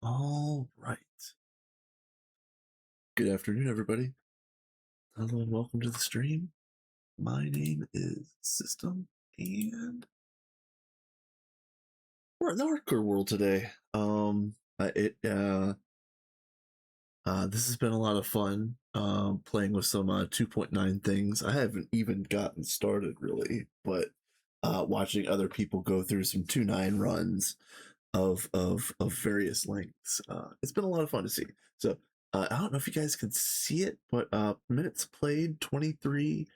All right. Good afternoon, everybody. Hello and welcome to the stream. My name is System, and we're in the hardcore world today. This has been a lot of fun. Playing with some 2.9 things. I haven't even gotten started really, but watching other people go through some 2.9 runs of various lengths. It's been a lot of fun to see. So I don't know if you guys can see it, but minutes played 23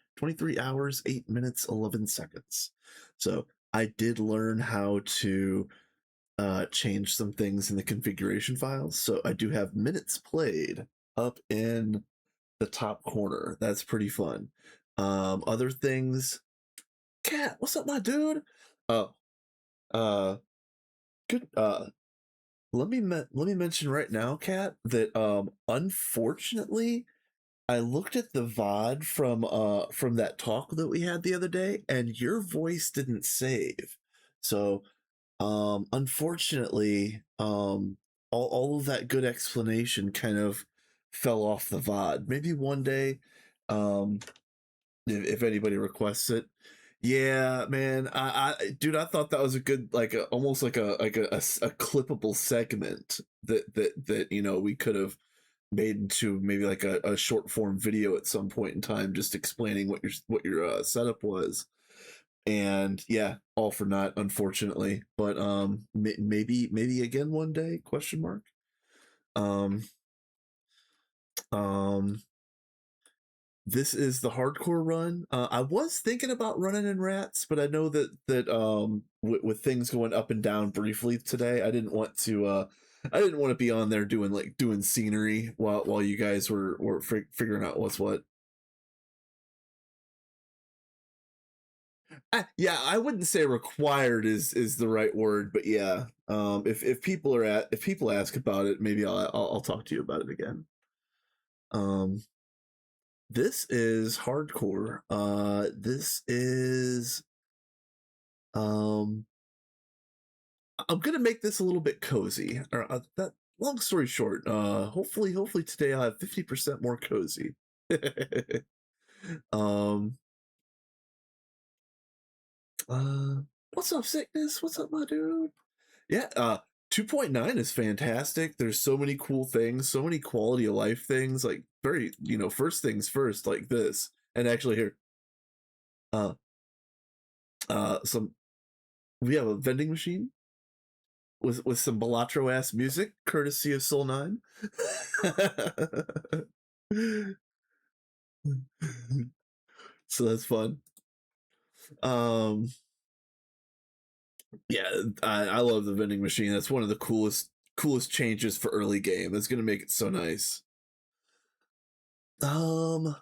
hours, 8 minutes, 11 seconds. So I did learn how to change some things in the configuration files. So I do have minutes played up in the top corner. That's pretty fun. Other things, Cat, what's up, my dude? Oh, uh, good. Let me mention right now, Kat, that unfortunately I looked at the VOD from that talk that we had the other day, and your voice didn't save. So unfortunately, all of that good explanation kind of fell off the VOD. Maybe one day, um if anybody requests it. Yeah, man. Dude, I thought that was a good, like, almost like a clippable segment that we could have made into maybe like a short form video at some point in time, just explaining what your setup was. And yeah, all for naught, unfortunately. But maybe again one day? Question mark. Um, um, this is the hardcore run. I was thinking about running in rats, but I know that with things going up and down briefly today, I didn't want to be on there doing scenery while you guys were figuring out what's what. Yeah, I wouldn't say required is the right word, but yeah. If people ask about it, maybe I'll talk to you about it again. Um, this is hardcore. This is um I'm gonna make this a little bit cozy. That long story short, hopefully today I'll have 50% more cozy. um uh what's up, sickness? What's up, my dude? Yeah, 2.9 is fantastic. There's so many cool things, so many quality of life things, like very, first things first, like this. And actually here, uh some we have a vending machine with some Balatro ass music, courtesy of Soul 9. So that's fun. Um yeah, I love the vending machine. That's one of the coolest changes for early game. That's gonna make it so nice. Um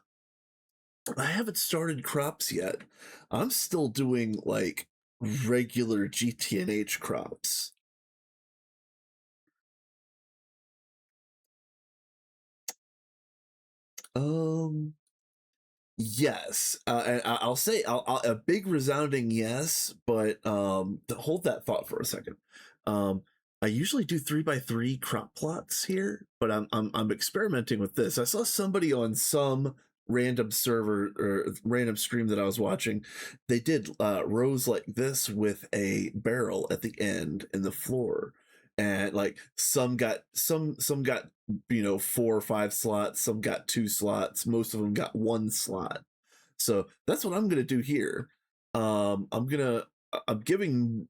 I haven't started crops yet. I'm still doing like regular GTNH crops. Um, yes, and I'll say a big resounding yes, but hold that thought for a second. Um, I usually do 3x3 crop plots here, but I'm experimenting with this. I saw somebody on some random server or random stream that I was watching. They did rows like this with a barrel at the end in the floor, and like some got 4 or 5 slots, some got 2 slots, most of them got 1 slot. So that's what I'm gonna do here. I'm giving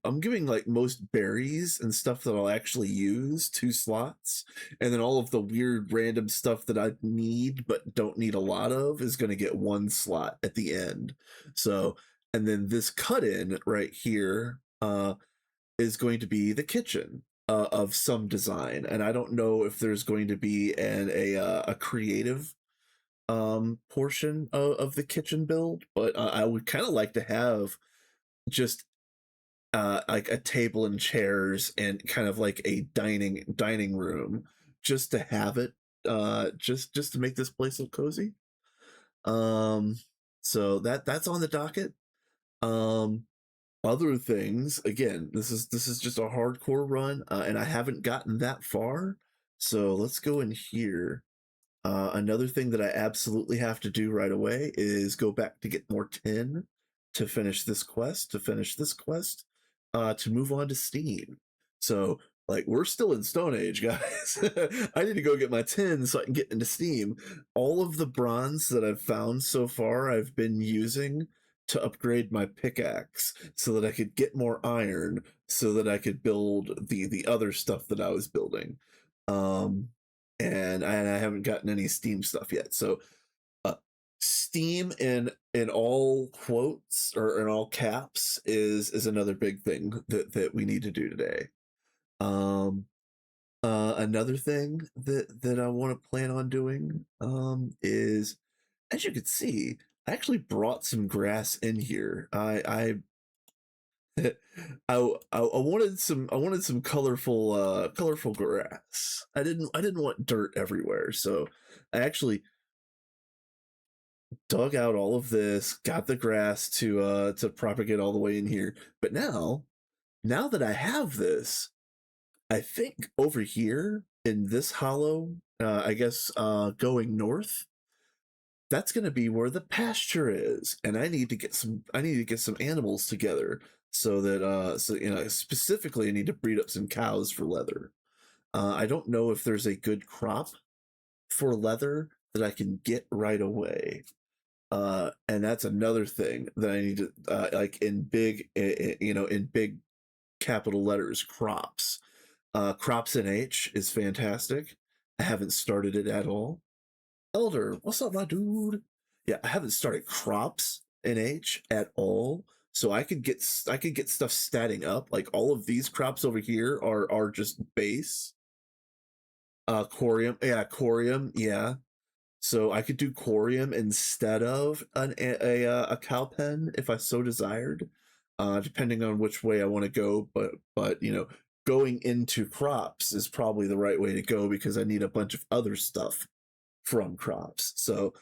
like most berries and stuff that I'll actually use 2 slots, and then all of the weird random stuff that I need but don't need a lot of is gonna get 1 slot at the end. So, and then this cut in right here is going to be the kitchen of some design, and I don't know if there's going to be a creative portion of the kitchen build, but I would kind of like to have just like a table and chairs and kind of like a dining room, just to have it, just to make this place look cozy. Um, so that's on the docket. Um, Other things, again, this is just a hardcore run, and I haven't gotten that far. So let's go in here. Another thing that I absolutely have to do right away is go back to get more tin to finish this quest, to move on to Steam. So, like, we're still in Stone Age, guys. I need to go get my tin so I can get into Steam. All of the bronze that I've found so far, I've been using to upgrade my pickaxe so that I could get more iron so that I could build the other stuff that I was building. Um, and I haven't gotten any Steam stuff yet. So uh, Steam in all quotes or in all caps is another big thing that we need to do today. Um, Another thing that I want to plan on doing is, as you can see, I actually brought some grass in here. I wanted some colorful grass. I didn't want dirt everywhere, so I actually dug out all of this, got the grass to propagate all the way in here. But now that I have this, I think over here in this hollow, I guess going north, that's going to be where the pasture is, and I need to get some animals together so that specifically I need to breed up some cows for leather. I don't know if there's a good crop for leather that I can get right away. And that's another thing that I need to like in big in big capital letters, crops. Crops in H is fantastic. I haven't started it at all. Elder, what's up, my dude? Yeah, I haven't started crops in H at all, so I could get stuff statting up. Like all of these crops over here are just base. Corium, yeah. So I could do corium instead of a cow pen if I so desired, depending on which way I want to go. But going into crops is probably the right way to go because I need a bunch of other stuff from crops. So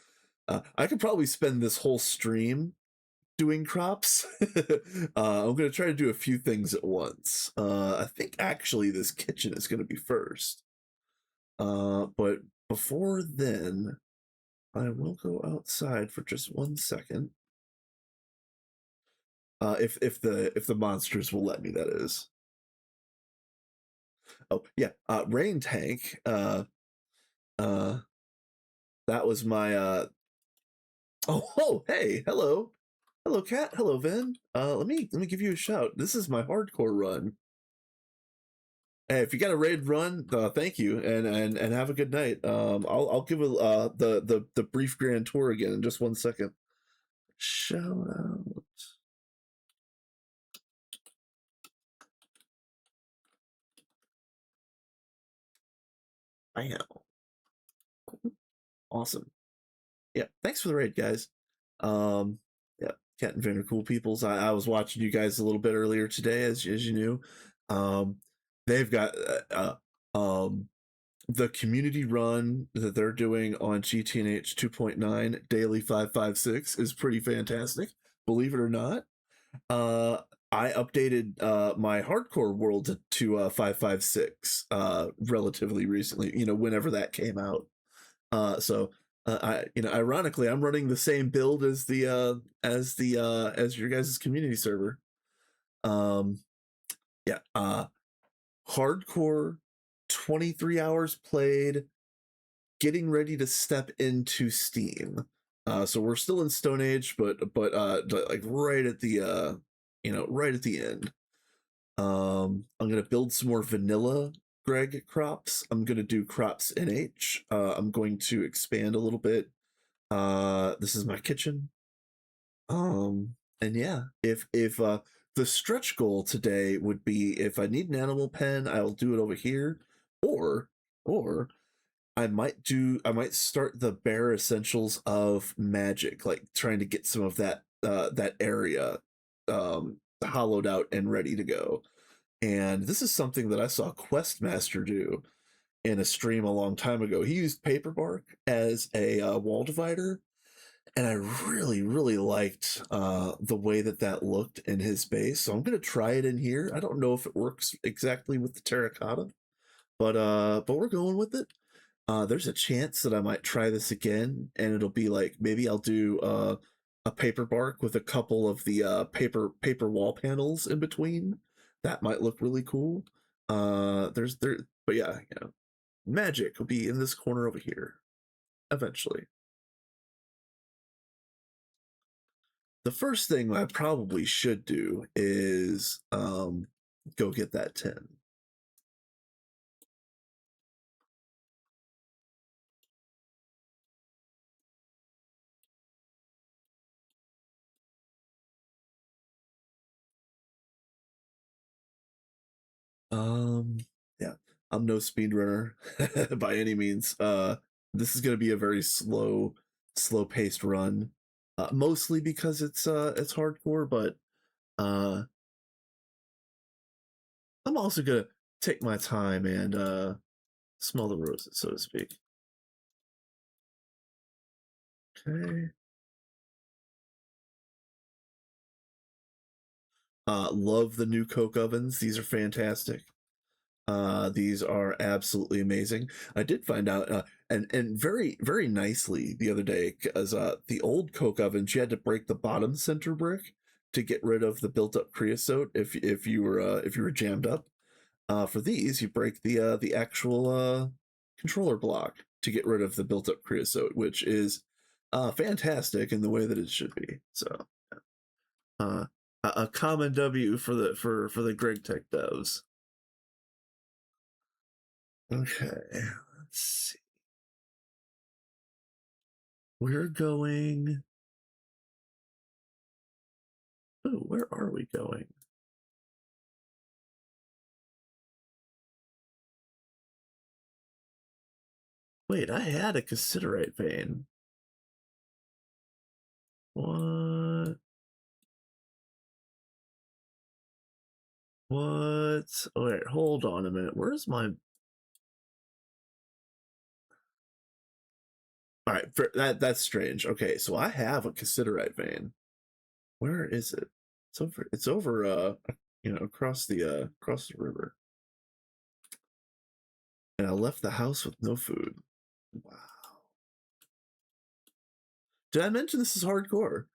I could probably spend this whole stream doing crops. I'm going to try to do a few things at once. I think actually this kitchen is going to be first. But before then, I will go outside for just 1 second. If the monsters will let me, that is. Oh yeah, rain tank. Uh, that was my oh, hey, hello cat, hello Vin. Let me give you a shout. This is my hardcore run. Hey, if you got a raid run, thank you and have a good night. I'll give the brief grand tour again in just 1 second. Shout out. Bam. Awesome. Yeah, thanks for the raid, guys. Yeah, Cat and Vin are cool peoples. I was watching you guys a little bit earlier today, as you knew. They've got the community run that they're doing on GTNH 2.9 daily 556 is pretty fantastic. Believe it or not, I updated my hardcore world to 556 relatively recently. Whenever that came out. So ironically, I'm running the same build as as your guys' community server. Yeah. Hardcore, 23 hours played, getting ready to step into Steam. So we're still in Stone Age, but like right at the right at the end. I'm gonna build some more vanilla Greg crops. I'm gonna do crops NH. I'm going to expand a little bit. This is my kitchen. And yeah, if the stretch goal today would be if I need an animal pen, I'll do it over here, or or I might start the bare essentials of magic, like trying to get some of that area hollowed out and ready to go. And this is something that I saw Questmaster do in a stream a long time ago. He used paper bark as a wall divider, and I really liked the way that that looked in his base. So I'm gonna try it in here. I don't know if it works exactly with the terracotta, but we're going with it. There's a chance that I might try this again, and it'll be like maybe I'll do a paper bark with a couple of the paper wall panels in between. That might look really cool. But yeah, you know, magic will be in this corner over here eventually. The first thing I probably should do is go get that 10. Um, yeah, I'm no speedrunner by any means. This is gonna be a very slow paced run. Mostly because it's hardcore, but uh, I'm also gonna take my time and smell the roses, so to speak. Okay. Love the new Coke ovens. These are fantastic. These are absolutely amazing. I did find out, and very nicely the other day, because the old Coke ovens, you had to break the bottom center brick to get rid of the built up creosote if you were jammed up. For these, you break the actual controller block to get rid of the built up creosote, which is fantastic in the way that it should be. So, uh, a common W for the Greg Tech devs. Okay, let's see. We're going. Oh, where are we going? Wait, I had a considerate vein. What? What? Oh, wait, hold on a minute. Where's my? All right, that's strange. Okay, so I have a considerate vein. Where is it? It's over across the river. And I left the house with no food. Wow. Did I mention this is hardcore?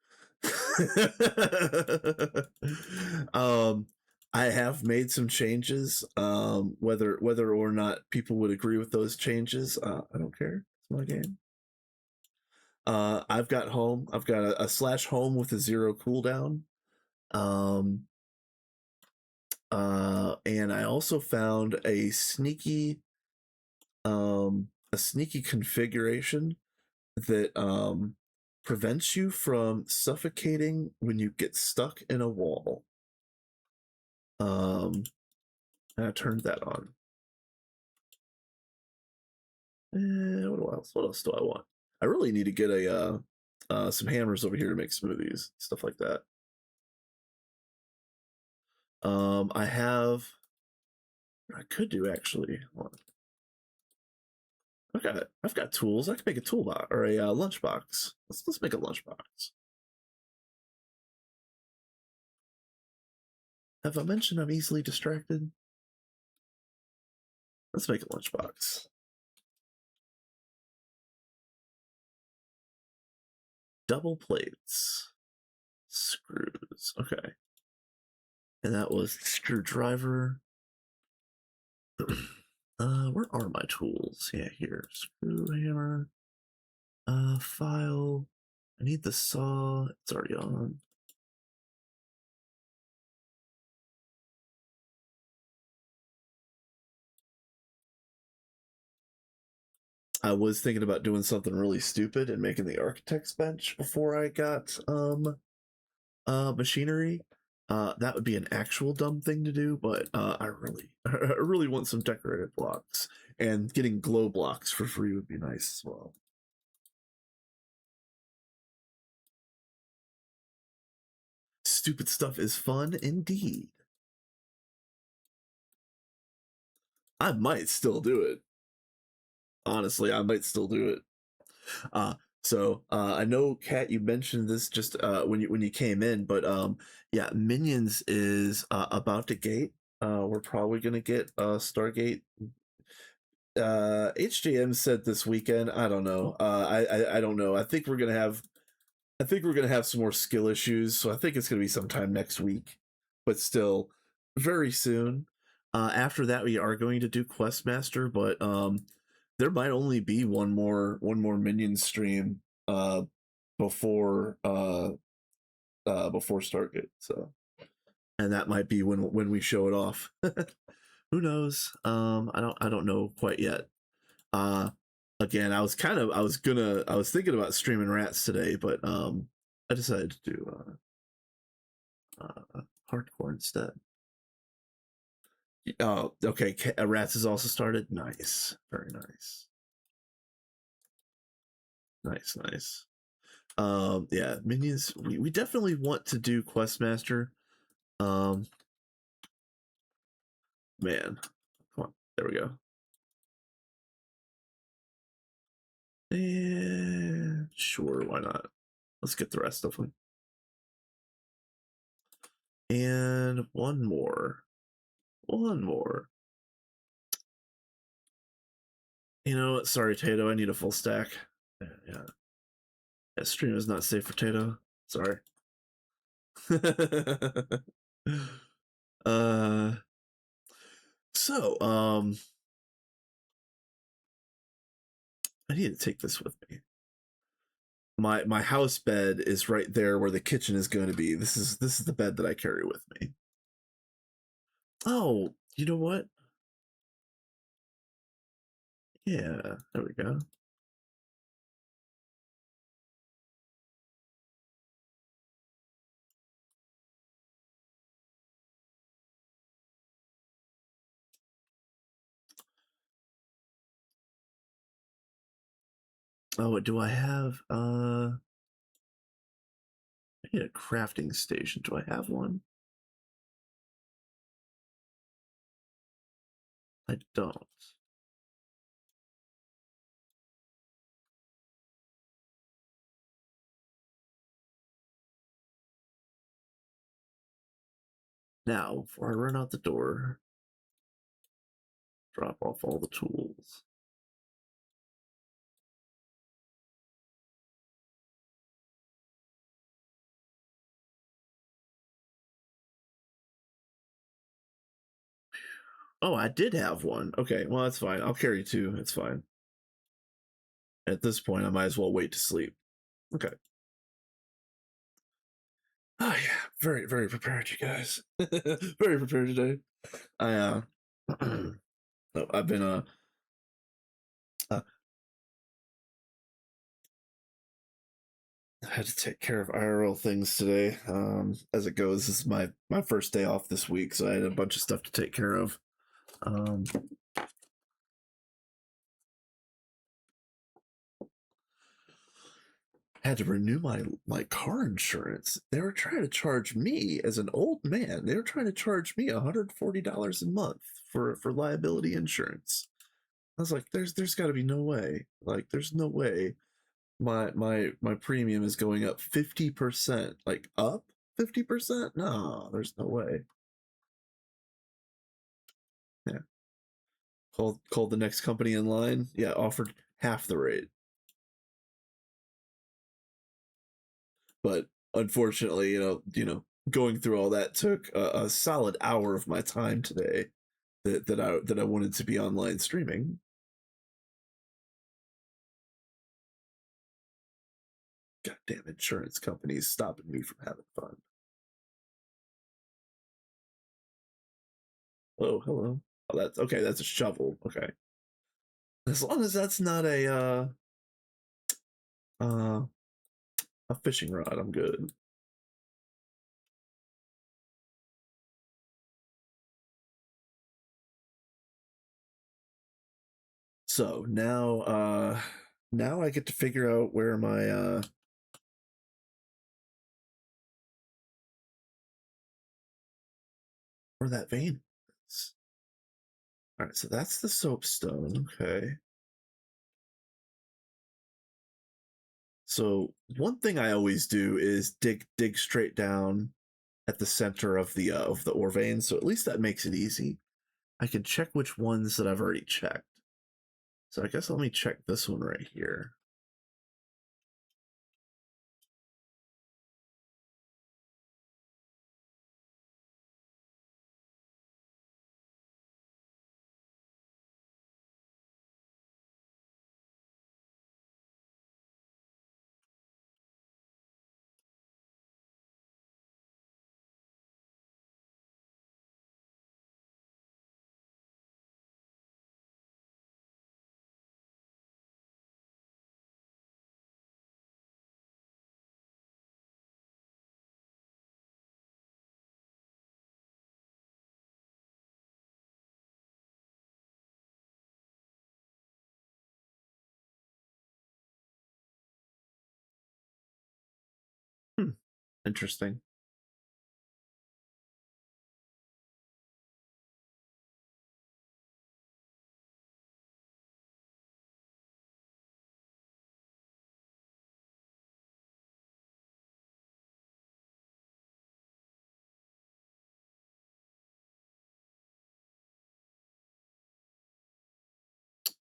um I have made some changes. Whether or not people would agree with those changes, I don't care. It's my game. I've got home. I've got a slash home with a 0 cooldown. Um and I also found a sneaky configuration that prevents you from suffocating when you get stuck in a wall. And I turned that on. What else do I want? I really need to get some hammers over here to make smoothies, stuff like that. I have. I could do actually. I've got tools. I could make a toolbox or a lunchbox. Let's make a lunchbox. Have I mentioned I'm easily distracted? Let's make a lunchbox. Double plates. Screws. Okay. And that was the screwdriver. Where are my tools? Yeah, here. Screw hammer. File. I need the saw. It's already on. I was thinking about doing something really stupid and making the architect's bench before I got machinery. That would be an actual dumb thing to do, but I really want some decorative blocks, and getting glow blocks for free would be nice as well. Stupid stuff is fun indeed. I might still do it. Honestly, I might still do it. Uh, So I know, Kat, you mentioned this just when you came in, but yeah, Minions is about to gate. We're probably gonna get Stargate. HJM said this weekend. I don't know. I don't know. I think we're gonna have some more skill issues, so I think it's gonna be sometime next week, but still very soon. After that, we are going to do Questmaster, but there might only be one more minion stream before before Stargate. So, and that might be when we show it off. Who knows? I don't know quite yet. Uh, Again, I was thinking about streaming rats today, but I decided to do hardcore instead. Oh, okay. Rats has also started. Nice, very nice, nice. Yeah, minions. We definitely want to do Questmaster. Um, Man, come on, there we go. And sure, why not? Let's get the rest of them. And one more. One more. You know what? Sorry, Tato. I need a full stack. Yeah. That stream is not safe for Tato. Sorry. uh so I need to take this with me. My house bed is right there where the kitchen is going to be. This is the bed that I carry with me. Oh, you know what? Yeah, there we go. Oh, do I have I need a crafting station. Do I have one? I don't. Now, before I run out the door, drop off all the tools. Oh, I did have one. Okay, well, that's fine. I'll carry two. It's fine. At this point, I might as well wait to sleep. Okay. Oh yeah, very prepared, you guys. Very prepared today. I I've been uh I had to take care of IRL things today. As it goes, this is my first day off this week, so I had a bunch of stuff to take care of. Um, had to renew my car insurance. They were trying to charge me as an old man. They were trying to charge me $140 a month for liability insurance. I was like, there's got to be no way. Like, there's no way my premium is going up 50%. Like up 50%? No, there's no way. Yeah. Called the next company in line. Yeah, offered half the rate. But unfortunately, going through all that took a solid hour of my time today that I wanted to be online streaming. Goddamn insurance companies stopping me from having fun. Oh, hello. Oh, that's okay. That's a shovel. Okay, as long as that's not uh, a fishing rod, I'm good. So now I get to figure out where that vein is. All right, so that's the soapstone. Okay. So one thing I always do is dig straight down at the center of the ore vein. So at least that makes it easy. I can check which ones that I've already checked. So I guess let me check this one right here. Hmm, interesting.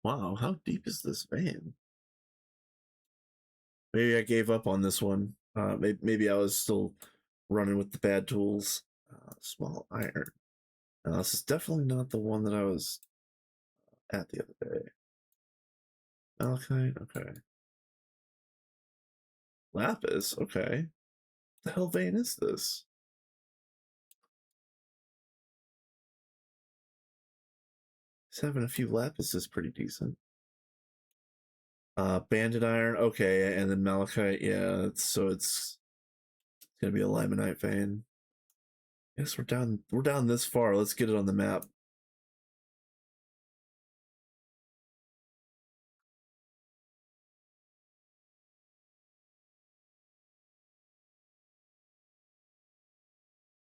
Wow, how deep is this vein? Maybe I gave up on this one. Maybe I was still running with the bad tools. Small iron. This is definitely not the one that I was at the other day. Malachite, okay. Lapis, okay. What the hell vein is this? Just having a few lapis is pretty decent. Banded iron, okay, and then malachite, yeah. It's gonna be a limonite vein. Yes, we're down this far. Let's get it on the map.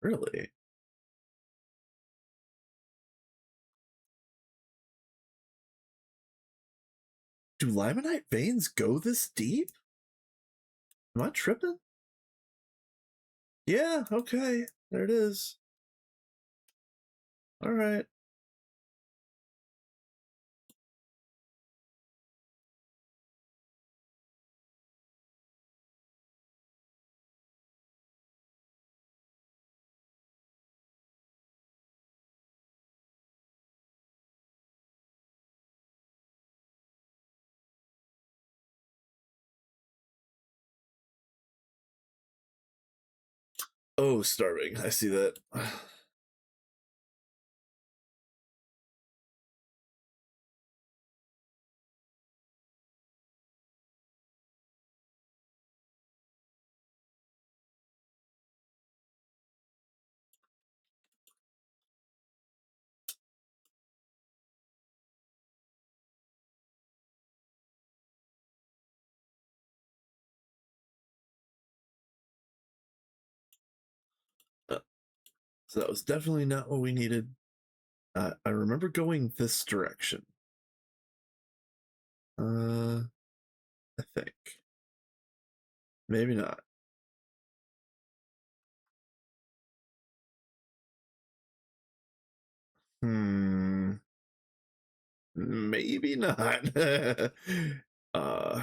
Really? Do limonite veins go this deep? Am I tripping? Yeah, okay. There it is. All right. Oh, starving. I see that. So that was definitely not what we needed. I remember going this direction. I think. Maybe not. Hmm. Maybe not. uh,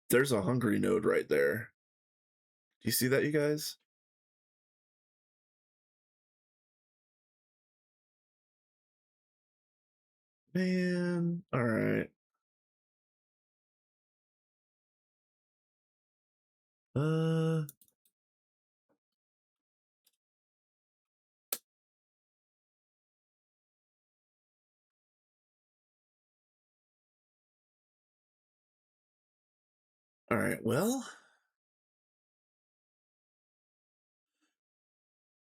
there's a hungry node right there. Do you see that, you guys? Man, all right. Uh, all right. Well,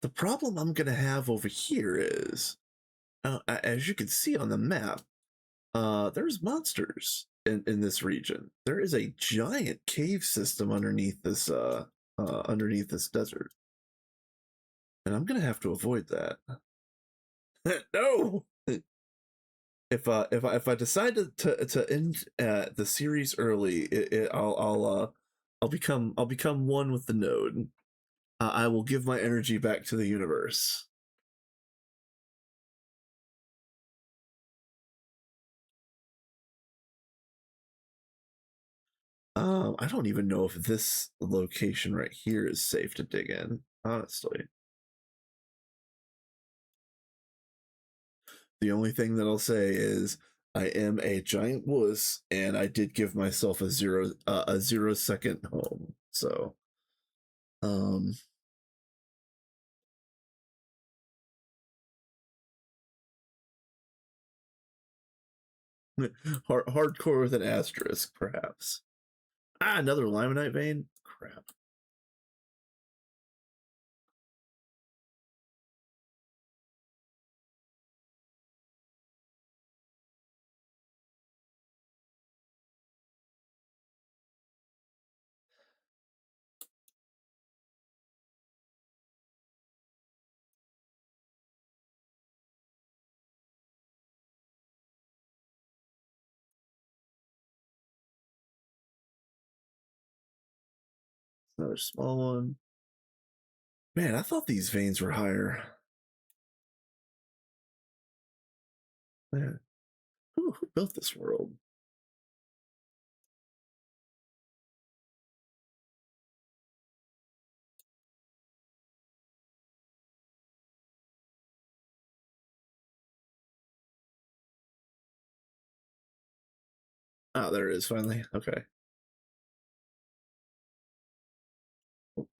the problem I'm gonna have over here is, as you can see on the map, there's monsters in this region. There is a giant cave system underneath this desert, and I'm gonna have to avoid that. No. If I decide to end the series early, I'll become one with the node. I will give my energy back to the universe. I don't even know if this location right here is safe to dig in, honestly. The only thing that I'll say is I am a giant wuss, and I did give myself a 0 second home. So, um, hardcore with an asterisk, perhaps. Ah, another limonite vein. Crap. Another small one. Man, I thought these veins were higher. Man, who built this world? Oh, there it is finally. Okay.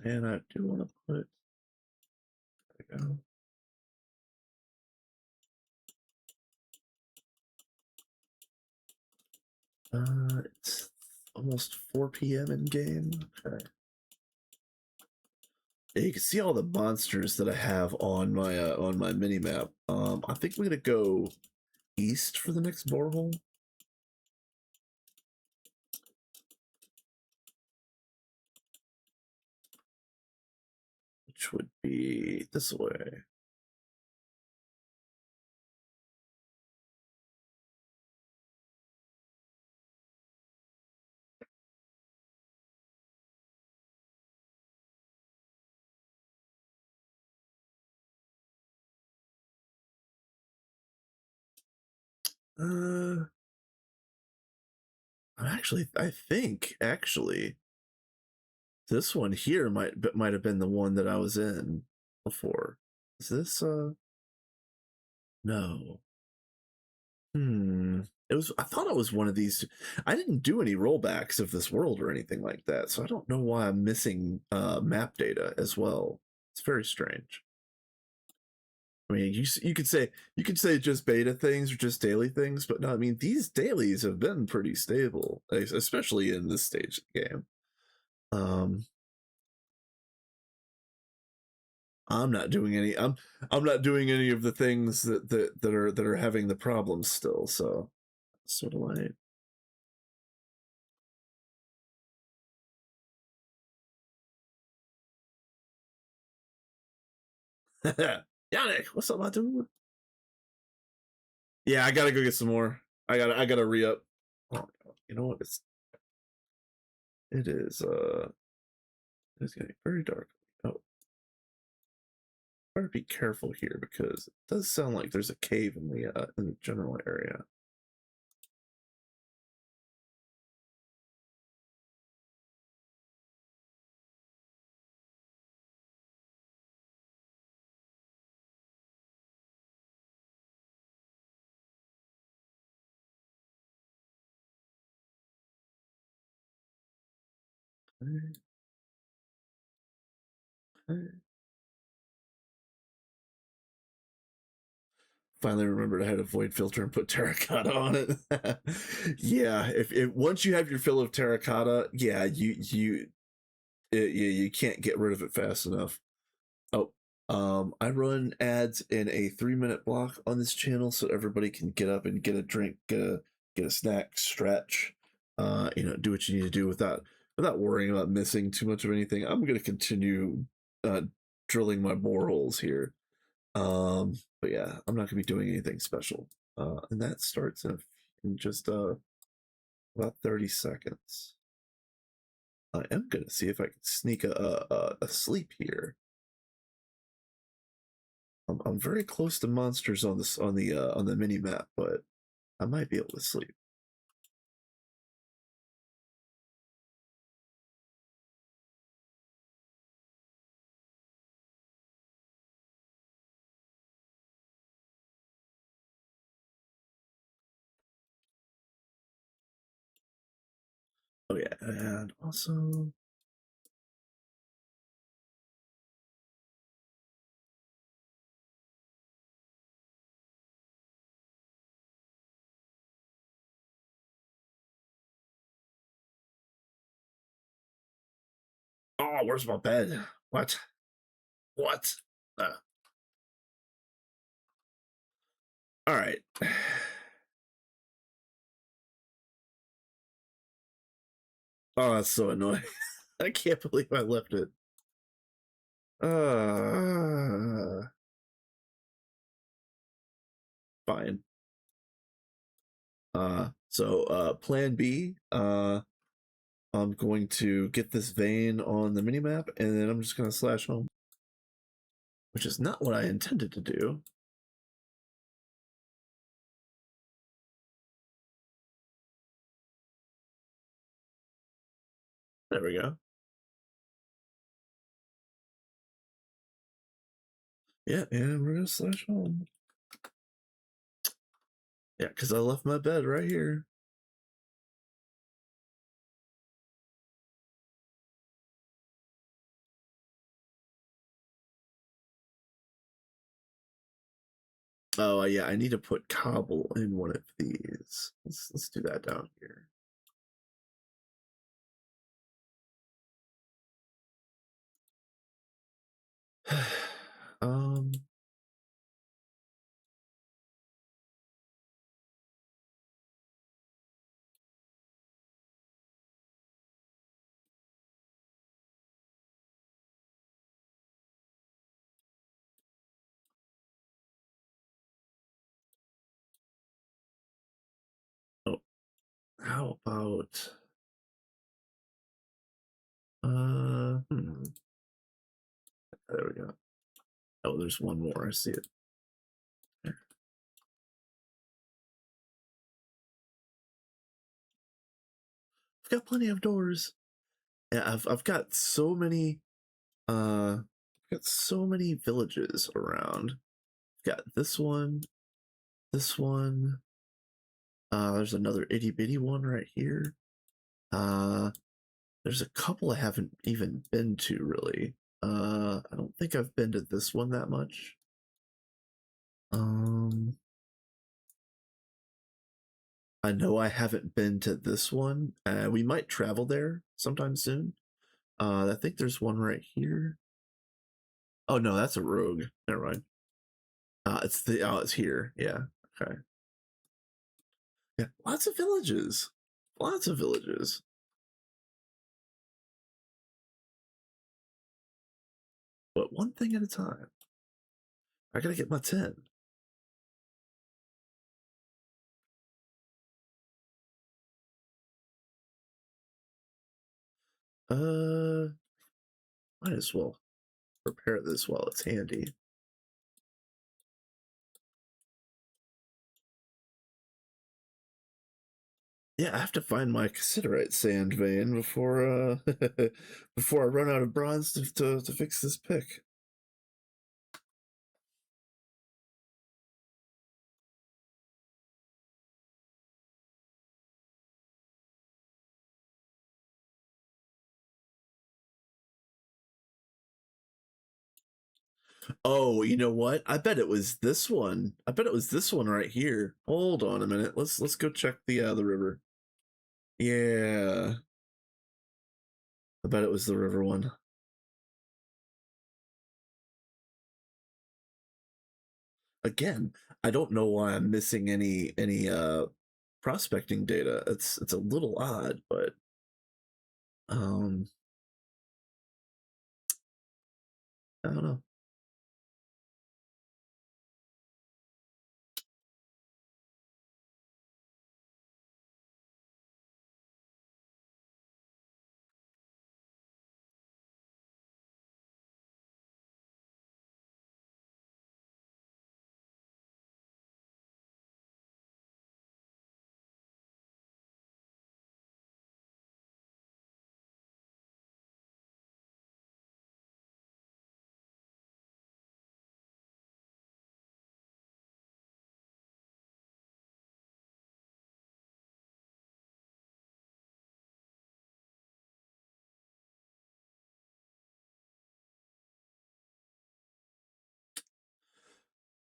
And I do want to put. There we go. It's almost 4 p.m. in game. Okay. Yeah, you can see all the monsters that I have on my mini map. I think we're gonna go east for the next borehole. Which would be this way. Uh, I think actually this one here might have been the one that I was in before. Is this no. Hmm. It was I thought it was one of these. I didn't do any rollbacks of this world or anything like that, so I don't know why I'm missing map data as well. It's very strange. I mean, you could say just beta things or just daily things, but no, I mean these dailies have been pretty stable, especially in this stage of the game. Um, I'm not doing any. I'm not doing any of the things that are having the problems still. So sort of like Yannick, what's up, my dude? Yeah, I gotta go get some more. I gotta re up. Oh, you know what? It is it's getting very dark. Oh, better be careful here because it does sound like there's a cave in the general area. Okay, okay. Finally remembered I had a void filter and put terracotta on it. Yeah, if once you have your fill of terracotta, yeah, you can't get rid of it fast enough. Oh, I run ads in a 3 minute block on this channel so everybody can get up and get a drink, get a snack, stretch, do what you need to do without worrying about missing too much of anything. I'm gonna continue uh drilling my boreholes here. But yeah, I'm not gonna be doing anything special. And that starts in just about 30 seconds. I am gonna see if I can sneak a sleep here. I'm very close to monsters on this on the mini map, but I might be able to sleep. Oh yeah, and also oh, where's my bed? What? What? All right. Oh, that's so annoying. I can't believe I left it. Fine. Plan B. I'm going to get this vein on the minimap, and then I'm just gonna slash home, which is not what I intended to do. There we go. Yeah, and we're gonna slash home. Yeah, because I left my bed right here. Oh yeah, I need to put cobble in one of these. Let's do that down here. um. Oh, how about there we go. Oh, there's one more. I see it. I've got plenty of doors. Yeah, I've got so many I've got so many villages around. I've got this one, this one. There's another itty bitty one right here. Uh there's a couple I haven't even been to really. I don't think I've been to this one that much. Um I know I haven't been to this one. We might travel there sometime soon. I think there's one right here. Oh no, that's a rogue. Never mind. It's here. Yeah. Okay. Yeah. Lots of villages. Lots of villages. But one thing at a time. I gotta get my 10. Uh might as well prepare this while it's handy. Yeah, I have to find my considerate sand vein before before I run out of bronze to fix this pick. Oh, you know what? I bet it was this one. I bet it was this one right here. Hold on a minute. Let's go check the river. Yeah. I bet it was the river one. Again, I don't know why I'm missing any prospecting data. It's a little odd, but um I don't know.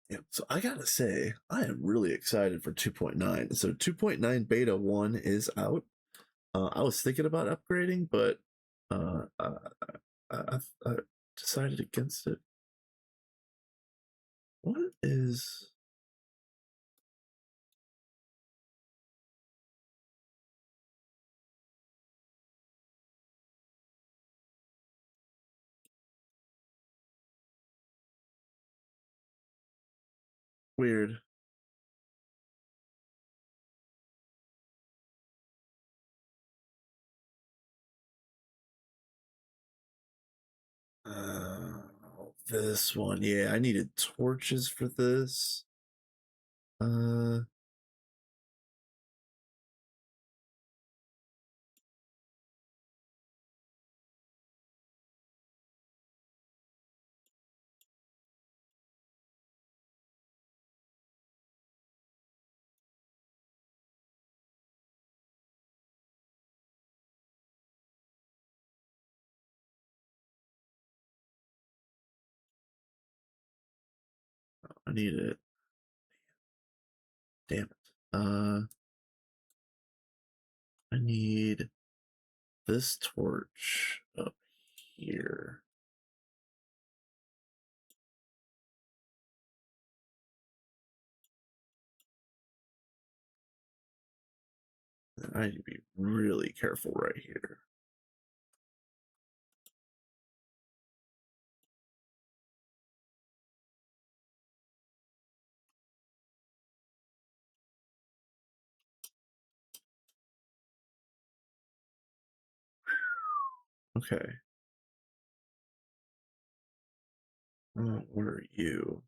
Yeah, so I gotta say, I am really excited for 2.9. So 2.9 beta 1 is out. I was thinking about upgrading, but I decided against it. What is... weird? Uh, this one, yeah, I needed torches for this. Uh, I need it. Damn it. I need this torch up here. I need to be really careful right here. Okay. Where are you?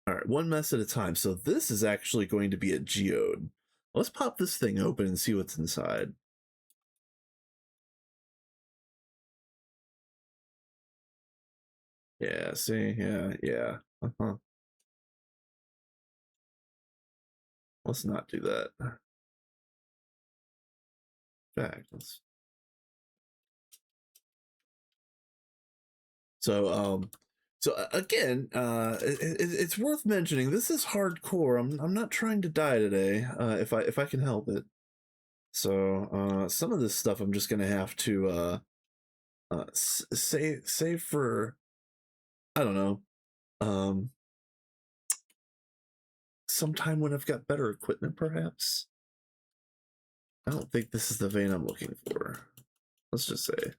All right, one mess at a time. So this is actually going to be a geode. Let's pop this thing open and see what's inside. Yeah, see, yeah. Uh-huh. Let's not do that. In fact, let's... So, again, it's worth mentioning. This is hardcore. I'm not trying to die today. If I can help it. So, some of this stuff I'm just gonna have to save for, I don't know, um, sometime when I've got better equipment, perhaps. I don't think this is the vein I'm looking for. Let's just say.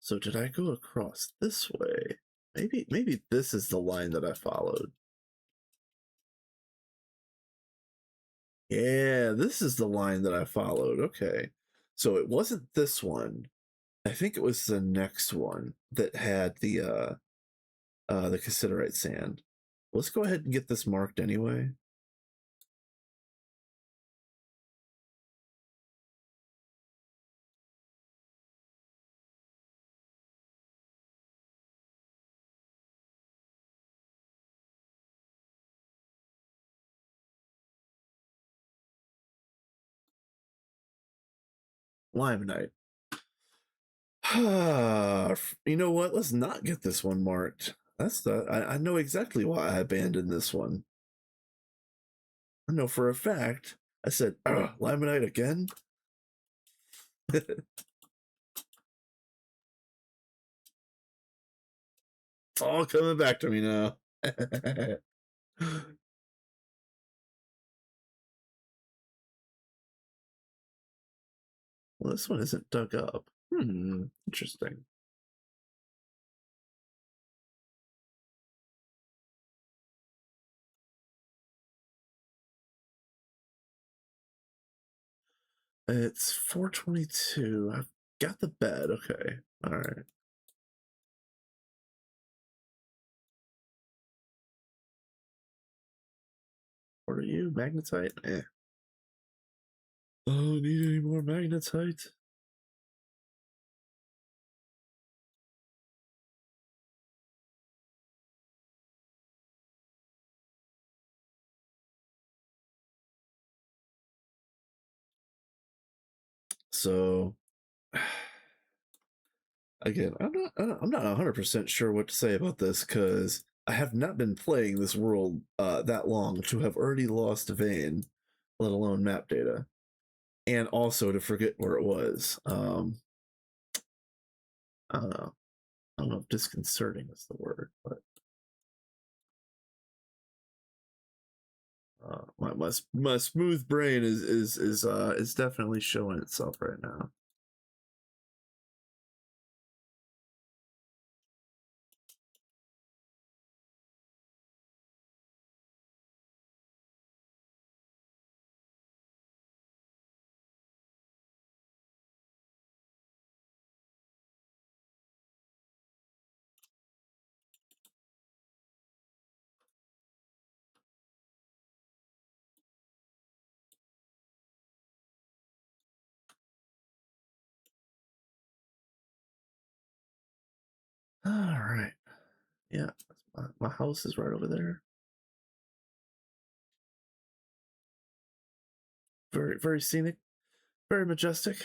So did I go across this way? Maybe this is the line that I followed. Yeah, this is the line that I followed. Okay. So it wasn't this one. I think it was the next one that had the cassiterite sand. Let's go ahead and get this marked anyway. Limonite. You know what? Let's not get this one marked. I know exactly why I abandoned this one. I know for a fact. I said, Limonite again? It's all coming back to me now. Well, this one isn't dug up. Interesting. It's 422. I've got the bed. Okay. All right. What are you? Magnetite? Eh. Oh, need any more magnetite? So again, I'm not 100% sure what to say about this because I have not been playing this world that long to have already lost vein, let alone map data, and also to forget where it was. I don't know. I don't know if disconcerting is the word, but my smooth brain is definitely showing itself right now. All right. Yeah, my house is right over there. Very, very scenic, very majestic.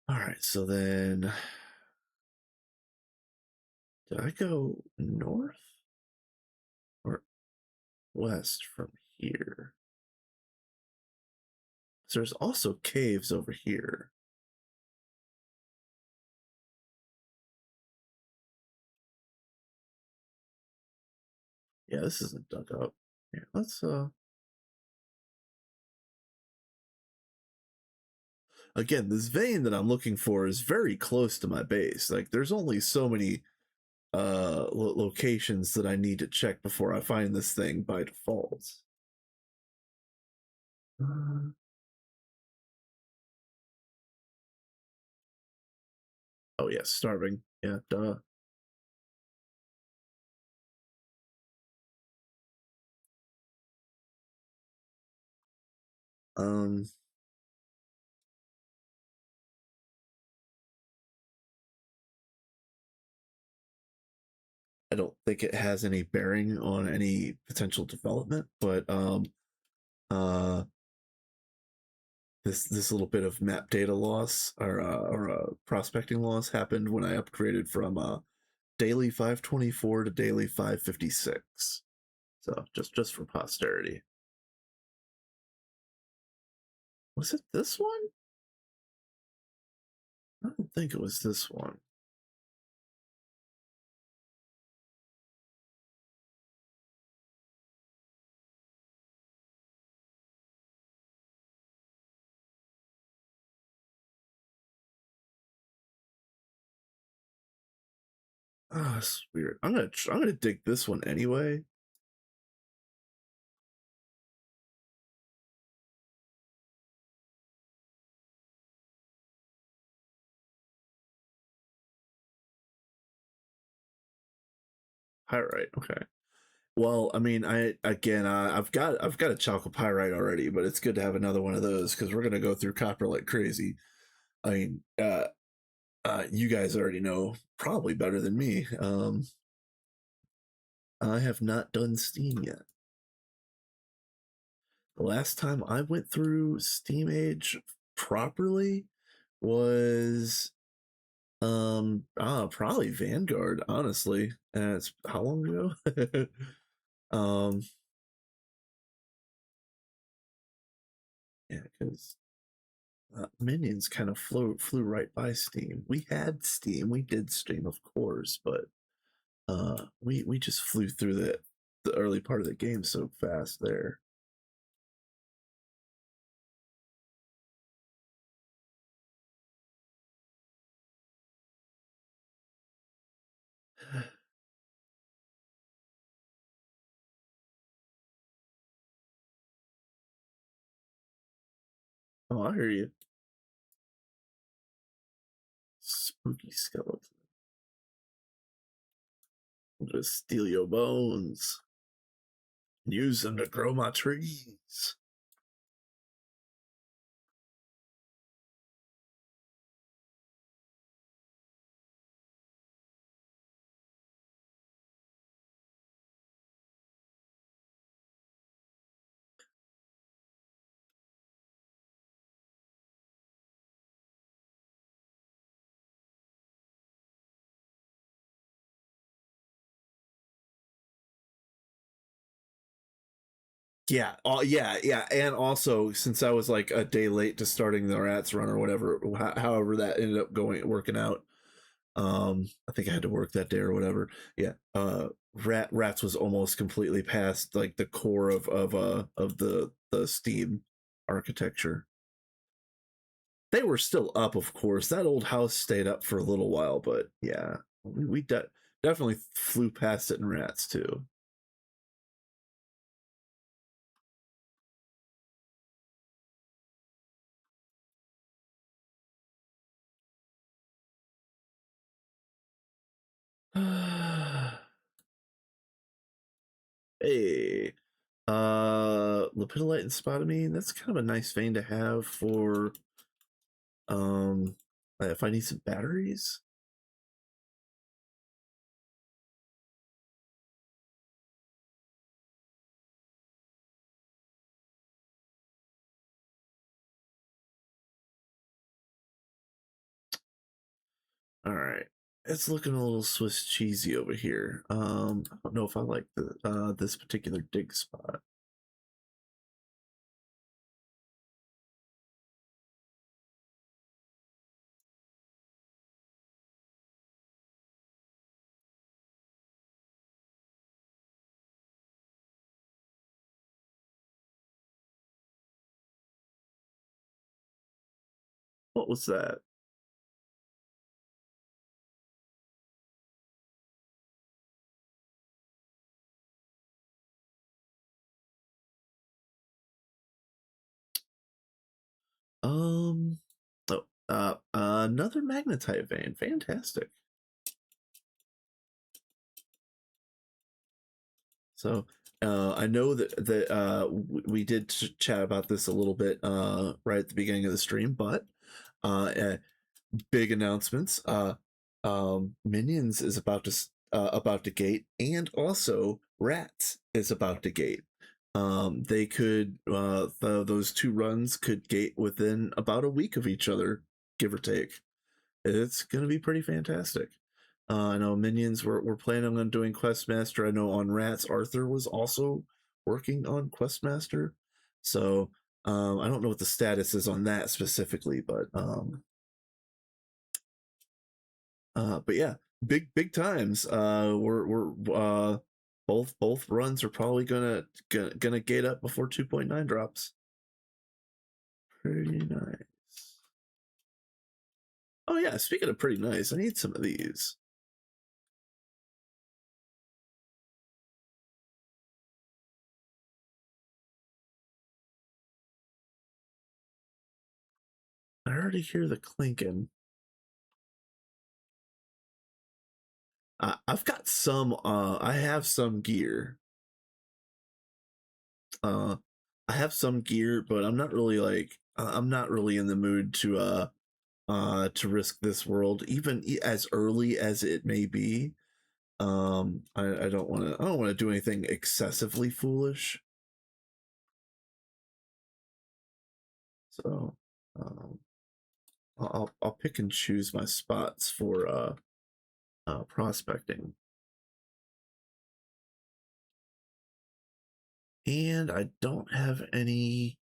All right, so then did I go north or west from here? So there's also caves over here. Yeah, this isn't dug up. Yeah, let's again, this vein that I'm looking for is very close to my base. Like there's only so many locations that I need to check before I find this thing by default. Uh, oh yeah, starving. Yeah, duh. Um, I don't think it has any bearing on any potential development, but uh, this little bit of map data loss or prospecting loss happened when I upgraded from daily 524 to daily 556. So just for posterity. Was it this one? I don't think it was this one. Oh, that's weird. I'm gonna dig this one anyway. Pyrite. Okay. Well, I mean, I've got a chalcopyrite already, but it's good to have another one of those because we're gonna go through copper like crazy. I mean, you guys already know probably better than me. I have not done Steam yet. The last time I went through Steam Age properly was probably Vanguard, honestly. And it's how long ago? um yeah, because Minions kind of flew right by Steam. We had Steam, we did Steam, of course, but we just flew through the early part of the game so fast there. Oh, I hear you. Spooky skeleton. I'll just steal your bones and use them to grow my trees. Yeah, yeah. And also, since I was like a day late to starting the rats run or whatever, however that ended up working out. I think I had to work that day or whatever. Yeah. Rats was almost completely past like the core of the Steam architecture. They were still up, of course. That old house stayed up for a little while, but yeah, we definitely flew past it in rats too. Hey, lepidolite and spotamine. That's kind of a nice vein to have for um if I need some batteries. All right. It's looking a little Swiss cheesy over here. I don't know if I like the this particular dig spot. What was that? Um oh another magnetite vein. Fantastic. So I know that we did chat about this a little bit right at the beginning of the stream, but uh, big announcements. Minions is about to gate, and also Rats is about to gate. They could those two runs could gate within about a week of each other, give or take. It's gonna be pretty fantastic. I know Minions we're planning on doing Questmaster. I know on Rats Arthur was also working on Questmaster. So I don't know what the status is on that specifically, but yeah, big times. We're both runs are probably gonna gate up before 2.9 drops. Pretty nice. Oh yeah, speaking of pretty nice, I need some of these. I already hear the clinking. I've got some. I have some gear. Uh, I have some gear, but I'm not really like. I'm not really in the mood to risk this world, even as early as it may be. I don't want to. I don't want to do anything excessively foolish. So, um, I'll pick and choose my spots for prospecting. And I don't have any.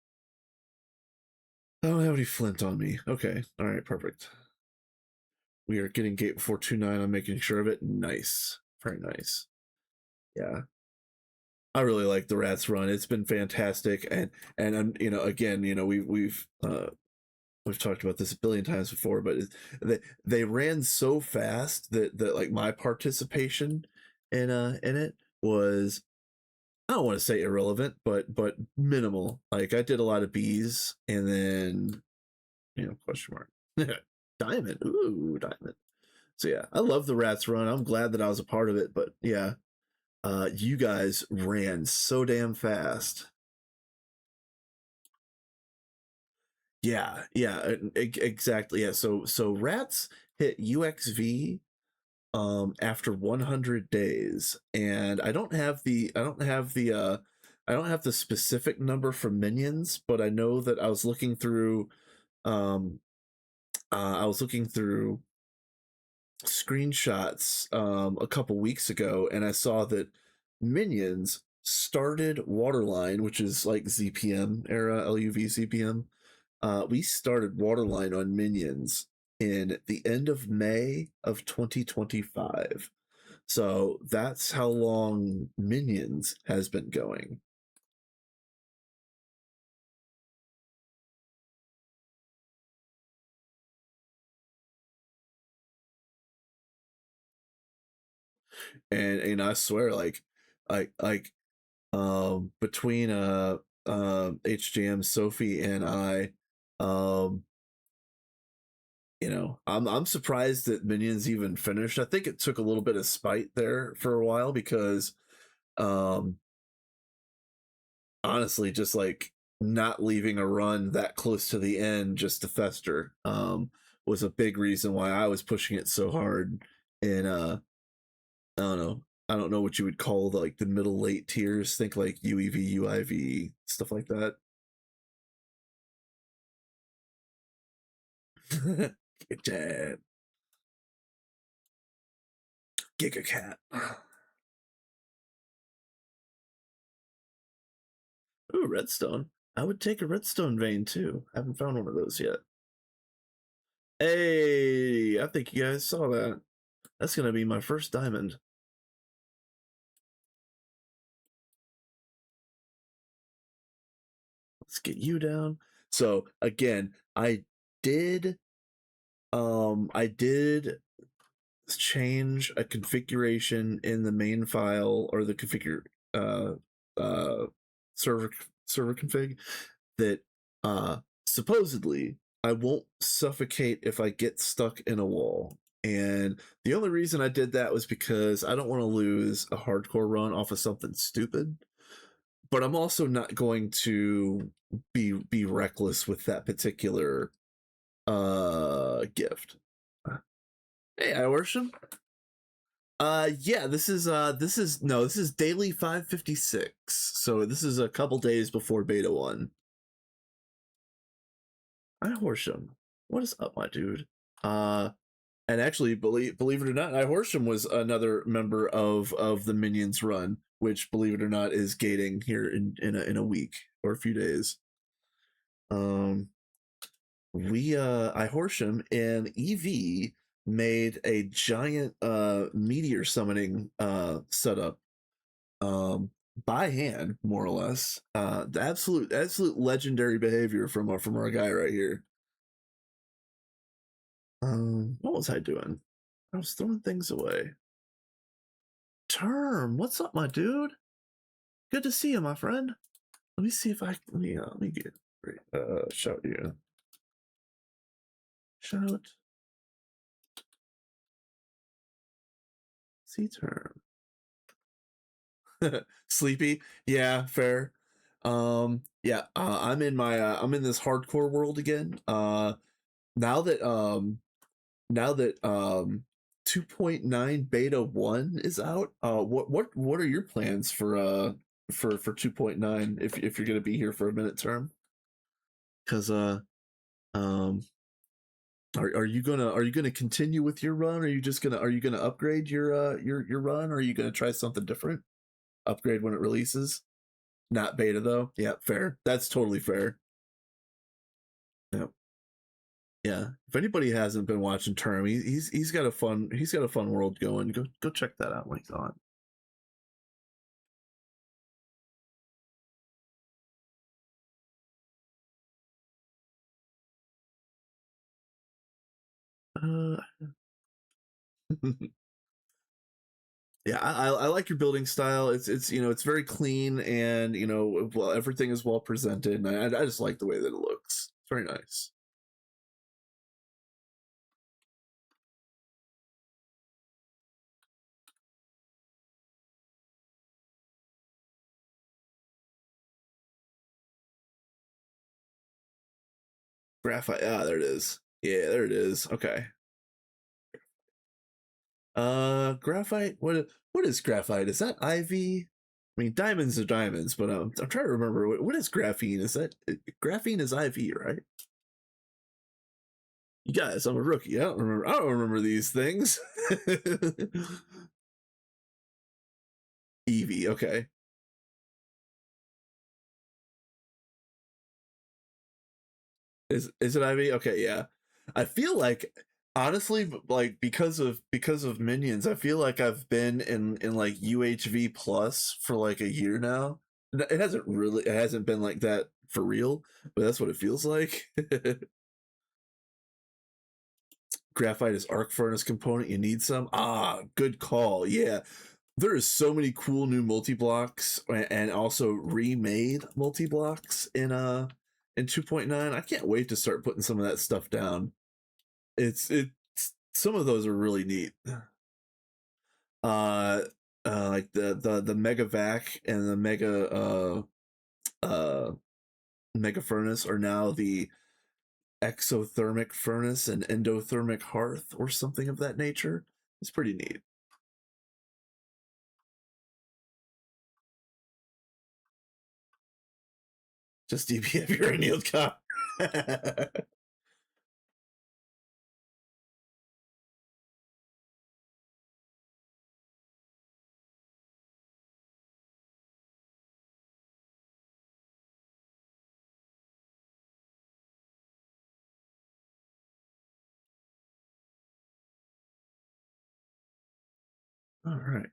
I don't have any flint on me. Okay. All right. Perfect. We are getting gate 429. I'm making sure of it. Nice. Very nice. Yeah. I really like the Rats run. It's been fantastic. And you know, again, you know, we've talked about this a billion times before, but they ran so fast that like my participation in it was, I don't want to say irrelevant, but minimal. Like I did a lot of bees, and then question mark diamond. Ooh, diamond. So yeah, I love the Rats run. I'm glad that I was a part of it, but yeah, you guys ran so damn fast. Yeah, yeah, exactly. Yeah, so Rats hit UXV after 100 days, and I don't have the specific number for minions, but I know that um I was looking through screenshots a couple weeks ago, and I saw that minions started Waterline, which is like ZPM era LUV ZPM. We started Waterline on minions in the end of May of 2025. So that's how long Minions has been going. And I swear, like between HJM, Sophie, and I, um I'm surprised that Minions even finished. I think it took a little bit of spite there for a while because um honestly, just like not leaving a run that close to the end just to fester was a big reason why I was pushing it so hard. And I don't know, I don't know what you would call like the middle late tiers. Think like UEV, UIV, stuff like that. Giga Giga Cat. Ooh, redstone. I would take a redstone vein too. I haven't found one of those yet. Hey, I think you guys saw that. That's gonna be my first diamond. Let's get you down. So again, I did change a configuration in the main file or the configure uh uh server server config that supposedly I won't suffocate if I get stuck in a wall. And the only reason I did that was because I don't want to lose a hardcore run off of something stupid. But I'm also not going to be reckless with that particular gift. Hey, I worship. Yeah, this is daily 556. So this is a couple days before beta 1. I Horsham. What is up, my dude? Uh and actually believe it or not, I Horsham was another member of the Minions run, which believe it or not is gating here in a week or a few days. Um we I Horsham and EV made a giant meteor summoning setup by hand, more or less. The absolute legendary behavior from our guy right here. What was I doing? I was throwing things away. Term, what's up, my dude? Good to see you, my friend. Let me see if I let me get shout you. Shout see term. Sleepy, yeah, fair. Yeah, I'm in this hardcore world again. Now that now that 2.9 beta 1 is out, what are your plans for 2.9 if you're going to be here for a minute term? Cuz um are you gonna continue with your run? Or are you gonna upgrade your run? Or are you gonna try something different? Upgrade when it releases? Not beta though. Yeah, fair. That's totally fair. Yeah. Yeah. If anybody hasn't been watching Term, he's got a fun world going. Go check that out when he's on. Uh, yeah, I like your building style. It's it's very clean, and well, everything is well presented, and I just like the way that it looks. It's very nice. Graphite. Ah, there it is. Yeah, there it is. Okay. Graphite. What is graphite? Is that ivy? I mean, diamonds are diamonds, but I'm trying to remember what is graphene. Is that graphene is IV, right? You guys, I'm a rookie. I don't remember. I don't remember these things. Evie. Okay. Is it Ivy? Okay, yeah. I feel like honestly, like because of minions, I feel like I've been in like UHV plus for like a year now. It hasn't been like that for real, but that's what it feels like. Graphite is arc furnace component. You need some. Ah, good call. Yeah, there is so many cool new multi blocks and also remade multi blocks in 2.9. I can't wait to start putting some of that stuff down. It's some of those are really neat. Uh, like the mega vac and the uh mega furnace are now the exothermic furnace and endothermic hearth or something of that nature. It's pretty neat. Just DPF your annealed copper. All right.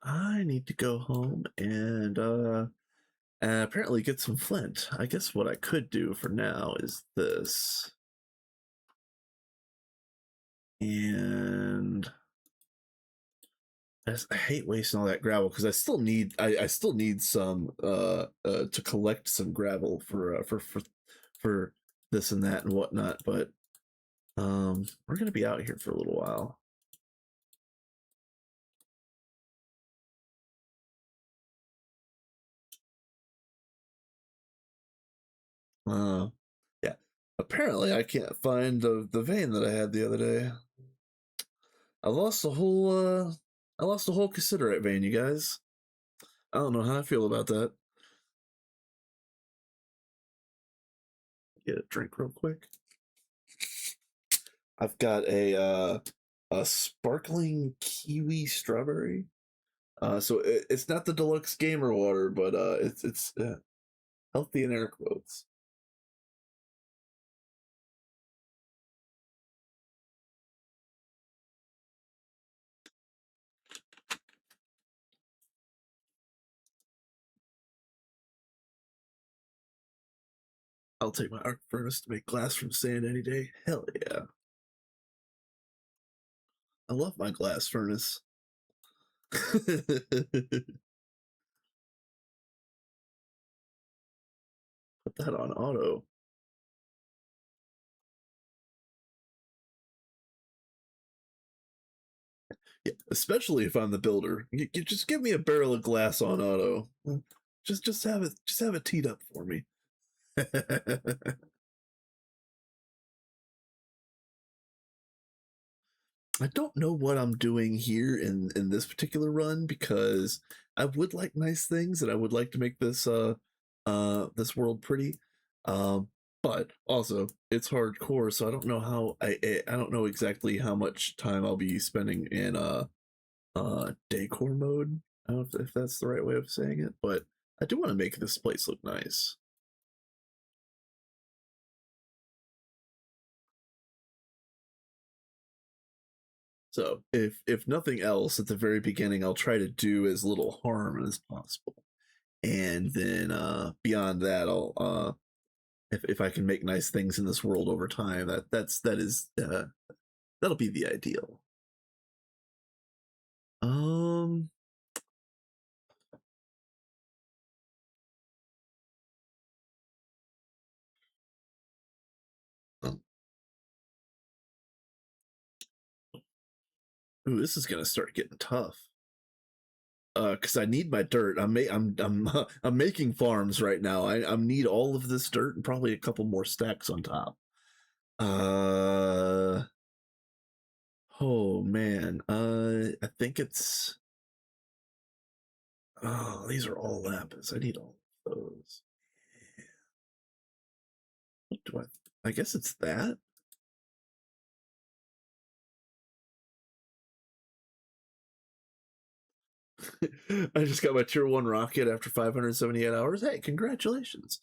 I need to go home and apparently get some flint. I guess what I could do for now is this. And I hate wasting all that gravel because I still need some to collect some gravel for this and that and whatnot. But we're gonna be out here for a little while. Uh, yeah. Apparently, I can't find the vein that I had the other day. I lost the whole I lost the whole considerate vein, you guys. I don't know how I feel about that. Get a drink real quick. I've got a sparkling kiwi strawberry. So it's not the deluxe gamer water, but it's healthy in air quotes. I'll take my arc furnace to make glass from sand any day. Hell yeah! I love my glass furnace. Put that on auto. Yeah, especially if I'm the builder. Just give me a barrel of glass on auto. Just have it teed up for me. I don't know what I'm doing here in this particular run because I would like nice things and I would like to make this world pretty. Um but also it's hardcore, so I don't know how I don't know exactly how much time I'll be spending in decor mode. I don't know if that's the right way of saying it, but I do want to make this place look nice. So if nothing else, at the very beginning, I'll try to do as little harm as possible, and then beyond that, I'll if I can make nice things in this world over time, that is that'll be the ideal. Um, Ooh, this is gonna start getting tough. Because I need my dirt. I'm making farms right now. I need all of this dirt and probably a couple more stacks on top. Uh oh man. I think it's oh, these are all lapis. I need all of those. What do I guess it's that? I just got my tier 1 rocket after 578 hours. Hey, congratulations.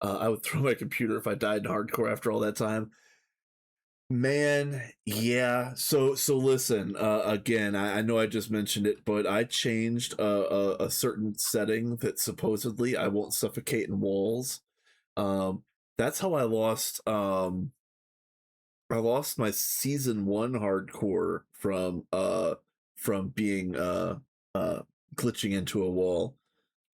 I would throw my computer if I died in hardcore after all that time. Man, yeah. So listen. Again, I know I just mentioned it, but I changed a certain setting that supposedly I won't suffocate in walls. Um, that's how I lost my season 1 hardcore from being uh glitching into a wall,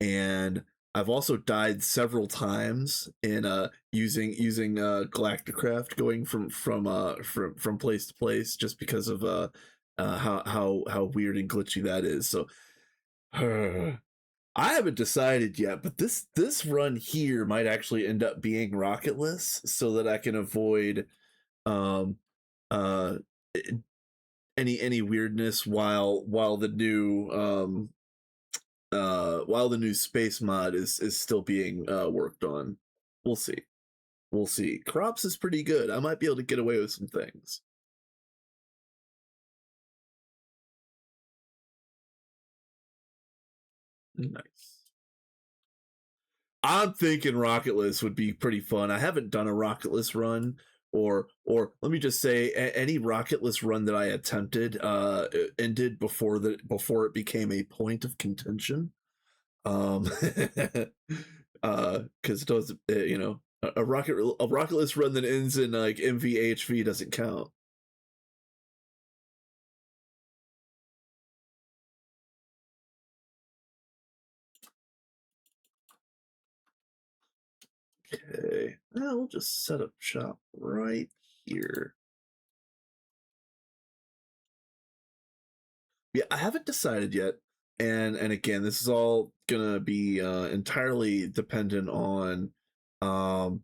and I've also died several times in using Galacticraft, going from place to place just because of how weird and glitchy that is. So I haven't decided yet, but this run here might actually end up being rocketless so that I can avoid um uh any weirdness while the new space mod is still being worked on. We'll see. We'll see. Crops is pretty good. I might be able to get away with some things. Nice. I'm thinking rocketless would be pretty fun. I haven't done a rocketless run, or let me just say any rocketless run that I attempted ended before it became a point of contention. Um because it does a rocketless run that ends in like MVHV doesn't count. Okay, well, we'll just set up shop right here. Yeah, I haven't decided yet, and again, this is all gonna be entirely dependent on um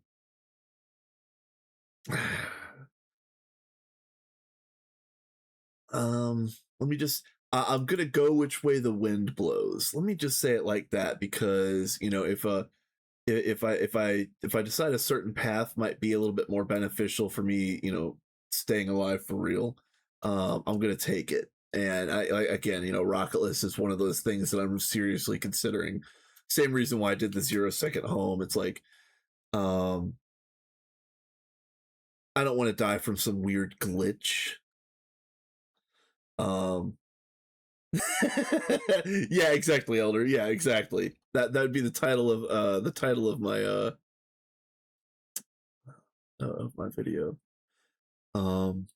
um let me just I'm gonna go which way the wind blows. Let me just say it like that, because if I decide a certain path might be a little bit more beneficial for me, staying alive for real, I'm gonna take it. And I again, rocketless is one of those things that I'm seriously considering. Same reason why I did the 0 second home. It's like, um, I don't want to die from some weird glitch. Um, yeah, exactly, Elder. Yeah, exactly. That would be the title of my video. Um,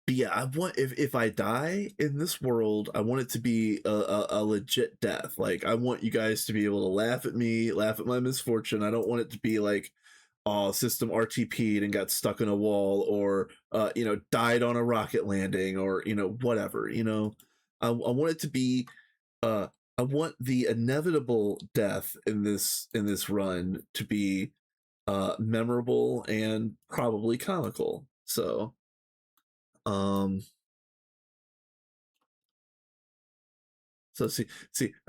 but yeah, I want, if I die in this world, I want it to be a legit death. Like, I want you guys to be able to laugh at me, laugh at my misfortune. I don't want it to be like, oh, system RTP'd and got stuck in a wall, or died on a rocket landing, or whatever. I want it to be uh I want the inevitable death in this run to be memorable and probably comical. So um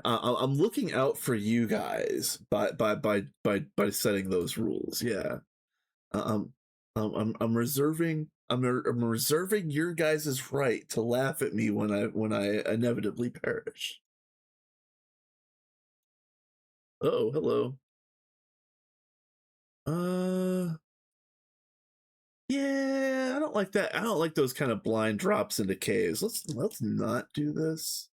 I'm looking out for you guys by setting those rules. Yeah. Um, I'm reserving I'm reserving your guys' right to laugh at me when I inevitably perish. Oh, hello. Uh, yeah, I don't like that. I don't like those kind of blind drops into caves. Let's not do this.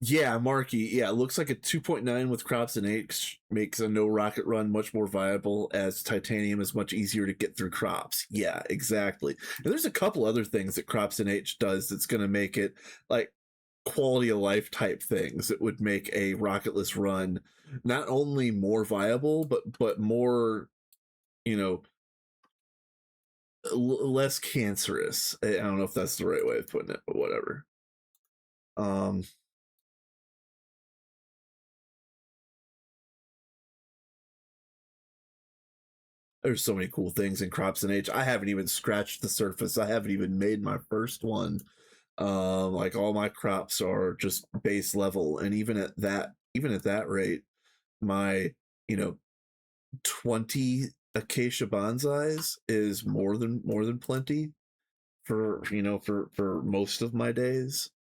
Yeah, Marky. Yeah, it looks like a 2.9 with crops and H makes a no rocket run much more viable as titanium is much easier to get through crops. Yeah, exactly. And there's a couple other things that crops and H does that's going to make it like quality of life type things that would make a rocketless run not only more viable but more, you know, less cancerous. I don't know if that's the right way of putting it, but whatever. Um, there's so many cool things in crops and H. I haven't even scratched the surface. I haven't even made my first one. Like all my crops are just base level, and even at that rate, my you know 20 acacia bonsais is more than plenty for for most of my days.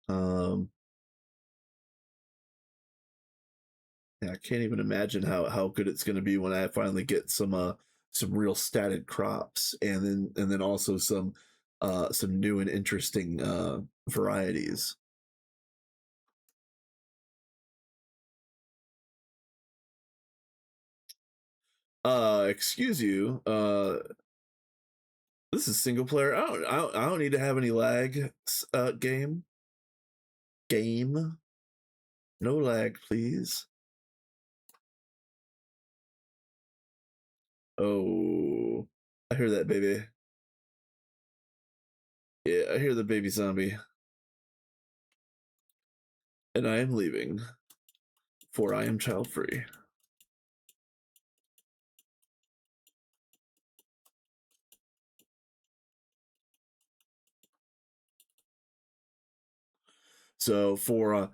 Um, yeah, I can't even imagine how good it's going to be when I finally get some real statted crops, and then also some new and interesting varieties. Excuse you. This is single player. I don't need to have any lag. Game. No lag, please. Oh, I hear that baby. Yeah, I hear the baby zombie, and I am leaving, for I am child free. So for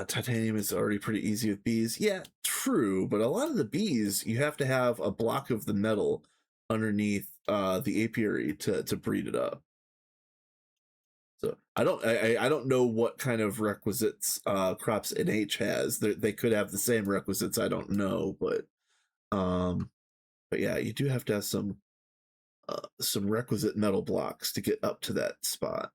titanium is already pretty easy with bees. Yeah, true, but a lot of the bees you have to have a block of the metal underneath the apiary to breed it up. So I don't know what kind of requisites crops NH has. They could have the same requisites. I don't know, um but yeah, you do have to have some requisite metal blocks to get up to that spot.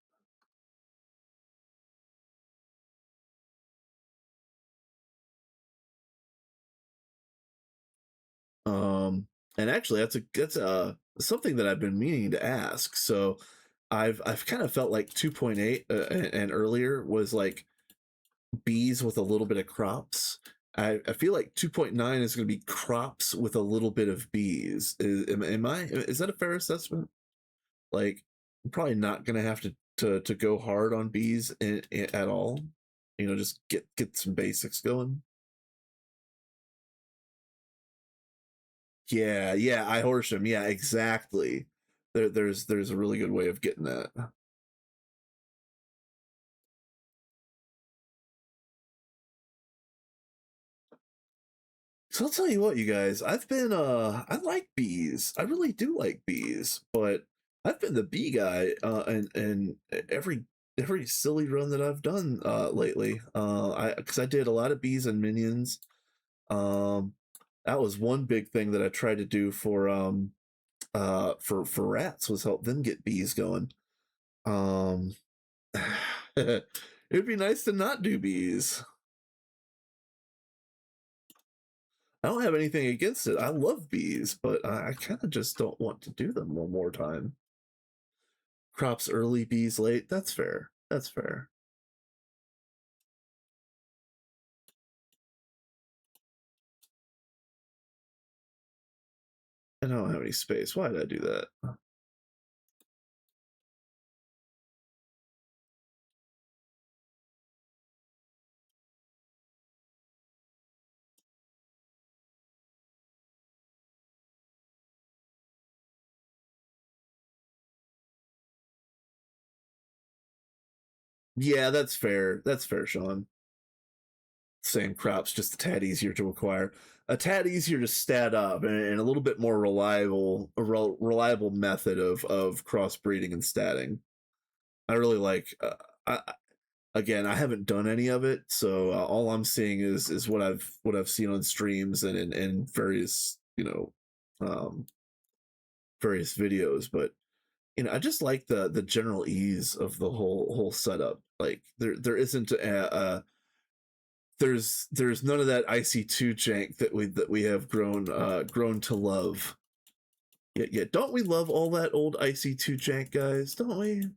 Um, and actually, that's something that I've been meaning to ask. So, I've kind of felt like 2.8 and earlier was like bees with a little bit of crops. I feel like 2.9 is going to be crops with a little bit of bees. Is that a fair assessment? Like, I'm probably not going to have to go hard on bees at all. Just get some basics going. Yeah, yeah, I horse him. Yeah, exactly. There's a really good way of getting that. So I'll tell you what, you guys, I like bees. I really do like bees, but I've been the bee guy and every silly run that I've done lately. I because I did a lot of bees and minions. Um that was one big thing that I tried to do for rats was help them get bees going. Um It'd be nice to not do bees. I don't have anything against it. I love bees, but I kind of just don't want to do them one more time. Crops early, bees late. That's fair. That's fair. I don't have any space. Why did I do that? Yeah, that's fair. That's fair, Sean. Same crops, just a tad easier to acquire, a tad easier to stat up, and a little bit more reliable method of crossbreeding and statting. I really like. Again, I haven't done any of it, so all I'm seeing is what I've seen on streams and in various um, various videos. But I just like the general ease of the whole setup. Like there isn't there's none of that IC2 jank that we have grown to love. Yeah, don't we love all that old IC2 jank, guys? Don't we?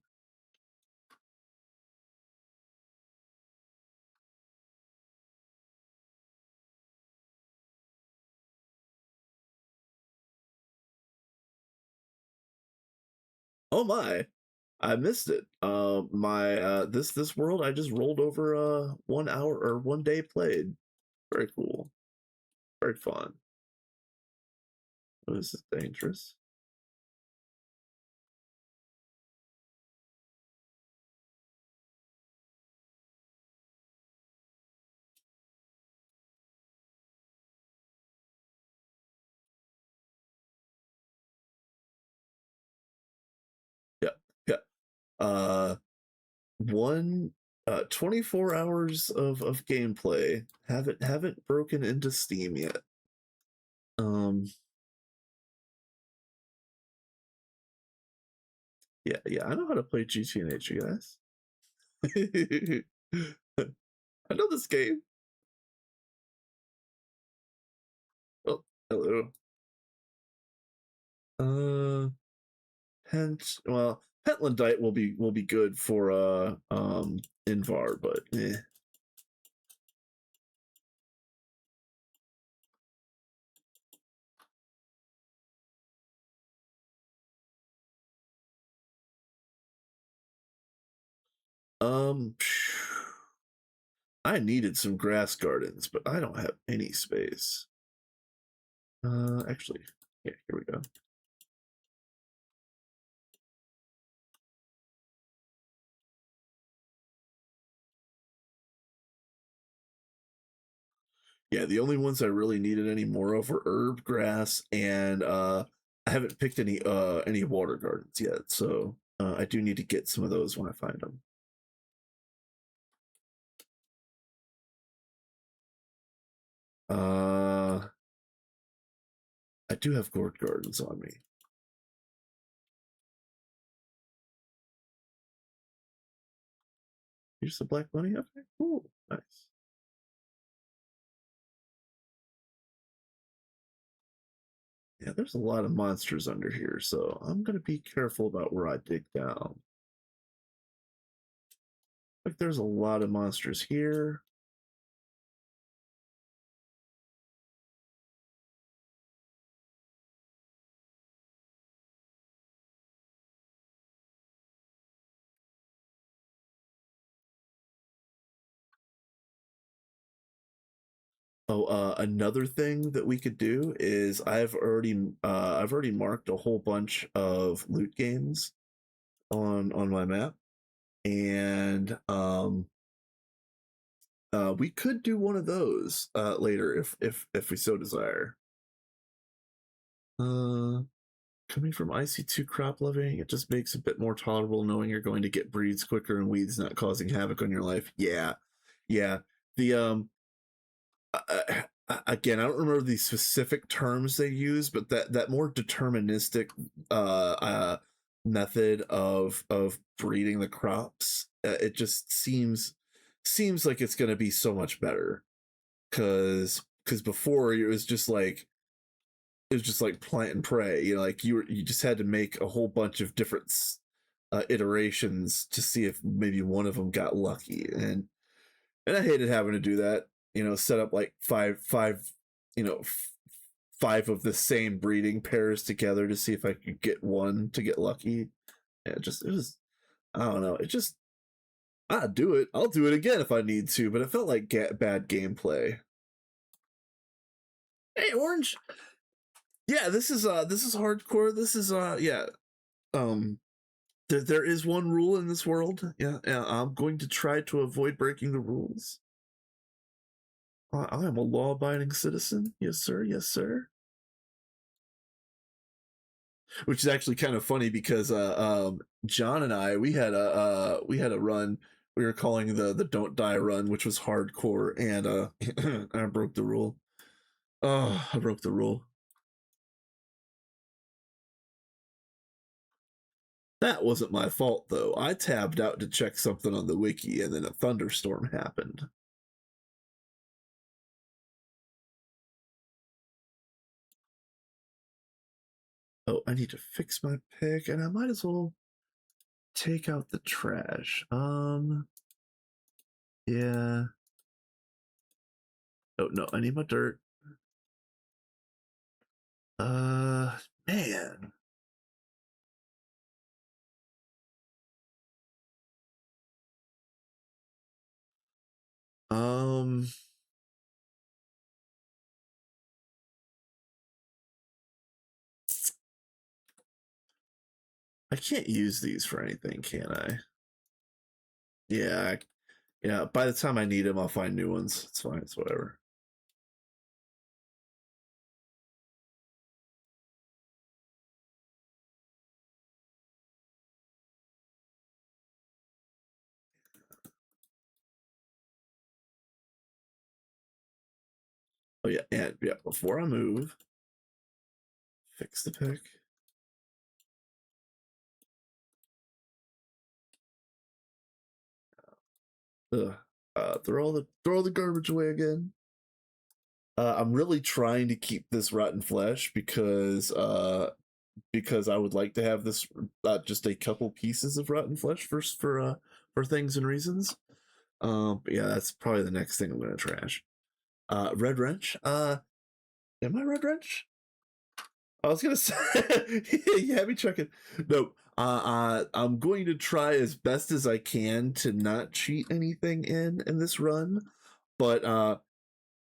Oh my, I missed it. My this world I just rolled over 1 hour or 1 day played. Very cool. Very fun. Oh, this is dangerous. Yeah, yeah. Uh, one 24 hours of gameplay. Haven't broken into Steam yet. Yeah, I know how to play GTNH, you guys. I know this game. Oh, hello. Uh, well, Pentlandite will be good for Invar, but eh. Um, I needed some grass gardens, but I don't have any space. Actually, yeah, here we go. Yeah, the only ones I really needed any more of were herb, grass, and I haven't picked any water gardens yet, so I do need to get some of those when I find them. I do have gourd gardens on me. Here's the black money. Okay, cool, nice. Yeah, there's a lot of monsters under here, so I'm gonna be careful about where I dig down. Like, there's a lot of monsters here. Oh, another thing that we could do is I've already marked a whole bunch of loot games on my map, and we could do one of those later if we so desire. Coming from IC2 crop living, it just makes it a bit more tolerable knowing you're going to get breeds quicker and weeds not causing havoc on your life. Yeah, yeah. The again, I don't remember the specific terms they use, but that more deterministic method of breeding the crops, it just seems like it's going to be so much better because before it was just like plant and pray. You know, like you just had to make a whole bunch of different iterations to see if maybe one of them got lucky, and I hated having to do that. You know, set up like five, you know, five of the same breeding pairs together to see if I could get one to get lucky. Yeah, it was I don't know. It just I'd do it. I'll do it again if I need to, but it felt like bad gameplay. Hey, Orange. Yeah, this is hardcore. This is yeah. Um there is one rule in this world. Yeah, yeah, I'm going to try to avoid breaking the rules. I am a law-abiding citizen. Yes, sir. Yes, sir. Which is actually kind of funny because John and I we had a run we were calling the don't die run, which was hardcore, and I broke the rule. Oh, I broke the rule. That wasn't my fault though. I tabbed out to check something on the wiki and then a thunderstorm happened. Oh, I need to fix my pick and I might as well take out the trash. Yeah. Oh no, I need my dirt. Man. Um, I can't use these for anything, can I? Yeah, yeah. By the time I need them, I'll find new ones. It's fine. It's whatever. Oh yeah, and yeah. Before I move, fix the pick. Ugh. Throw the garbage away again. I'm really trying to keep this rotten flesh because I would like to have this just a couple pieces of rotten flesh first for things and reasons. But yeah, that's probably the next thing I'm gonna trash. Red wrench. Am I red wrench? I was gonna say, you had me checking. No, I'm going to try as best as I can to not cheat anything in this run. But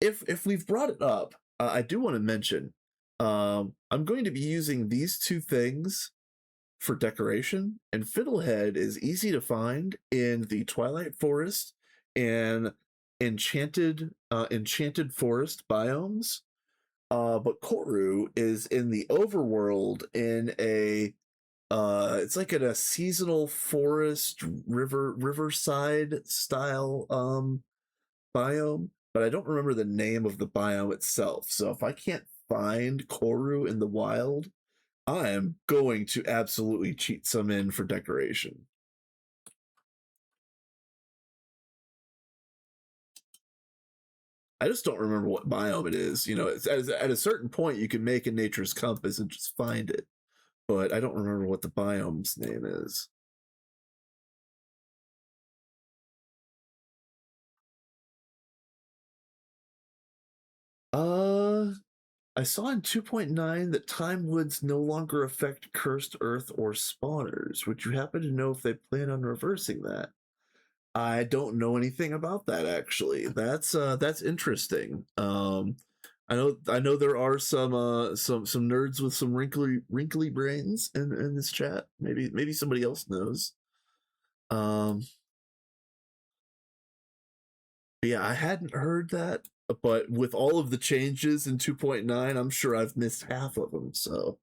if we've brought it up, I do want to mention, I'm going to be using these two things for decoration, and Fiddlehead is easy to find in the Twilight Forest and enchanted forest biomes. But Koru is in the overworld in a it's like in a seasonal forest riverside style biome, but I don't remember the name of the biome itself. So if I can't find Koru in the wild, I am going to absolutely cheat some in for decoration. I just don't remember what biome it is. You know, at a certain point you can make a nature's compass and just find it, but I don't remember what the biome's name is. Uh, I saw in 2.9 that time woods no longer affect cursed earth or spawners. Would you happen to know if they plan on reversing that? I don't know anything about that actually. That's interesting. I know there are some nerds with some wrinkly brains in this chat. Maybe somebody else knows. Um, but yeah, I hadn't heard that, but with all of the changes in 2.9, I'm sure I've missed half of them. So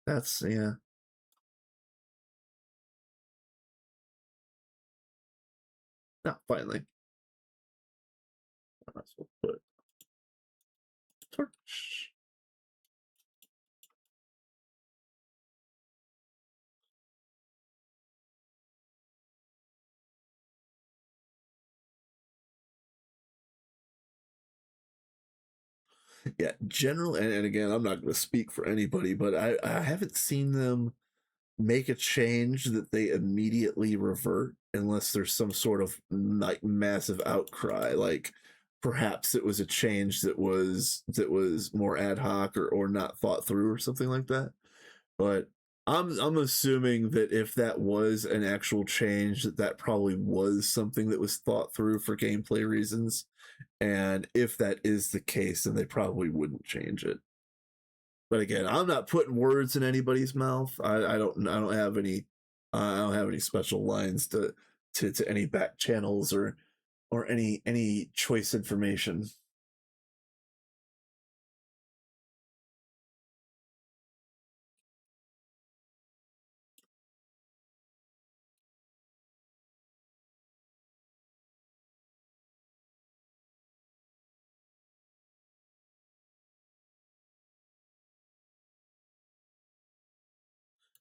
that's yeah. No, finally. I might as well put torch. Yeah, general and again, I'm not going to speak for anybody, but I haven't seen them make a change that they immediately revert unless there's some sort of like massive outcry, like perhaps it was a change that was more ad hoc or not thought through or something like that. But I'm assuming that if that was an actual change, that probably was something that was thought through for gameplay reasons. And if that is the case, then they probably wouldn't change it. But again, I'm not putting words in anybody's mouth. I don't have any I don't have any special lines to any back channels or any choice information.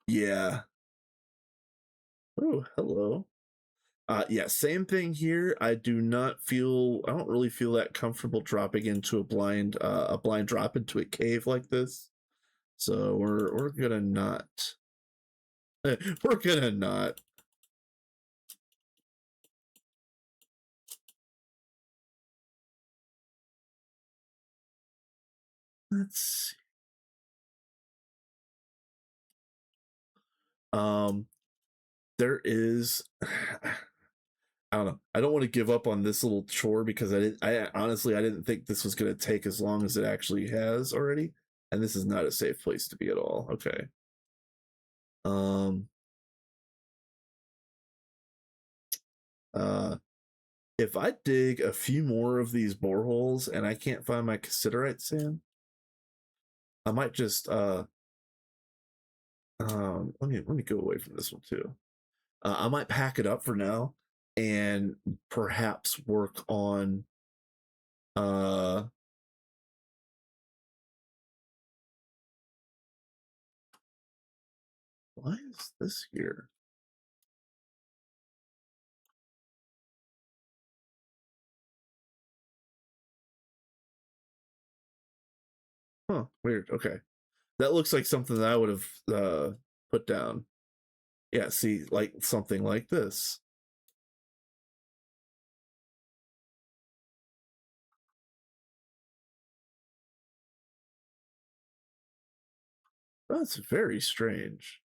Yeah. Oh, hello. Yeah, same thing here. I don't really feel that comfortable dropping into a blind drop into a cave like this. So we're gonna not. We're gonna not. Let's see. Um, there is. I don't know. I don't want to give up on this little chore because I honestly I didn't think this was gonna take as long as it actually has already, and this is not a safe place to be at all. Okay. Um. Uh. If I dig a few more of these boreholes and I can't find my cassiterite sand, I might just let me go away from this one too. I might pack it up for now and perhaps work on uh why is this here? Huh, weird. Okay. That looks like something that I would have put down. Yeah, see, like something like this. That's very strange.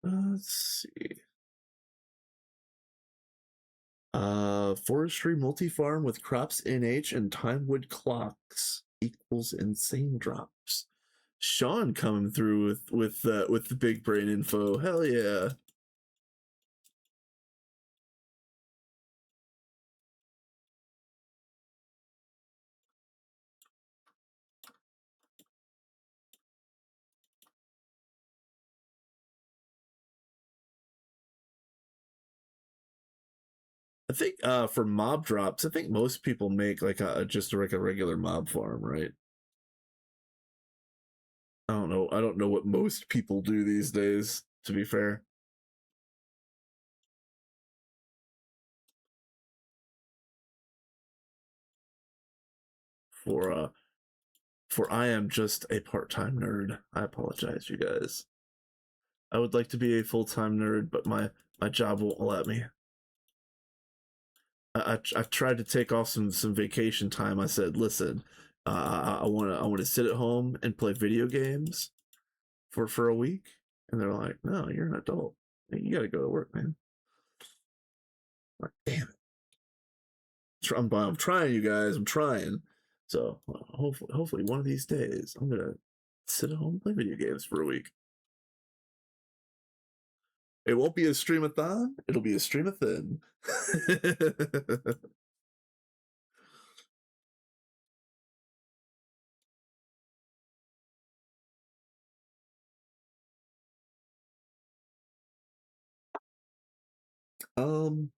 Let's see. Forestry multi-farm with crops NH and timewood clocks equals insane drops. Sean coming through with the big brain info. Hell yeah. I think for mob drops, I think most people make like a regular mob farm, right? I don't know. I don't know what most people do these days, to be fair. For I am just a part-time nerd. I apologize, you guys. I would like to be a full-time nerd, but my job won't let me. I tried to take off some vacation time. I said, listen, I want to sit at home and play video games for a week, and they're like, no, you're an adult. You got to go to work, man. I'm like, damn it. I'm trying, you guys. I'm trying. So hopefully one of these days I'm gonna sit at home and play video games for a week. It won't be a streamathon. It'll be a streamathon. um,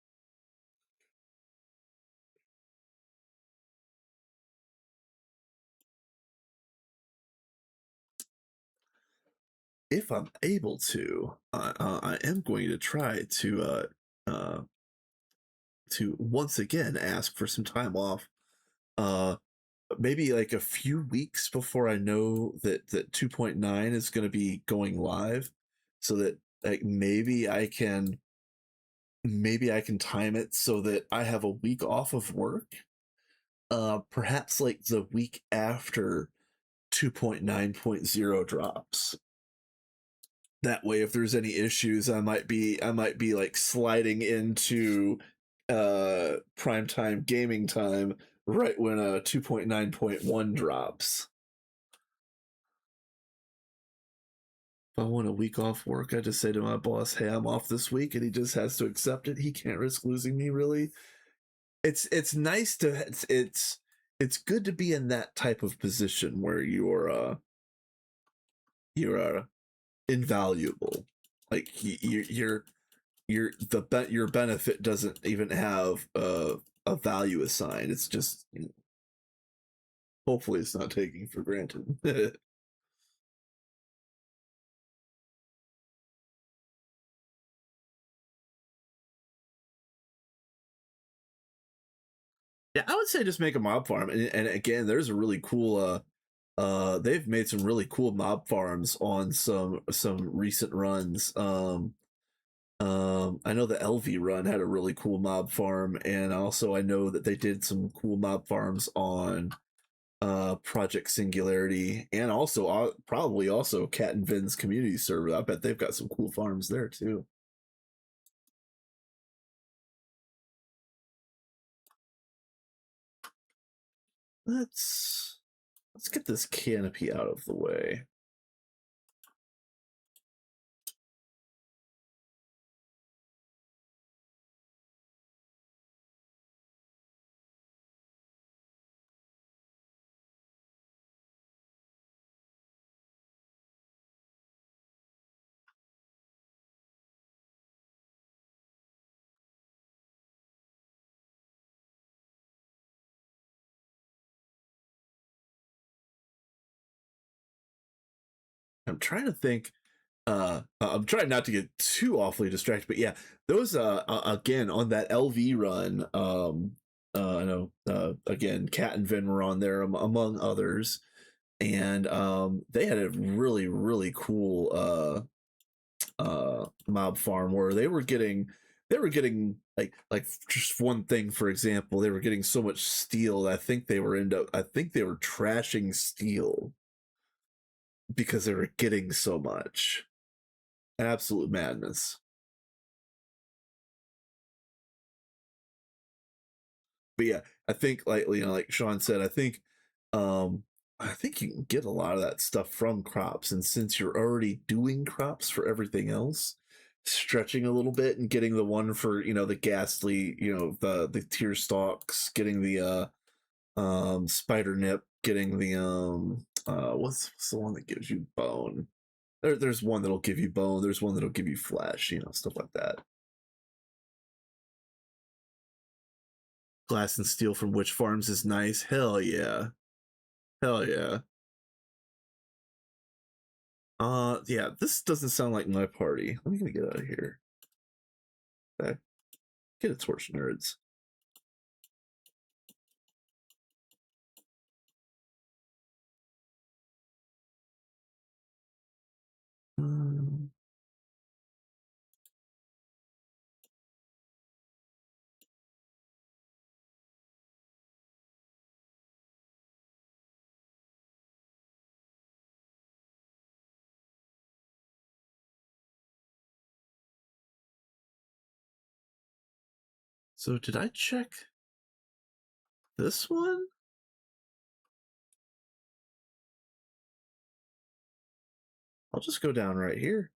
if I'm able to, I am going to try uh, to once again ask for some time off. Uh, Maybe like a few weeks before I know that 2.9 is going to be going live, so that like maybe I can time it so that I have a week off of work. Perhaps like the week after 2.9.0 drops. That way if there's any issues, I might be like sliding into primetime gaming time right when 2.9.1 drops. If I want a week off work, I just say to my boss, "Hey, I'm off this week," and he just has to accept it. He can't risk losing me, really. It's nice to it's good to be in that type of position where you're invaluable. Like your benefit doesn't even have a value assigned. It's just, hopefully it's not taken for granted. Yeah, I would say just make a mob farm, and again, there's a really cool they've made some really cool mob farms on some recent runs. I know the LV run had a really cool mob farm, and also I know that they did some cool mob farms on Project Singularity, and also probably also Cat and Vin's community server. I bet they've got some cool farms there too. Let's get this canopy out of the way. I'm trying to think. I'm trying not to get too awfully distracted, but yeah, those again on that LV run. I know again, Cat and Vin were on there among others, and they had a really cool mob farm where they were getting like just one thing, for example, they were getting so much steel that I think they were trashing steel because they were getting so much. Absolute madness. But yeah, I think, like, like Sean said, um I think you can get a lot of that stuff from crops, and since you're already doing crops for everything else, stretching a little bit and getting the one for, the ghastly, the tear stalks, getting the spider nip, getting the what's the one that gives you bone? There's one that'll give you bone, there's one that'll give you flesh, stuff like that. Glass and steel from Witch Farms is nice. Hell yeah. Hell yeah. Yeah, this doesn't sound like my party. Let me get out of here. Okay. Get a torch, nerds. Um, so did I check this one? I'll just go down right here.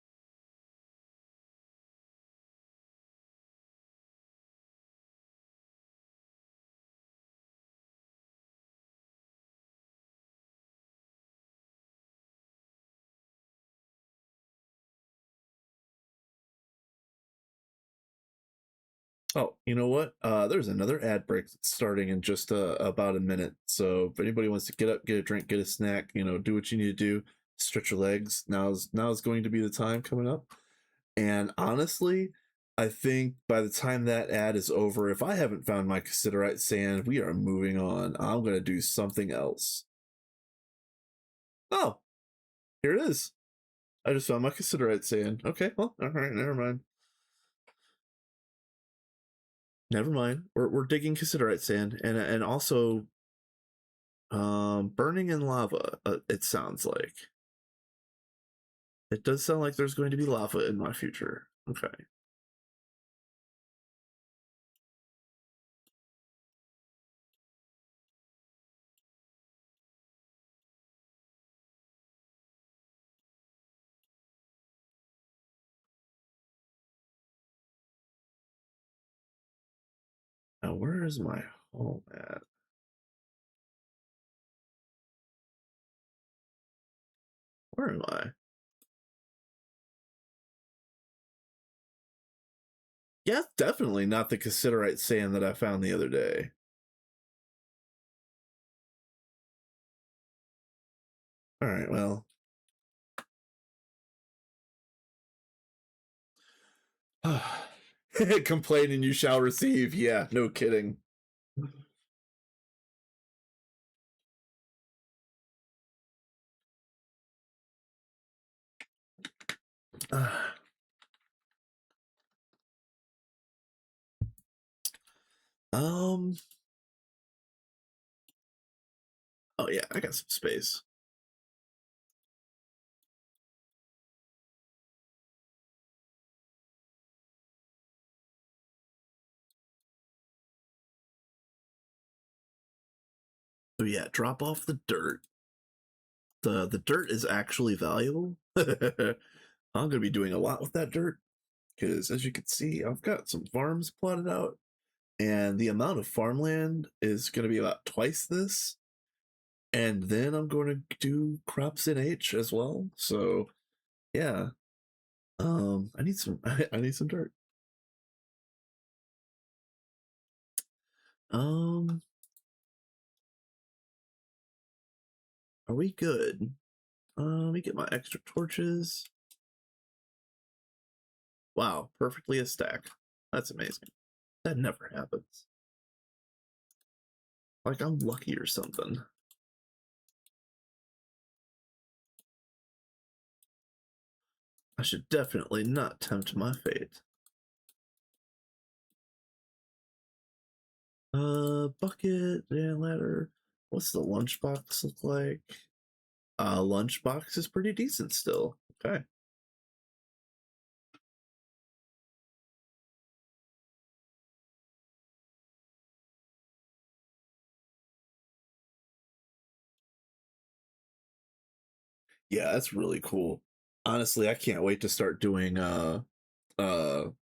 Oh, you know what? There's another ad break that's starting in just about a minute. So if anybody wants to get up, get a drink, get a snack, do what you need to do, stretch your legs. Now's going to be the time coming up. And honestly, I think by the time that ad is over, if I haven't found my cassiterite sand, we are moving on. I'm gonna do something else. Oh, here it is. I just found my cassiterite sand. Okay, well, all right, never mind. Never mind. We're digging cassiterite sand, and also burning in lava. It sounds like it does sound like there's going to be lava in my future. Okay. Now where is my home at? Where am I? Yeah, definitely not the cassiterite sand that I found the other day. All right, well. Complain and you shall receive. Yeah, no kidding. Um. Oh yeah, I got some space. So yeah, drop off the dirt. The dirt is actually valuable. I'm gonna be doing a lot with that dirt because, as you can see, I've got some farms plotted out, and the amount of farmland is gonna be about twice this. And then I'm going to do crops in H as well. So yeah, I need some. I need some dirt. Um, are we good? Let me get my extra torches. Wow, perfectly a stack. That's amazing. That never happens. Like I'm lucky or something. I should definitely not tempt my fate. Bucket, yeah, ladder. What's the lunchbox look like? Lunchbox is pretty decent still. Okay. Yeah, that's really cool. Honestly, I can't wait to start doing uh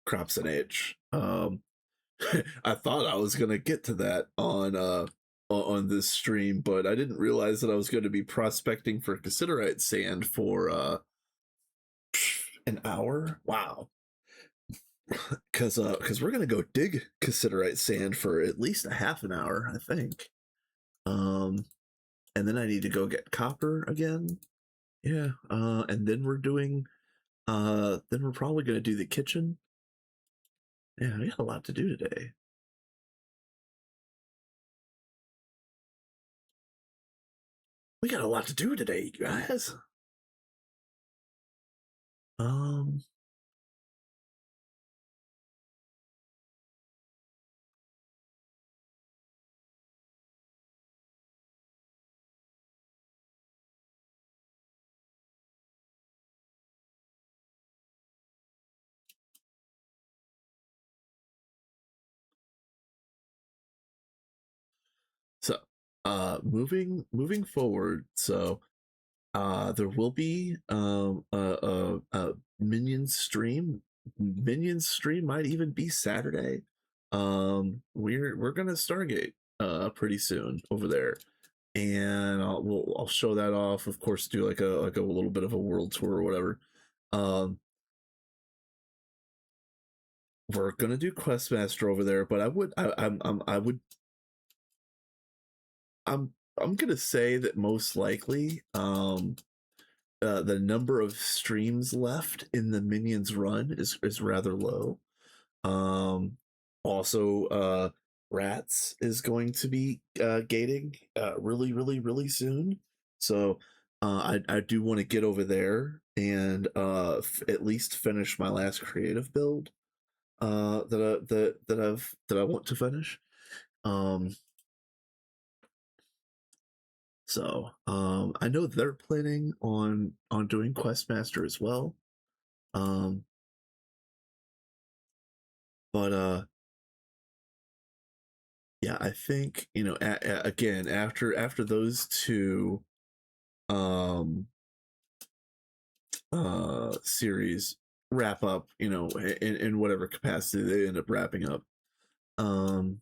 crops and H. I thought I was gonna get to that on this stream, but I didn't realize that I was going to be prospecting for cassiterite sand for an hour. Wow. Cause we're gonna go dig cassiterite sand for at least a half an hour, I think. Um and then I need to go get copper again. Yeah. And then we're doing then we're probably gonna do the kitchen. Yeah, we got a lot to do today. We got a lot to do today, you guys. Um so moving forward, so there will be a minions stream. Minions stream might even be Saturday. We're gonna Stargate pretty soon over there, and I'll show that off. Of course, do like a little bit of a world tour or whatever. Um, we're gonna do Questmaster over there, but I'm gonna say that most likely the number of streams left in the minions run is rather low. Um, also, rats is going to be gating really soon. So I do want to get over there and at least finish my last creative build that I want to finish. Um, I know they're planning on doing Questmaster as well. Um, but yeah, I think again after those two um series wrap up, in whatever capacity they end up wrapping up. Um,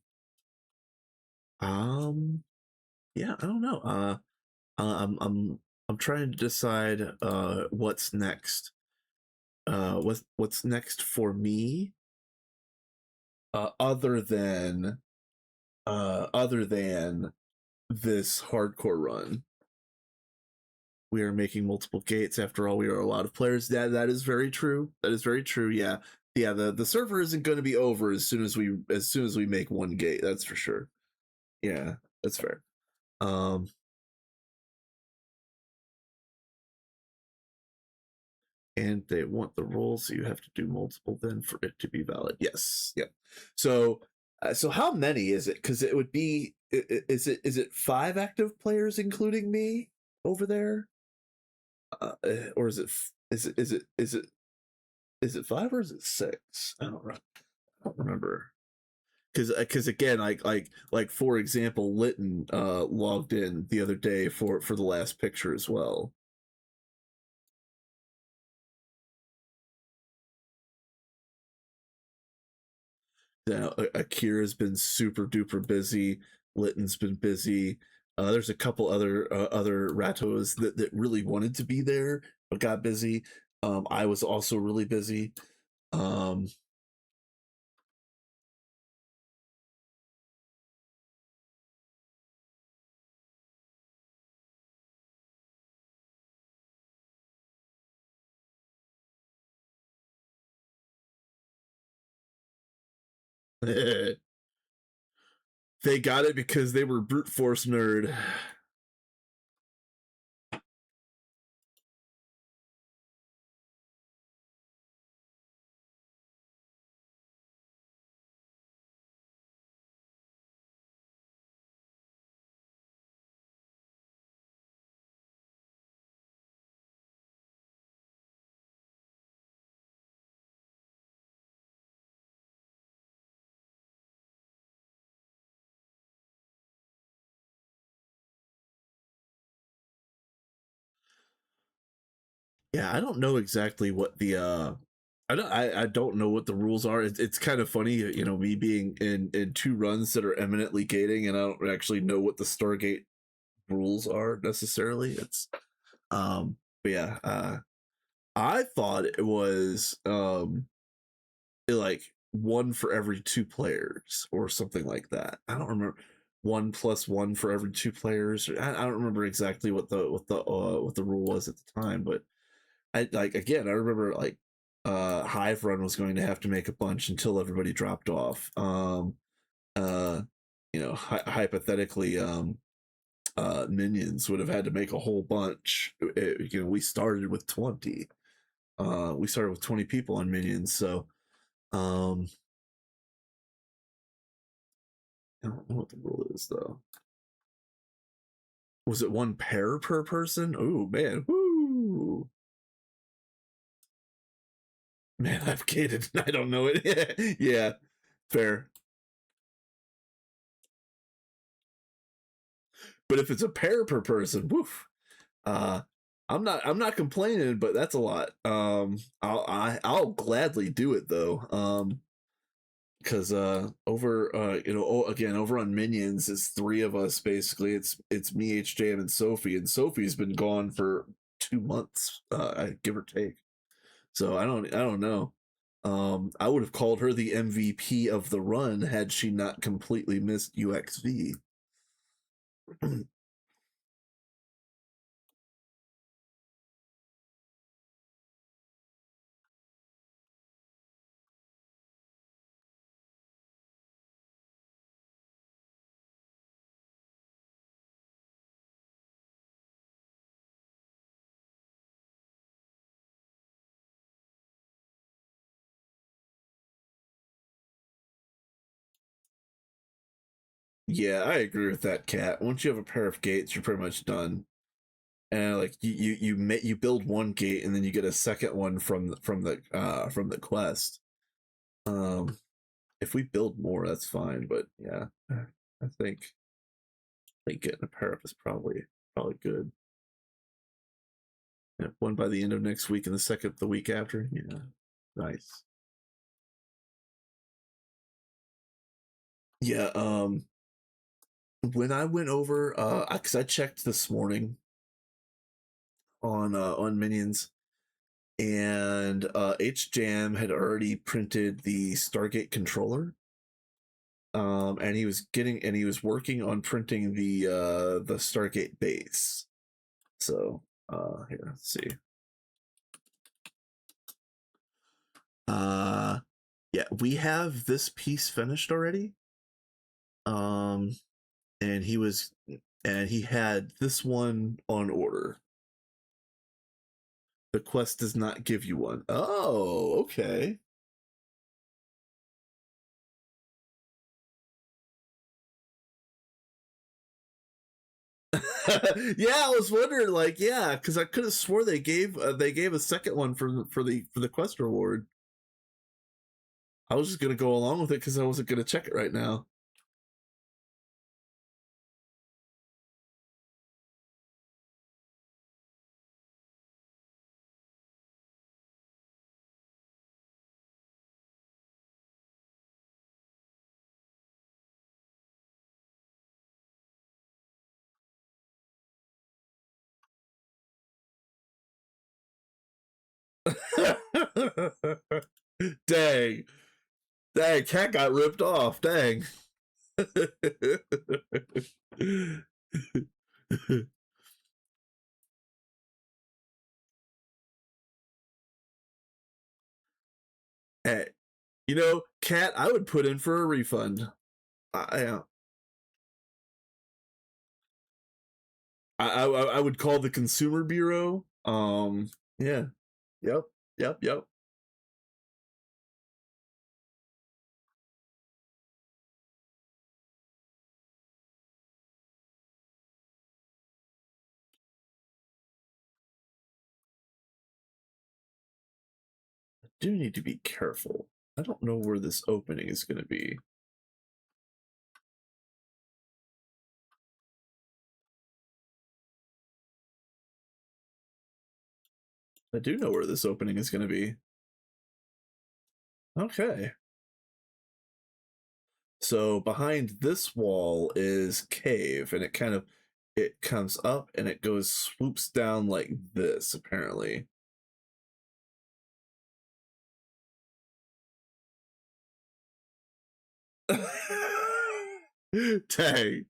um, yeah, I don't know. I'm I'm trying to decide what's next. What's next for me? Other than other than this hardcore run. We are making multiple gates. After all, we are a lot of players. That is very true. That is very true. Yeah, yeah. The server isn't going to be over as soon as we make one gate. That's for sure. Yeah, that's fair. Um, and they want the rules, so you have to do multiple then for it to be valid. Yes. Yep. So, so how many is it? Because it would be. Is it 5 active players including me over there? Or is it 5 or is it 6? I don't remember. Because again, like for example, Litton logged in the other day for the last picture as well. Yeah, Akira's been super duper busy. Litton's been busy. There's a couple other Ratos that really wanted to be there but got busy. I was also really busy. Um, they got it because they were brute force nerd. Yeah, I don't know exactly what the I don't know what the rules are. It's kind of funny, me being in 2 runs that are eminently gating, and I don't actually know what the Stargate rules are necessarily. It's but yeah, I thought it was like 1 for every 2 players or something like that. I don't remember. 1+1 for every 2 players. I don't remember exactly what the rule was at the time, but I like again. I remember like Hive Run was going to have to make a bunch until everybody dropped off. Uh, hypothetically, Minions would have had to make a whole bunch. We started with 20. We started with 20 people on Minions, so um, I don't know what the rule is though. Was it 1 pair per person? Oh man, woo! Man, I've gated. I don't know it. Yeah, fair. But if it's a pair per person, woof. Uh, I'm not complaining, but that's a lot. I'll gladly do it though. Because over again over on Minions, it's 3 of us basically. It's me, HJM, and Sophie, and Sophie's been gone for 2 months, give or take. So I don't know. I would have called her the MVP of the run had she not completely missed UXV. Yeah, I agree with that, Cat. Once you have a pair of gates, you're pretty much done. And like you build 1 gate and then you get a second one from the quest. Um, if we build more, that's fine. But yeah, I think getting a pair up is probably good. Yeah, one by the end of next week and the second the week after. Yeah, nice. Yeah. When I went over, because I checked this morning, on Minions, and HJam had already printed the Stargate controller. And he was working on printing the Stargate base. So here, let's see. Yeah, we have this piece finished already. And he had this one on order. The quest does not give you one. Oh, okay. Yeah, I was wondering, like, yeah, because I could have swore they gave a second one for the quest reward. I was just gonna go along with it because I wasn't gonna check it right now. Dang, dang, cat got ripped off. Dang. Hey, cat, I would put in for a refund. I I would call the consumer bureau. Yeah. Yep. Yep. Yep. I do need to be careful. I don't know where this opening is going to be. I do know where this opening is going to be. Okay. So behind this wall is cave, and it comes up and it goes swoops down like this, apparently. Dang.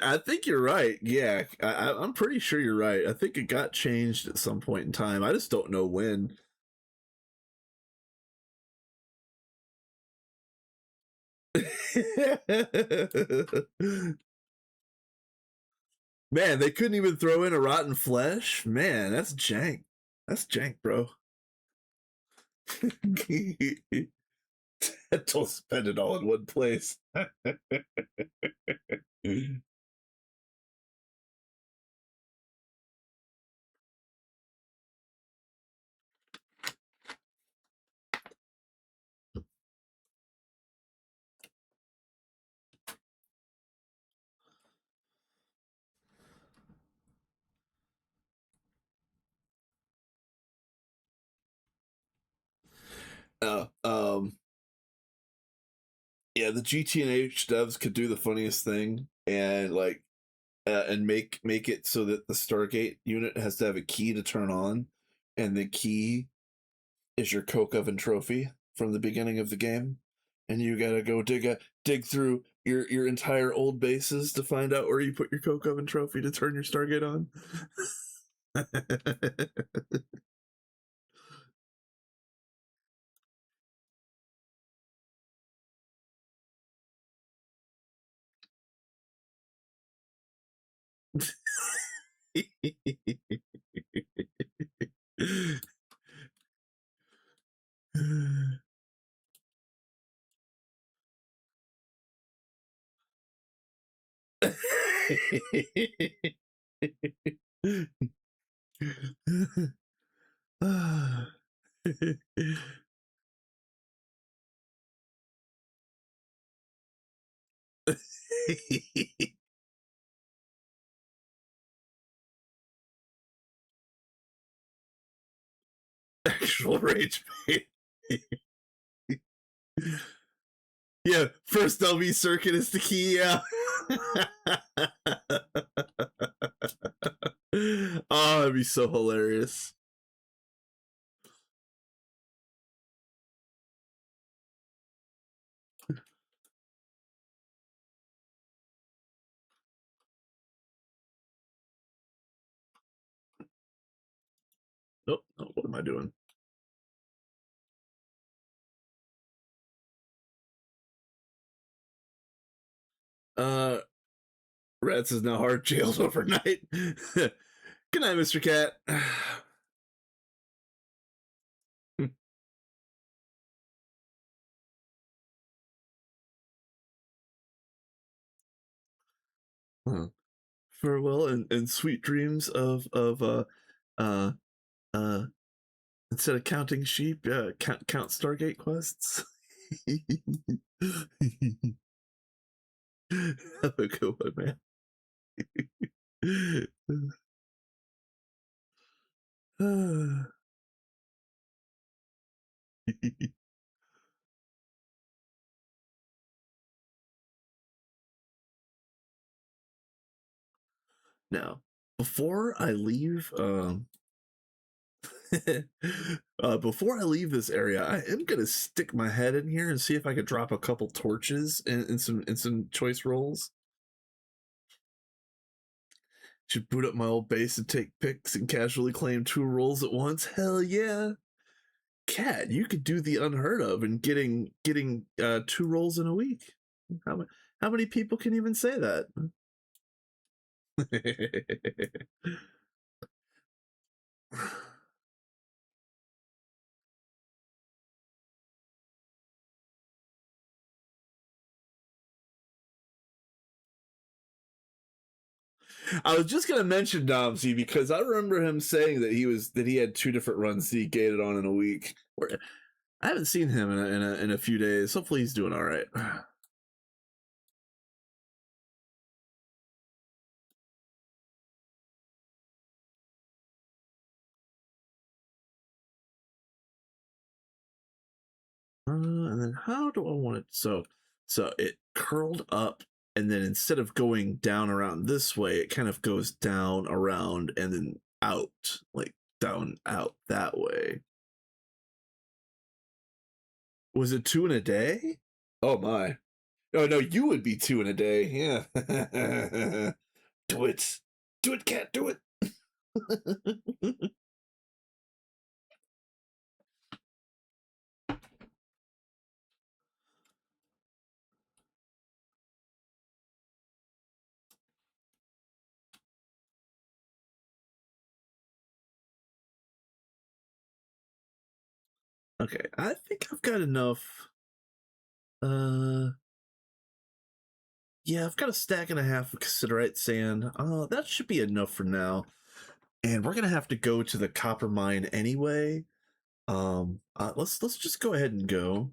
I think you're right. Yeah, I'm pretty sure you're right. I think it got changed at some point in time. I just don't know when. Man, they couldn't even throw in a rotten flesh. Man, that's jank. That's jank, bro. Don't spend it all in one place. uh, um, yeah, the GTNH devs could do the funniest thing and and make it so that the Stargate unit has to have a key to turn on, and the key is your coke oven trophy from the beginning of the game, and you gotta go dig through your entire old bases to find out where you put your coke oven trophy to turn your Stargate on. Actual rage bait. Yeah, first LV circuit is the key. Yeah. Oh, it'd be so hilarious. Oh, oh, what am I doing? Uh, Rats is now hard jailed overnight. Good night, Mr. Cat. Huh. Farewell and sweet dreams of uh uh instead of counting sheep, count Stargate quests. Have a good one, man. Now, before I leave, before I leave this area, I am gonna stick my head in here and see if I could drop a couple torches in some choice rolls. Should boot up my old base and take picks and casually claim 2 rolls at once. Hell yeah, Cat! You could do the unheard of and getting 2 rolls in a week. How how many people can even say that? I was just gonna mention Domsey because I remember him saying that he had 2 different runs that he gated on in a week. I haven't seen him in a few days. Hopefully he's doing all right. And then how do I want it? So it curled up, and then instead of going down around this way, it kind of goes down around and then out, like down out that way. Was it 2 in a day? Oh my! Oh no, you would be 2 in a day. Yeah. Do it, do it, cat, do it. Okay, I think I've got enough. Uh, yeah, I've got a stack and a half of cassiterite sand. That should be enough for now. And we're gonna have to go to the copper mine anyway. Let's just go ahead and go.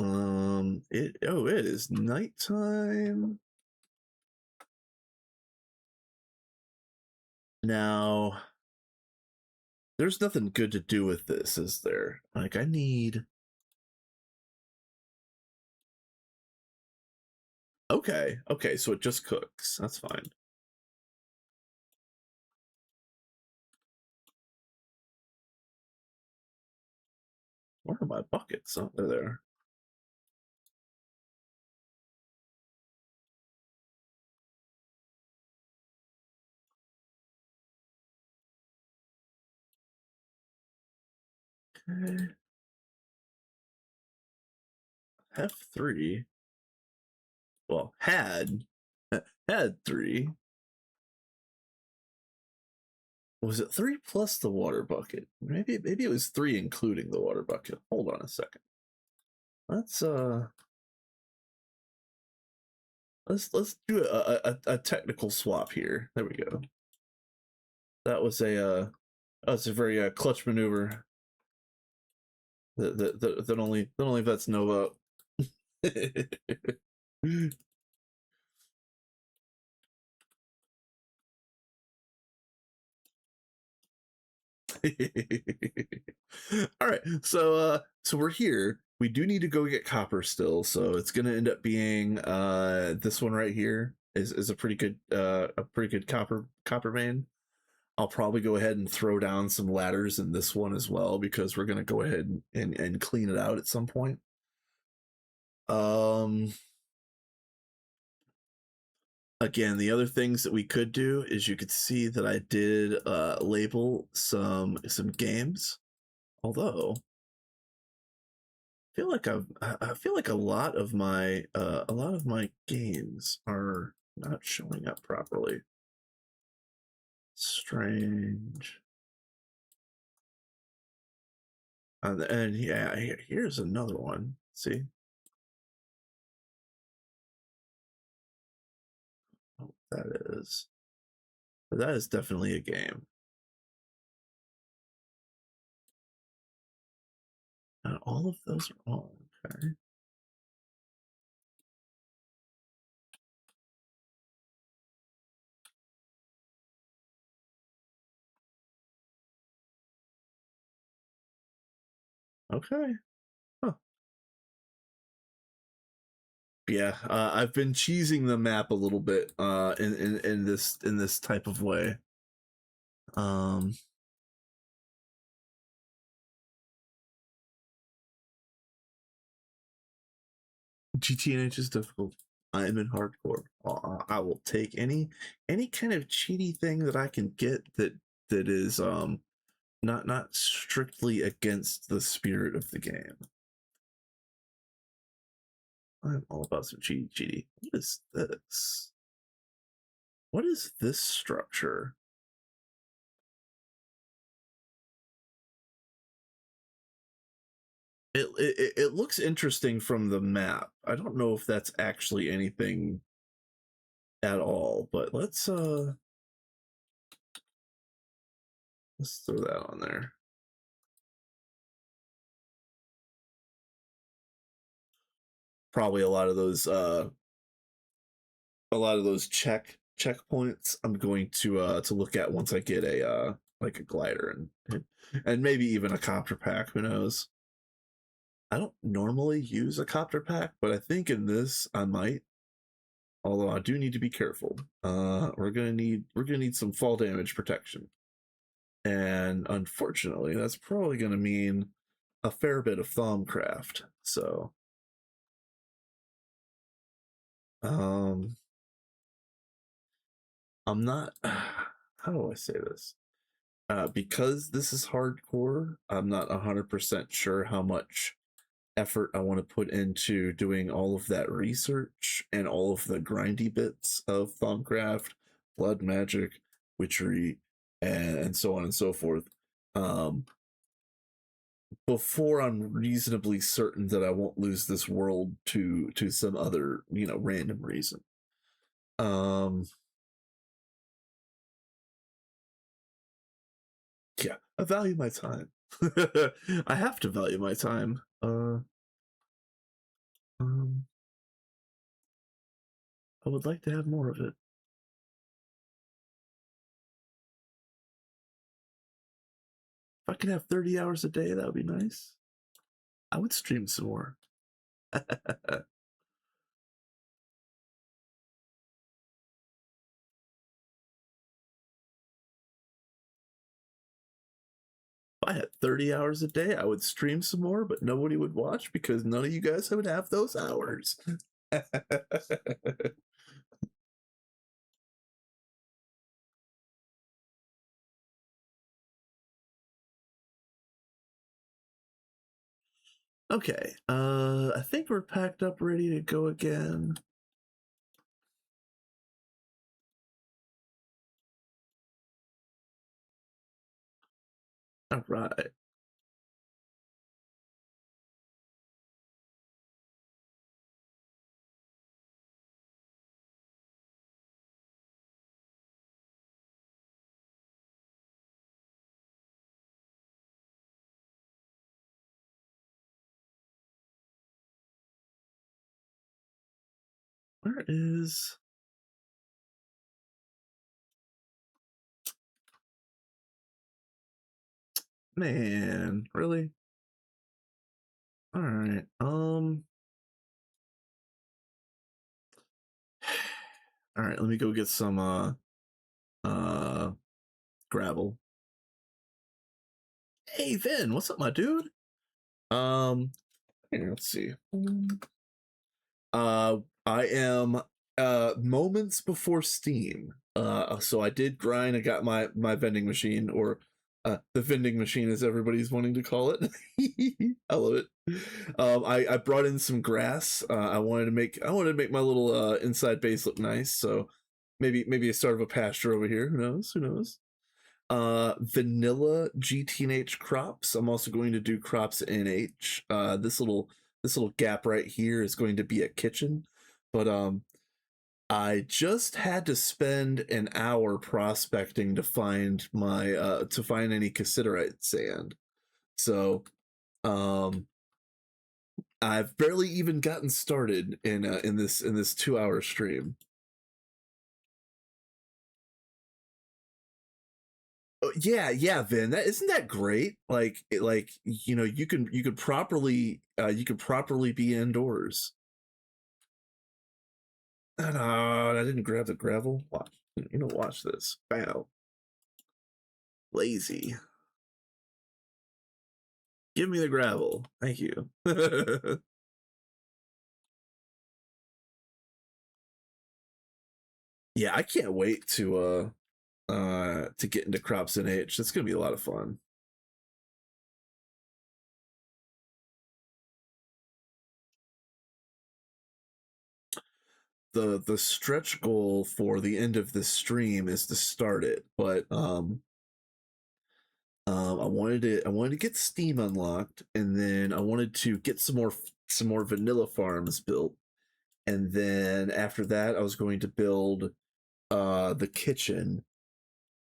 It is nighttime now. There's nothing good to do with this, is there? Like, I need. Okay, okay, so it just cooks. That's fine. Where are my buckets? Oh, they're there. Okay. F3. Well, had 3. Was it 3 plus the water bucket? Maybe it was 3 including the water bucket. Hold on a second. Let's let's do a technical swap here. There we go. That was a very clutch maneuver that only vets know about. All right, so we're here. We do need to go get copper still, so it's gonna end up being this one right here. is a pretty good copper vein. I'll probably go ahead and throw down some ladders in this one as well because we're gonna go ahead and clean it out at some point. Um, Again, the other things that we could do is you could see that I did label some games. Although I feel like a lot of my games are not showing up properly. Strange. And yeah, here's another one. See? Oh, that is definitely a game. And all of those are wrong. Okay. Okay. Huh. Yeah, I've been cheesing the map a little bit in this type of way. Um, GTNH is difficult. I am in hardcore. I will take any kind of cheaty thing that I can get that is not strictly against the spirit of the game. I'm all about some cheaty. What is this? What is this structure? It looks interesting from the map. I don't know if that's actually anything at all, but let's throw that on there. Probably a lot of those checkpoints I'm going to look at once I get a like a glider and maybe even a copter pack, who knows. I don't normally use a copter pack, but I think in this I might. Although I do need to be careful. We're gonna need some fall damage protection. And unfortunately, that's probably gonna mean a fair bit of Thaumcraft. So um I'm not how do I say this? Because this is hardcore, I'm not 100% sure how much effort I want to put into doing all of that research and all of the grindy bits of Thaumcraft, blood magic, witchery, and so on and so forth. Um, Before I'm reasonably certain that I won't lose this world to some other random reason. Um, yeah, I value my time. I have to value my time. Um, I would like to have more of it. If I could have 30 hours a day, that would be nice. I would stream some more. If I had 30 hours a day, I would stream some more, but nobody would watch because none of you guys would have those hours. Okay, I think we're packed up, ready to go again. All right. Where is... Man, really? All right. All All right, let me go get some uh gravel. Hey Vin, what's up, my dude? Um, here, let's see. I am moments before Steam. So I did grind. I got my vending machine, or the vending machine, as everybody's wanting to call it. I love it. I brought in some grass. I wanted to make my little inside base look nice. So maybe a start of a pasture over here. Who knows? Who knows? Vanilla GTNH crops. I'm also going to do crops NH. This little gap right here is going to be a kitchen, but I just had to spend an hour prospecting to find my to find any cassiterite sand. So um I've barely even gotten started in this 2 hour stream. Oh, yeah, yeah, Vin. That isn't that great? Like you could properly be indoors. No, I didn't grab the gravel. Watch, watch this. Bow. Lazy. Give me the gravel. Thank you. Yeah, I can't wait to get into crops in H. That's gonna be a lot of fun. The stretch goal for the end of this stream is to start it, but I wanted to get Steam unlocked, and then I wanted to get some more vanilla farms built, and then after that I was going to build the kitchen,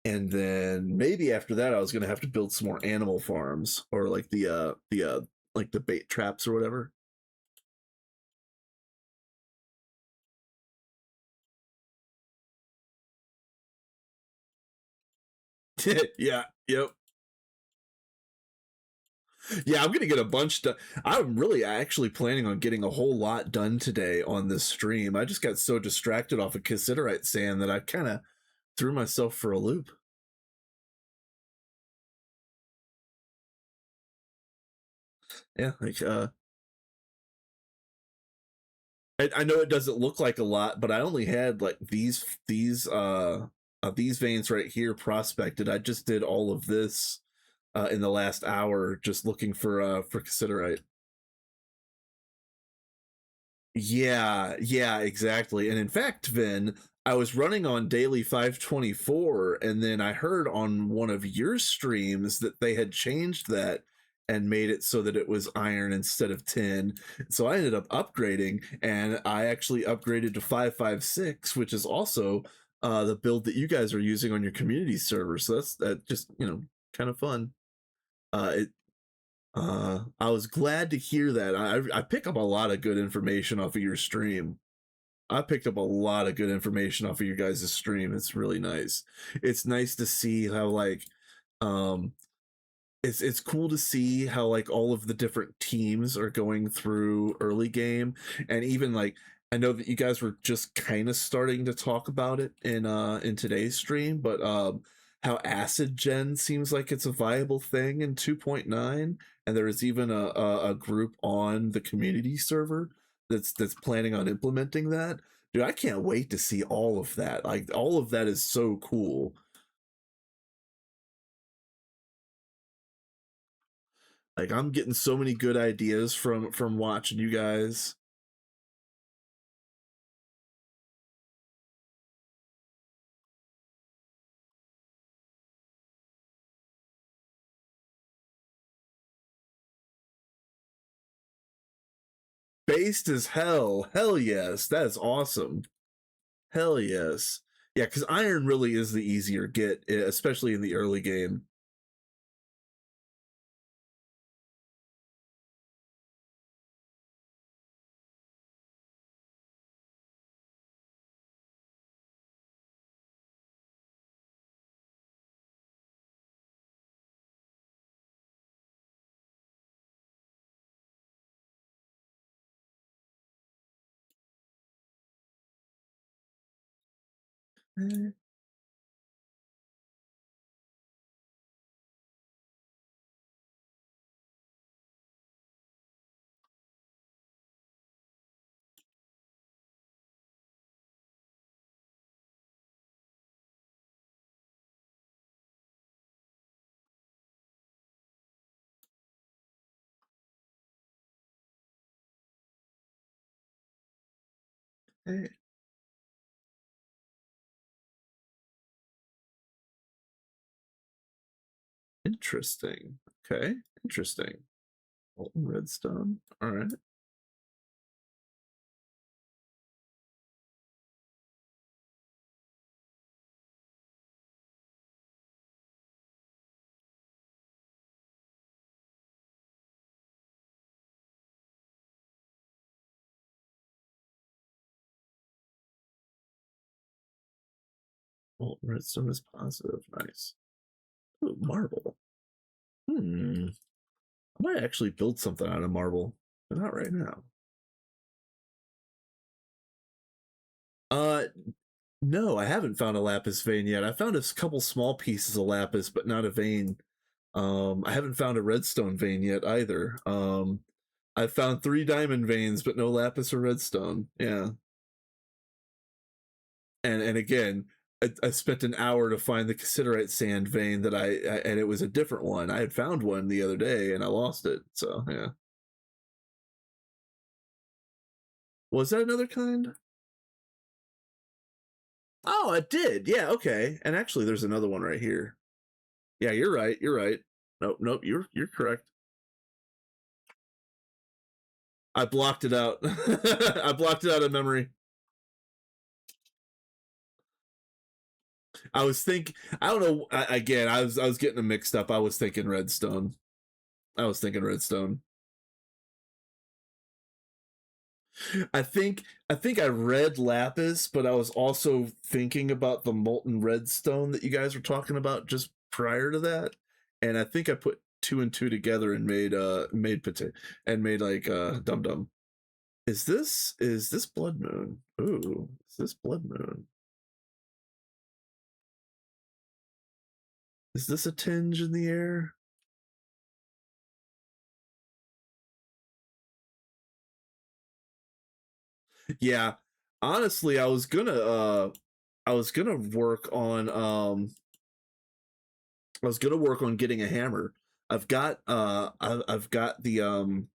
and then maybe after that I was going to have to build some more animal farms, or like the bait traps or whatever. Yeah, yep. Yeah, I'm gonna get a bunch done. I'm really actually planning on getting a whole lot done today on this stream. I just got so distracted off of cassiterite sand that I kind of threw myself for a loop. Yeah, like I know it doesn't look like a lot, but I only had like these veins right here prospected. I just did all of this in the last hour, just looking for cassiterite. Yeah, yeah, exactly. And in fact, Vin, I was running on daily 524, and then I heard on one of your streams that they had changed that and made it so that it was iron instead of tin. So I ended up upgrading, and I actually upgraded to 556, which is also the build that you guys are using on your community server. So that just, kind of fun. It I was glad to hear that. I pick up a lot of good information off of your stream. I picked up a lot of good information off of your guys' stream. It's really nice. It's nice to see how um it's cool to see how like all of the different teams are going through early game, and even like I know that you guys were just kind of starting to talk about it in today's stream, but how acid gen seems like it's a viable thing in 2.9, and there is even a group on the community server that's planning on implementing that. Dude, I can't wait to see all of that. Like all of that is so cool. Like I'm getting so many good ideas from watching you guys. Based as hell. Hell yes. That is awesome. Hell yes. Yeah, because iron really is the easier get, especially in the early game. Eh, eh, interesting. Okay, interesting. Molten redstone. All right. Molten redstone is positive. Nice. Ooh, marble. Hmm. I might actually build something out of marble, but not right now. Uh, no, I haven't found a lapis vein yet. I found a couple small pieces of lapis, but not a vein. I haven't found a redstone vein yet either. I found 3 diamond veins, but no lapis or redstone. Yeah, and again, I spent an hour to find the cassiterite sand vein and it was a different one. I had found one the other day and I lost it. So yeah, was that another kind? Oh, it did. Yeah, okay. And actually, there's another one right here. Yeah, you're right. You're right. Nope, nope. You're correct. I blocked it out. I blocked it out of memory. I was think I don't know. Again, I was getting them mixed up. I was thinking redstone. I was thinking redstone. I think I read lapis, but I was also thinking about the molten redstone that you guys were talking about just prior to that, and I think I put two and two together and made potato and made like dum dum. Is this blood moon? Ooh, is this blood moon? Is this a tinge in the air? Yeah. Honestly, I was gonna work on I was gonna work on getting a hammer. I've got the um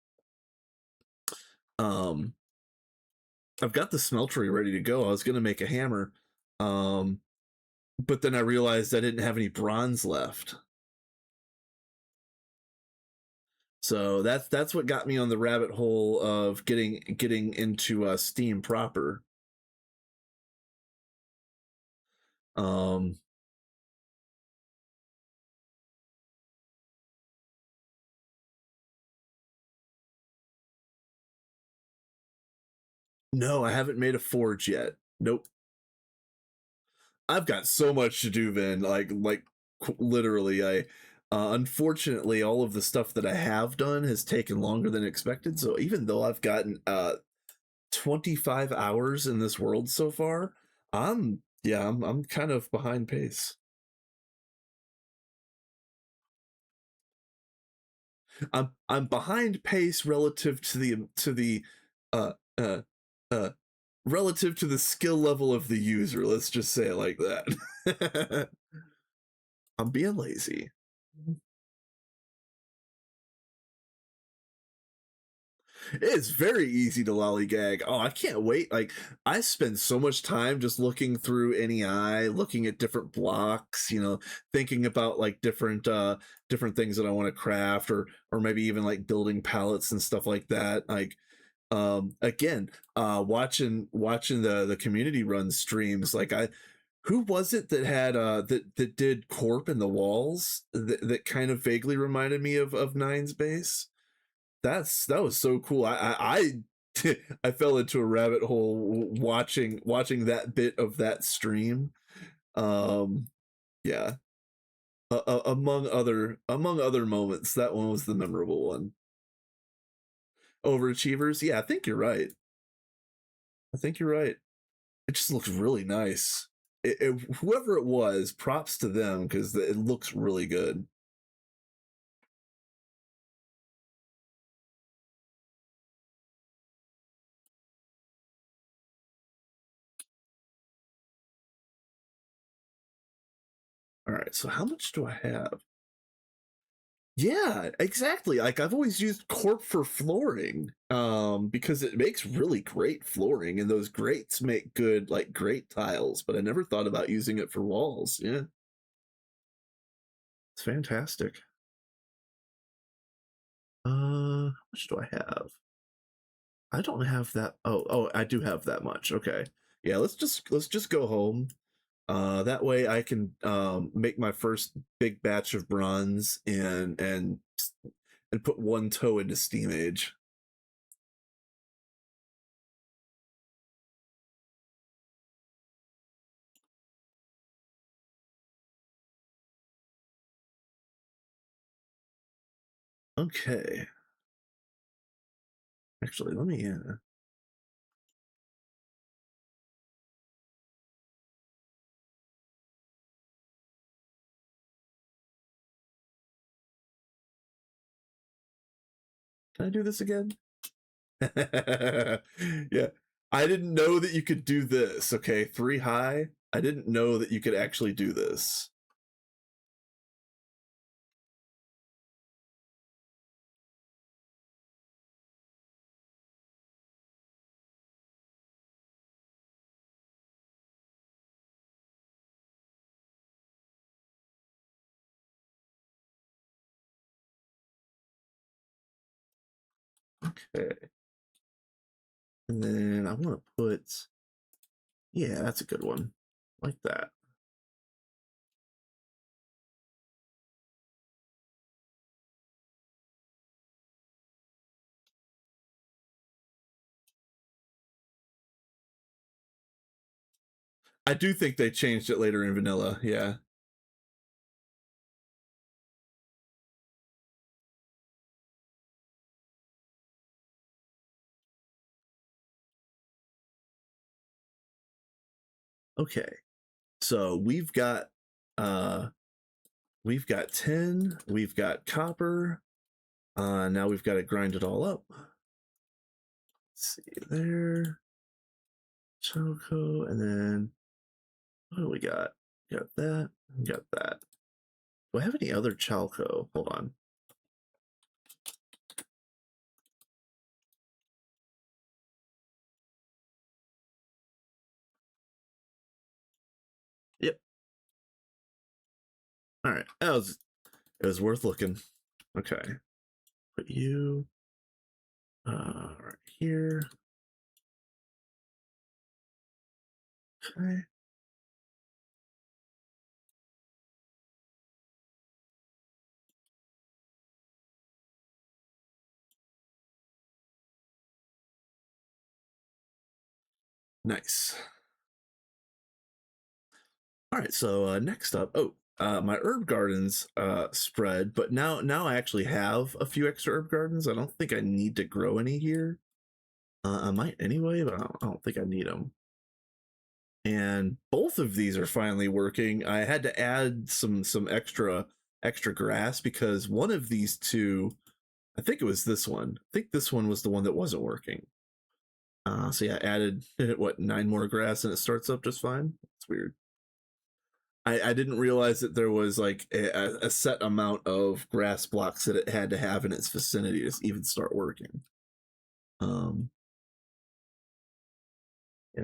I've got the smeltery ready to go. I was gonna make a hammer. Um but then I realized I didn't have any bronze left. So that's what got me on the rabbit hole of getting into Steam proper. Um no, I haven't made a forge yet. Nope. I've got so much to do, Vin. Like literally, I unfortunately all of the stuff that I have done has taken longer than expected. So even though I've gotten 25 hours in this world so far, I'm kind of behind pace. I'm behind pace relative to the uh uh uh relative to the skill level of the user. Let's just say it like that. I'm being lazy. It's very easy to lollygag. Oh, I can't wait. Like, I spend so much time just looking through NEI, looking at different blocks, thinking about like different things that I want to craft or maybe even like building palettes and stuff like that. Like again, watching the community run streams, like I who was it that had that did corp in the walls that kind of vaguely reminded me of Nine's base? That was so cool. I fell into a rabbit hole watching that bit of that stream. Um, yeah. Among other moments, that one was the memorable one. Overachievers, yeah, I think you're right. I think you're right. It just looks really nice. whoever it was, props to them because it looks really good. All right, so how much do I have? Yeah, exactly. Like I've always used corp for flooring, because it makes really great flooring, and those grates make good like grate tiles. But I never thought about using it for walls. Yeah, it's fantastic. How much do I have? I don't have that. Oh, I do have that much. Okay, yeah. Let's just go home. That way I can make my first big batch of bronze and put one toe into Steam Age. Okay. Actually, let me. Can I do this again? Yeah. I didn't know that you could do this. Okay, 3 high. I didn't know that you could actually do this. Okay. And then I want to put. Yeah, that's a good one. Like that. I do think they changed it later in vanilla. Yeah. Okay. So uh we've got tin, we've got copper. Now we've got to grind it all up. Let's see there. Choco, and then what do we got? We got that. We got that. Do I have any other Chalco? Hold on. Yep. All right. It was worth looking. Okay. Put you right here. Okay. Nice. All right. So next up, my herb gardens spread, but now I actually have a few extra herb gardens. I don't think I need to grow any here. I might anyway, but I don't think I need them. And both of these are finally working. I had to add some extra grass because one of these two, I think it was this one. I think this one was the one that wasn't working. So yeah, added what 9 more grass and it starts up just fine. It's weird. I didn't realize that there was like a set amount of grass blocks that it had to have in its vicinity to even start working. Um, yeah,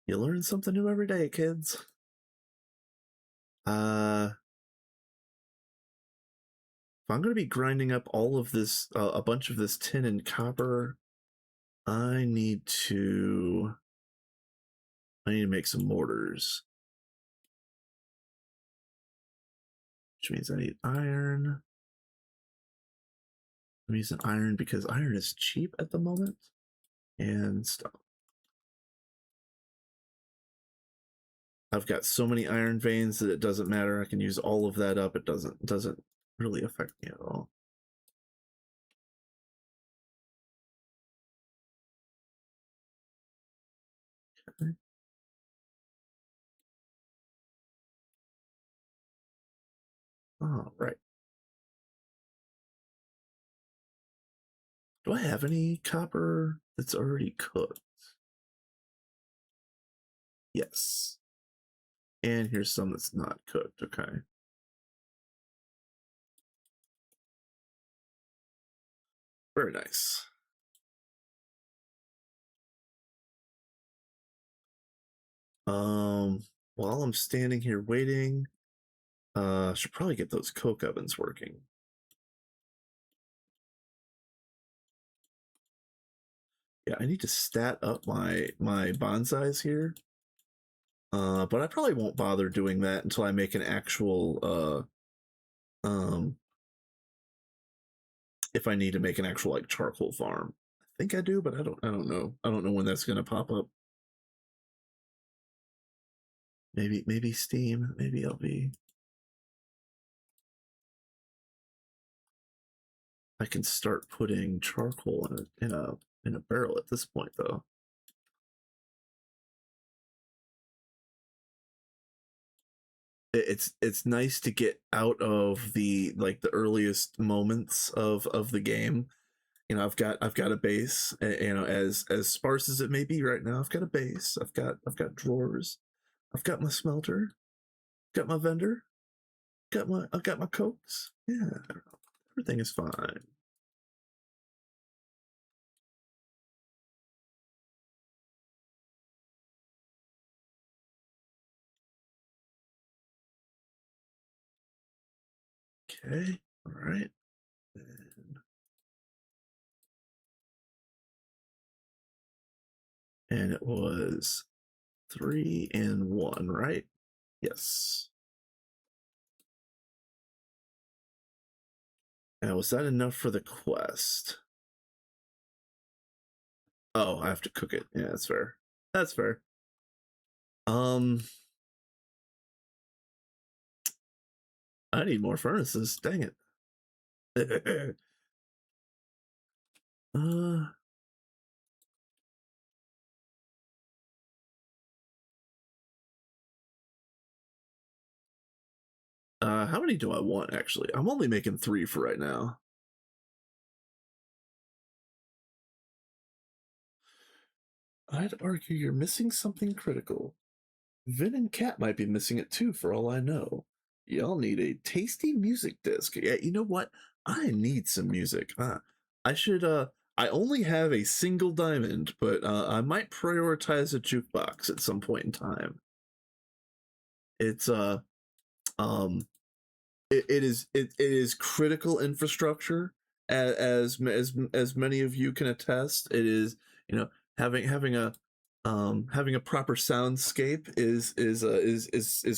you learn something new every day, kids. If I'm going to be grinding up all of this, a bunch of this tin and copper, I need to, I need to make some mortars, which means I need iron. I'm using iron because iron is cheap at the moment, and stuff. I've got so many iron veins that it doesn't matter. I can use all of that up. It doesn't really affect me at all. Okay. All right. Do I have any copper that's already cooked? Yes. And here's some that's not cooked. Okay. Very nice. While I'm standing here waiting, should probably get those coke ovens working. Yeah, I need to stat up my bonsais here. But I probably won't bother doing that until I make an actual if I need to make an actual like charcoal farm. I think I do, but I don't know. I don't know when that's gonna pop up. Maybe Steam. Maybe I'll be. I can start putting charcoal in a barrel at this point though. It's nice to get out of the earliest moments of the game. You know, I've got a base. You know, as sparse as it may be right now, I've got a base. I've got drawers. I've got my smelter. Got my vendor. I've got my cokes. Yeah, everything is fine. Okay, all right. And it was 3 and 1, right? Yes. Now, was that enough for the quest? Oh, I have to cook it. Yeah, that's fair. That's fair. I need more furnaces. Dang it. uh, how many do I want actually? I'm only making 3 for right now. I'd argue you're missing something critical. Vin and Cat might be missing it too, for all I know. Y'all need a tasty music disc. Yeah, you know what? I need some music. I should. I only have a single diamond, but I might prioritize a jukebox at some point in time. It's um, it is critical infrastructure, as many of you can attest. It is, you know, having a proper soundscape is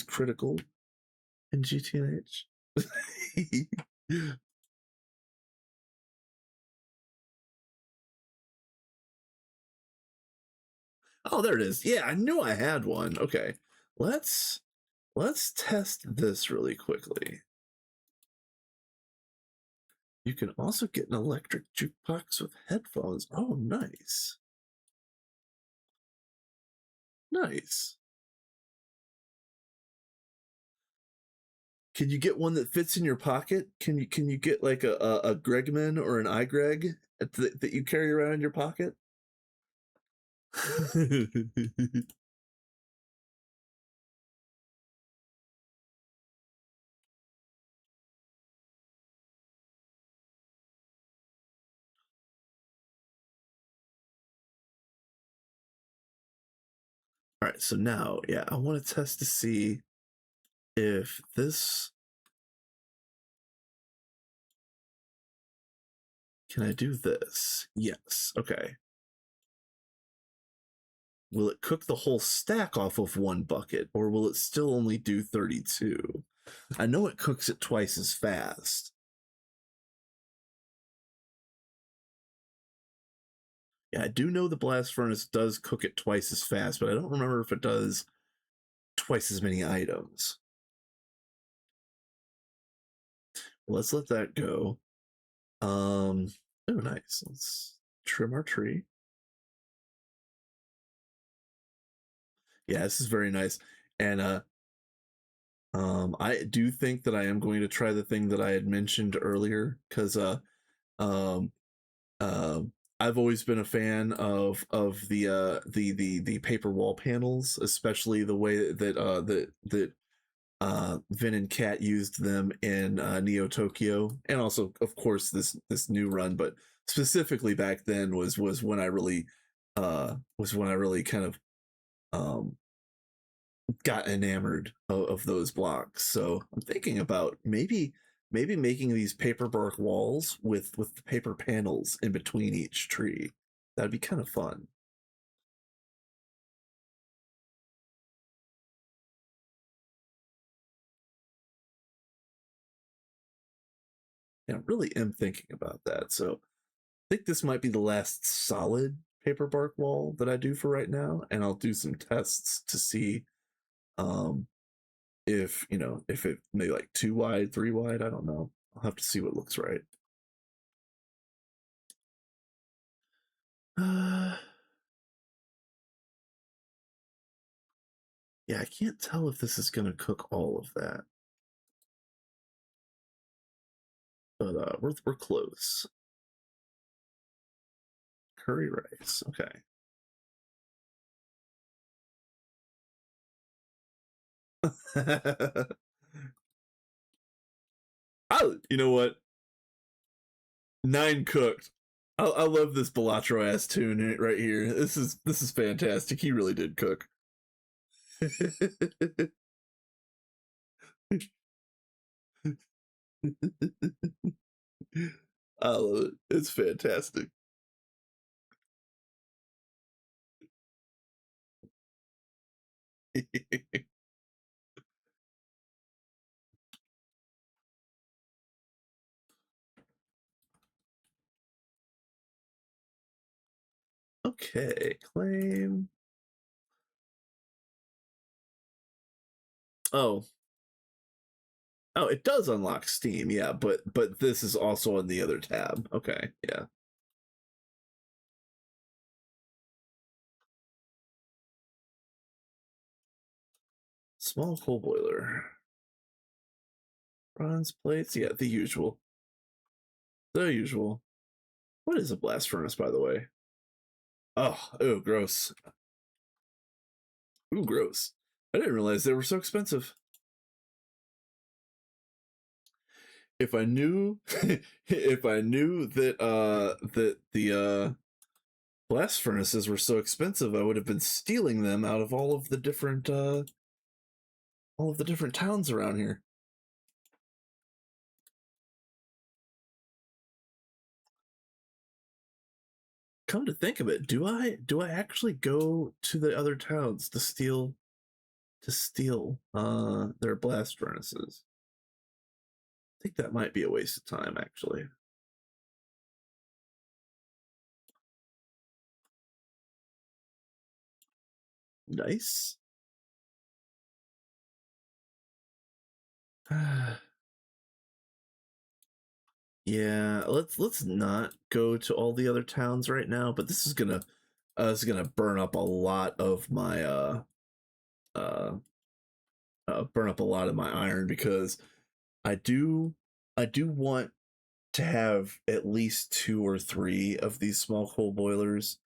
critical in GTNH. Oh, there it is. Yeah, I knew I had one. Okay, let's let's test this really quickly. You can also get an electric jukebox with headphones. Oh, nice. Nice. Can you get one that fits in your pocket? Can you get like a Gregman or an iGreg that you carry around in your pocket? All right, so now, yeah, I want to test to see if this. Can I do this? Yes. Okay. Will it cook the whole stack off of one bucket, or will it still only do 32? I know it cooks it twice as fast. Yeah, I do know the blast furnace does cook it twice as fast, but I don't remember if it does twice as many items. Let's let that go. Oh, nice. Let's trim our tree. Yeah, this is very nice. And I do think that I am going to try the thing that I had mentioned earlier because um, uh, I've always been a fan of the paper wall panels, especially the way that Vin and Cat used them in Neo Tokyo, and also, of course, this new run. But specifically back then was when I really kind of um, got enamored of those blocks. So I'm thinking about maybe making these paperbark walls with the paper panels in between each tree. That'd be kind of fun. Yeah, I really am thinking about that. So I think this might be the last solid paperbark wall that I do for right now, and I'll do some tests to see um if if it maybe like 2 wide, 3 wide. I don't know. I'll have to see what looks right. Uh, yeah, I can't tell if this is gonna cook all of that, but we're close. Curry rice. Okay. Oh, you know what? 9 cooked. I love this Balatro ass tune right here. This is fantastic. He really did cook. I love it. It's fantastic. Okay, claim. Oh, oh, it does unlock Steam, yeah, but this is also on the other tab. Okay, yeah. Small coal boiler. Bronze plates, yeah, the usual. The usual. What is a blast furnace, by the way? Oh, oh, gross. Ooh, gross. I didn't realize they were so expensive. If I knew, if I knew that the blast furnaces were so expensive, I would have been stealing them out of all of the different towns around here. Come to think of it, do I actually go to the other towns to steal their blast furnaces? I think that might be a waste of time, actually. Nice. Yeah, let's not go to all the other towns right now, but this is gonna burn up a lot of my uh burn up a lot of my iron because I do I do want to have at least 2 or 3 of these small coal boilers.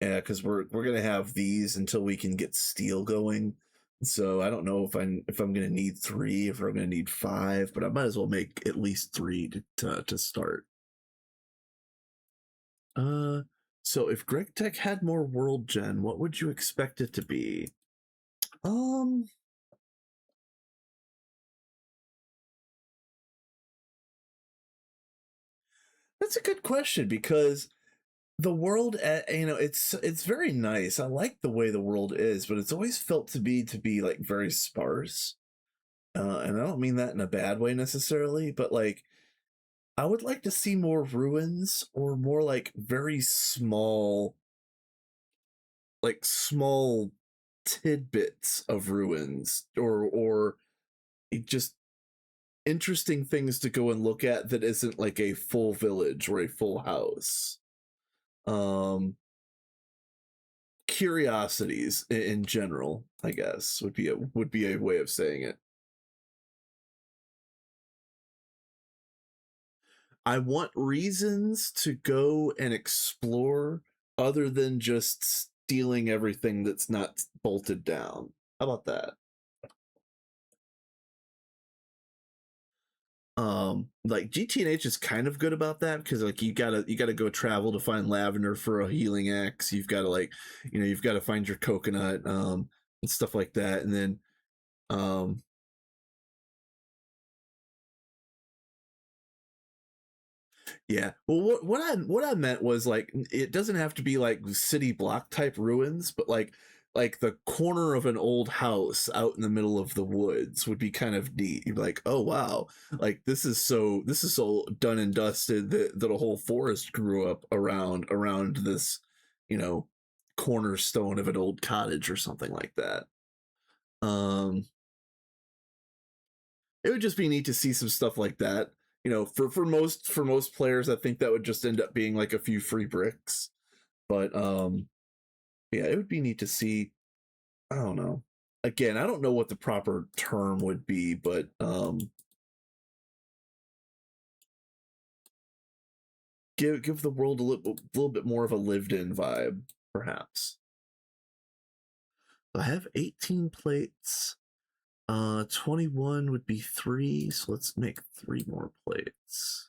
Yeah, because we're gonna have these until we can get steel going. So I don't know if I'm gonna need 3, if I'm gonna need 5, but I might as well make at least 3 to start. Uh, so if Greg Tech had more world gen, what would you expect it to be? Um, that's a good question because the world, it's very nice. I like the way the world is, but it's always felt to be like very sparse. And I don't mean that in a bad way necessarily, but like I would like to see more ruins or more like very small, like small tidbits of ruins or just interesting things to go and look at that isn't like a full village or a full house. Um, Curiosities in general, I guess, would be a way of saying it. I want reasons to go and explore other than just stealing everything that's not bolted down. How about that? Like GTNH is kind of good about that because like you gotta go travel to find lavender for a healing axe. You've got to like, you've got to find your coconut, and stuff like that, and then um yeah. Well, what I meant was like it doesn't have to be like city block type ruins, but like the corner of an old house out in the middle of the woods would be kind of neat. You'd be like, oh wow, like this is so done and dusted that a whole forest grew up around this, you know, cornerstone of an old cottage or something like that. Um, it would just be neat to see some stuff like that. For most players, I think that would just end up being like a few free bricks. But yeah, it would be neat to see. I don't know. Again, I don't know what the proper term would be, but give the world a little bit more of a lived in vibe, perhaps. I have 18 plates. 21 would be 3, so let's make 3 more plates.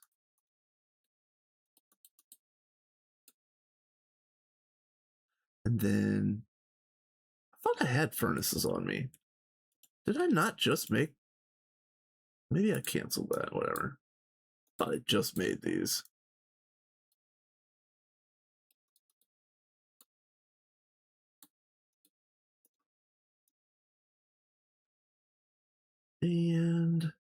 And then I thought I had furnaces on me. Did I not just make? Maybe I canceled that. Whatever. I thought I just made these. And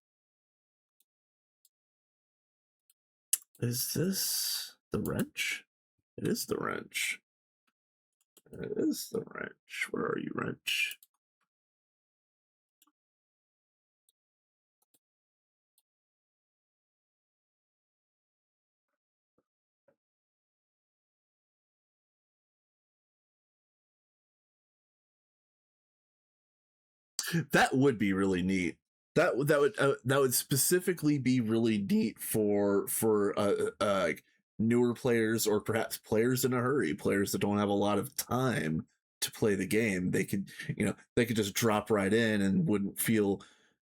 is this the wrench? It is the wrench. It is the wrench. Where are you, wrench? That would be really neat. That would specifically be really neat for newer players or perhaps players in a hurry, players that don't have a lot of time to play the game. They could just drop right in and wouldn't feel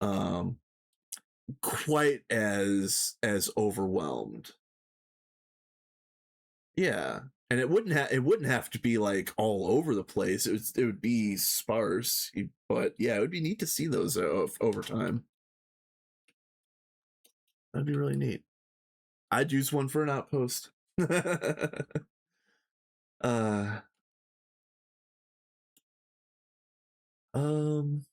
um quite as overwhelmed. Yeah. And it wouldn't have to be like all over the place. It would be sparse, but yeah, it would be neat to see those over time. That'd be really neat. I'd use one for an outpost. uh um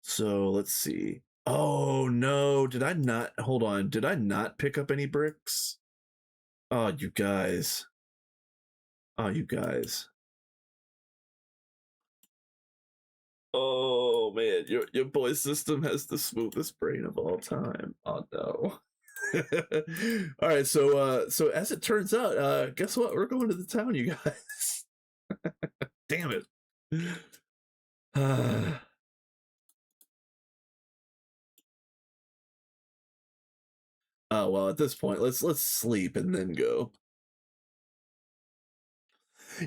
so let's see. Oh no, did I not hold on? Did I not pick up any bricks? Oh, you guys. Oh, you guys. Oh man, your boy system has the smoothest brain of all time. Oh no. All right, so as it turns out, guess what? We're going to the town, you guys. Damn it. Oh well, at this point, let's sleep and then go.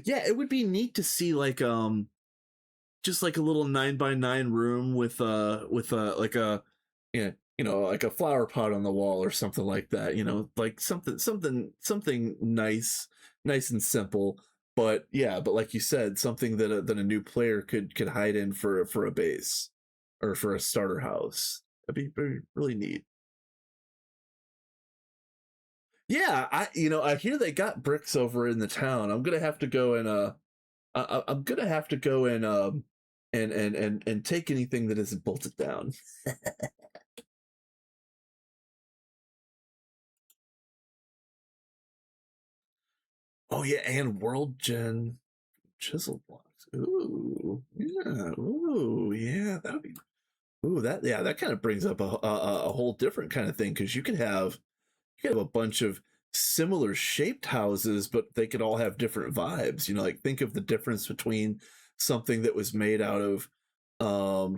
Yeah, it would be neat to see like just like a little 9 by 9 room with like a, yeah, like a flower pot on the wall or something like that. Like something nice and simple. But yeah, but like you said, something that a new player could hide in for a base or for a starter house. That'd be very really neat. Yeah, I hear they got bricks over in the town. I'm gonna have to go and I'm gonna have to go and and take anything that isn't bolted down. Oh yeah, and world gen chisel blocks. Ooh, yeah, that'd be. Ooh, that kind of brings up a whole different kind of thing because you could have a bunch of similar shaped houses, but they could all have different vibes. Like think of the difference between something that was made out of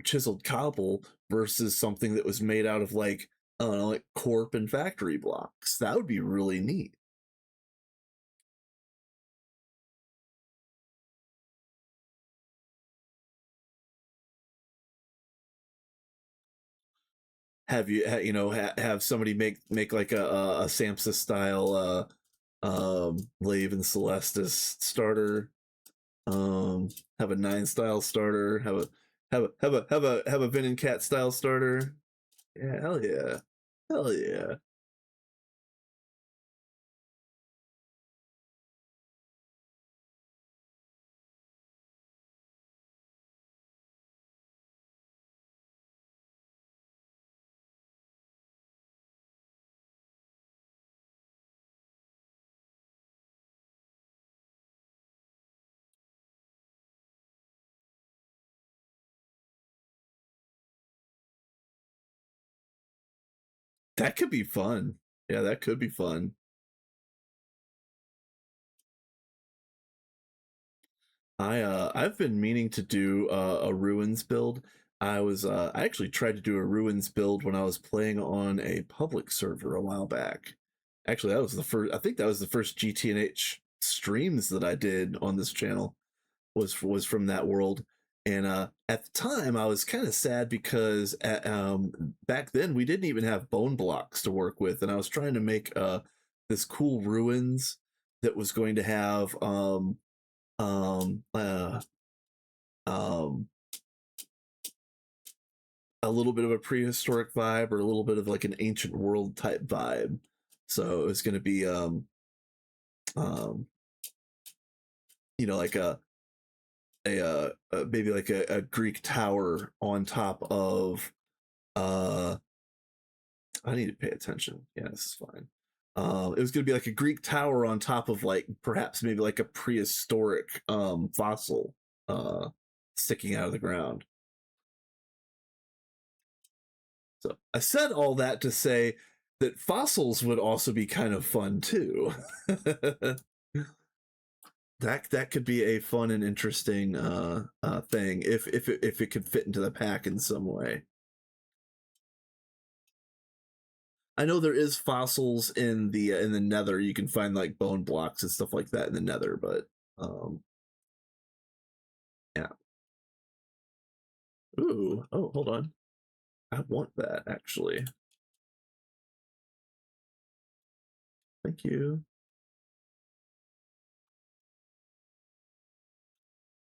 chiseled cobble versus something that was made out of like, I don't know, like corp and factory blocks. That would be really neat. Have you you know have somebody make like a Samsa style Lave and Celestis starter, have a 9 style starter, have a Vin and Cat style starter. Yeah, hell yeah. Hell yeah. That could be fun. Yeah, that could be fun. I've been meaning to do a ruins build. I actually tried to do a ruins build when I was playing on a public server a while back. Actually, that was the first. I think that was the first GTNH streams that I did on this channel was from that world. And at the time, I was kind of sad because back then we didn't even have bone blocks to work with, and I was trying to make this cool ruins that was going to have um, uh, um, a little bit of a prehistoric vibe or a little bit of like an ancient world type vibe. So it was going to be, um, like maybe like a Greek tower on top of. I need to pay attention. Yeah, this is fine. It was going to be like a Greek tower on top of like perhaps maybe like a prehistoric fossil sticking out of the ground. So I said all that to say that fossils would also be kind of fun too. That could be a fun and interesting thing if it could fit into the pack in some way. I know there is fossils in the Nether. You can find like bone blocks and stuff like that in the Nether, but um, yeah. Ooh, oh, hold on. I want that actually. Thank you.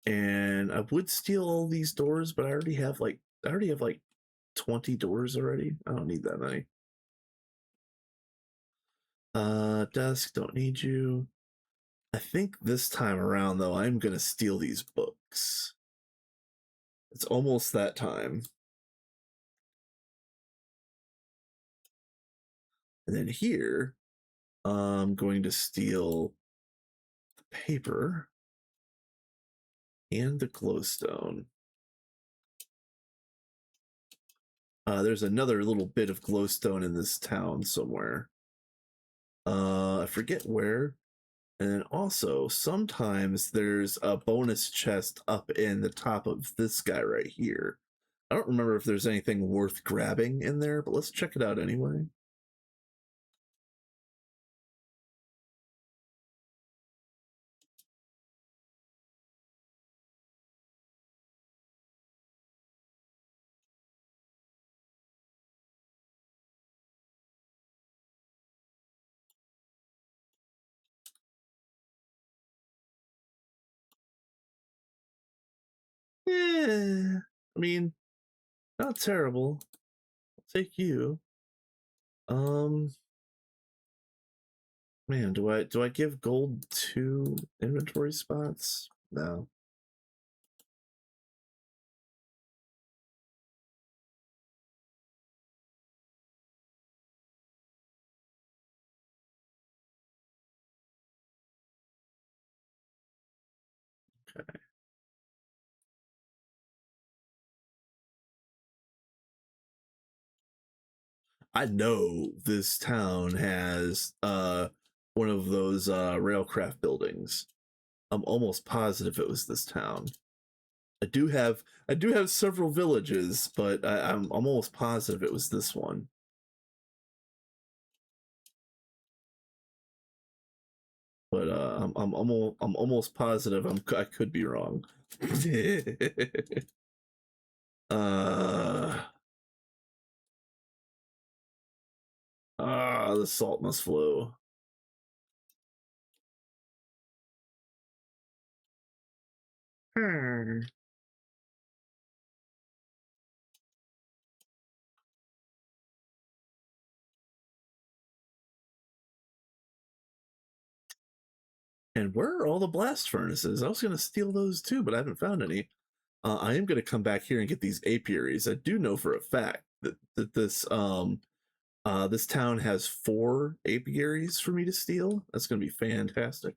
And I would steal all these doors, but I already have like 20 doors already. I don't need that many. Desk, don't need you. I think this time around though, I'm gonna steal these books. It's almost that time. And then here, I'm going to steal the paper and the glowstone. There's another little bit of glowstone in this town somewhere. I forget where. And then also, sometimes there's a bonus chest up in the top of this guy right here. I don't remember if there's anything worth grabbing in there, but let's check it out anyway. Yeah, I mean, not terrible. I'll take you. Um, Man, do I give gold 2 inventory spots? No. Okay. I know this town has one of those railcraft buildings. I'm almost positive it was this town. I do have several villages, but I'm almost positive it was this one. But I'm almost positive I could be wrong. uh the salt must flow. Hmm. And where are all the blast furnaces? I was gonna steal those too, but I haven't found any. I am gonna come back here and get these apiaries. I do know for a fact that this town has 4 apiaries for me to steal. That's gonna be fantastic.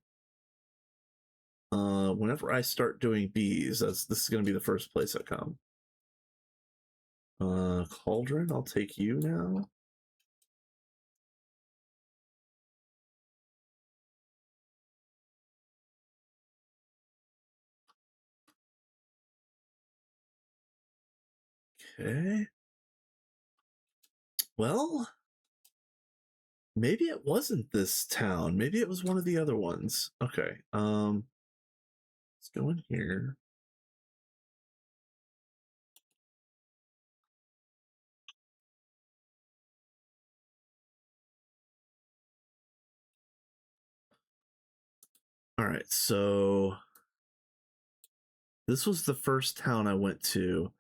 Whenever I start doing bees, this is gonna be the first place I come. Cauldron, I'll take you now. Okay. Well, maybe it wasn't this town. Maybe it was one of the other ones. Okay. Let's go in here. All right. So this was the first town I went to.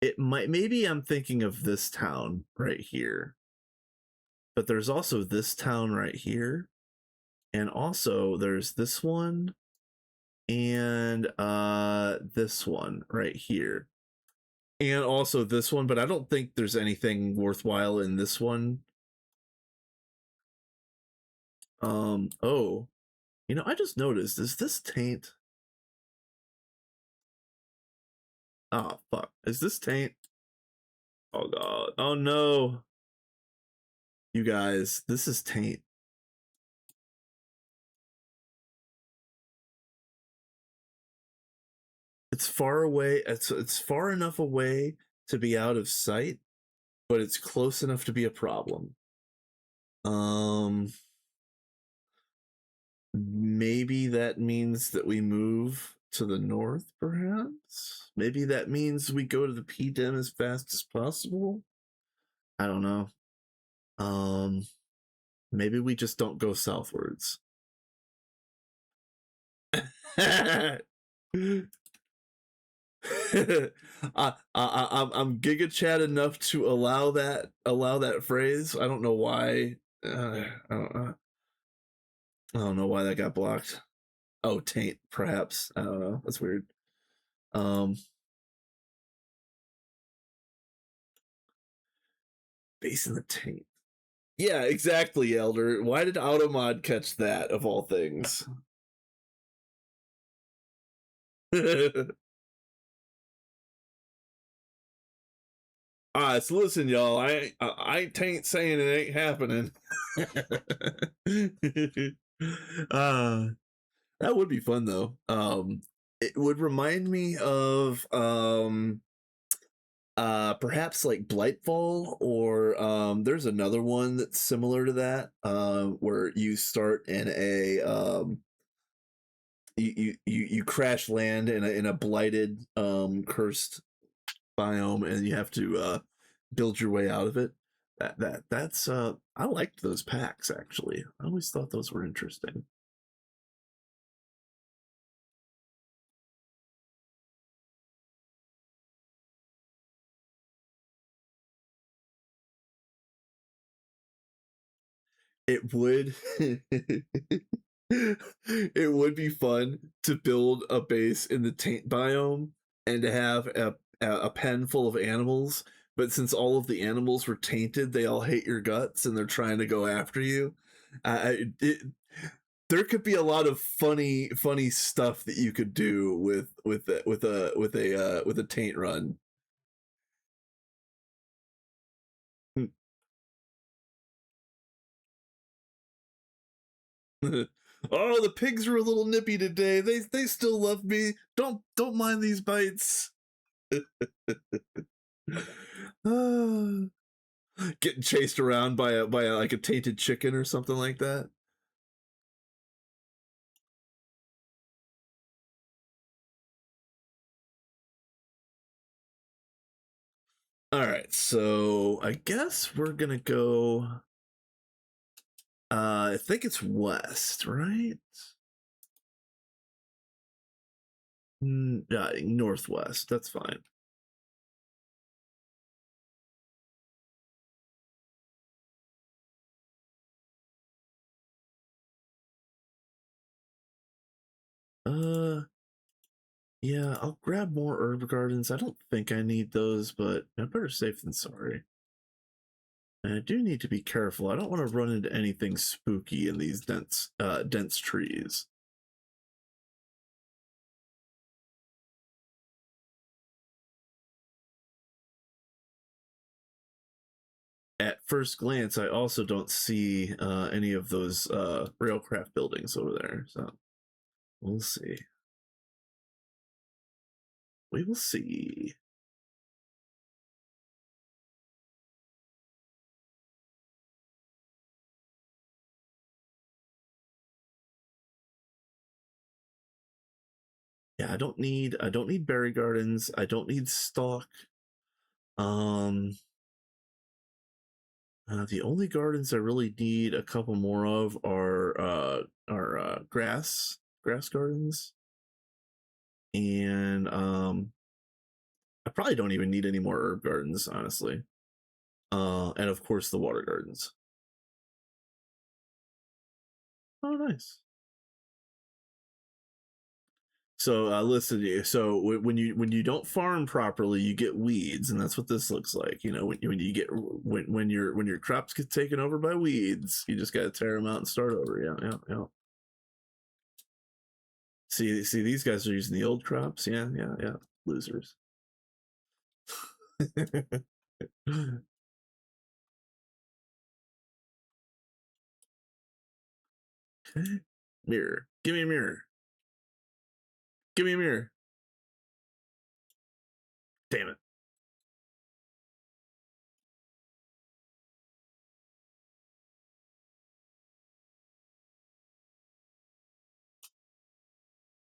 It might maybe I'm thinking of this town right here. But there's also this town right here. And also there's this one and this one right here. And also this one, but I don't think there's anything worthwhile in this one. Oh, I just noticed, is this taint? Oh, fuck. Is this taint? Oh, God. Oh, no. You guys, this is taint. It's far away. It's far enough away to be out of sight, but it's close enough to be a problem. Maybe that means that we move to the north, perhaps? Maybe that means we go to the PDEM as fast as possible? I don't know. Maybe we just don't go southwards. I'm Giga Chad enough to allow that phrase. I don't know why. I don't know why that got blocked. Oh, taint, perhaps. I don't know. That's weird. Base in the taint. Yeah, exactly, Elder. Why did Automod catch that of all things? So listen, y'all. I ain't saying it ain't happening. uh, that would be fun though. It would remind me of perhaps like Blightfall, or there's another one that's similar to that, where you start in a you crash land in a blighted cursed biome, and you have to build your way out of it. That's I liked those packs actually. I always thought those were interesting. It would it would be fun to build a base in the taint biome and to have a pen full of animals, but since all of the animals were tainted, they all hate your guts and they're trying to go after you. There could be a lot of funny stuff that you could do with a taint run. Oh, the pigs are a little nippy today. They still love me. Don't mind these bites. Getting chased around by a like a tainted chicken or something like that. All right, so I guess we're gonna go. I think it's west, right? Yeah, northwest. That's fine. Uh, yeah, I'll grab more herb gardens. I don't think I need those, but I'm better safe than sorry. And I do need to be careful. I don't want to run into anything spooky in these dense trees. At first glance, I also don't see any of those railcraft buildings over there. So we'll see. We will see. Yeah, I don't need berry gardens. I don't need stock. Um, the only gardens I really need a couple more of are grass gardens, and I probably don't even need any more herb gardens, honestly. And of course the water gardens. Oh, nice. So listen, so when you don't farm properly, you get weeds, and that's what this looks like. You know, when you get when your crops get taken over by weeds, you just got to tear them out and start over. Yeah, yeah, yeah. See, these guys are using the old crops. Yeah, yeah, yeah. Losers. Okay. Mirror. Give me a mirror. Give me a mirror. Damn it.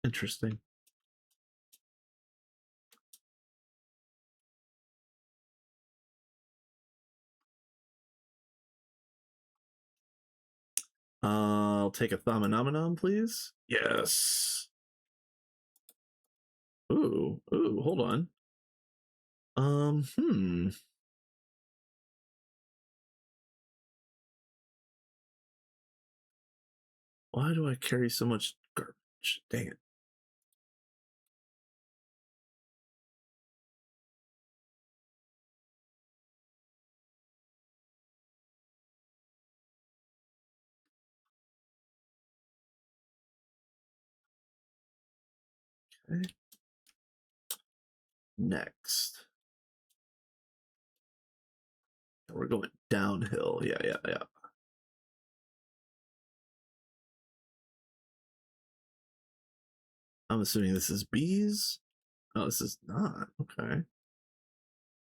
Interesting. I'll take a Thominomenon, please. Yes. Ooh, hold on. Hmm. Why do I carry so much garbage? Dang it. Okay. Next. We're going downhill. Yeah, yeah, yeah. I'm assuming this is bees. Oh, this is not. Okay.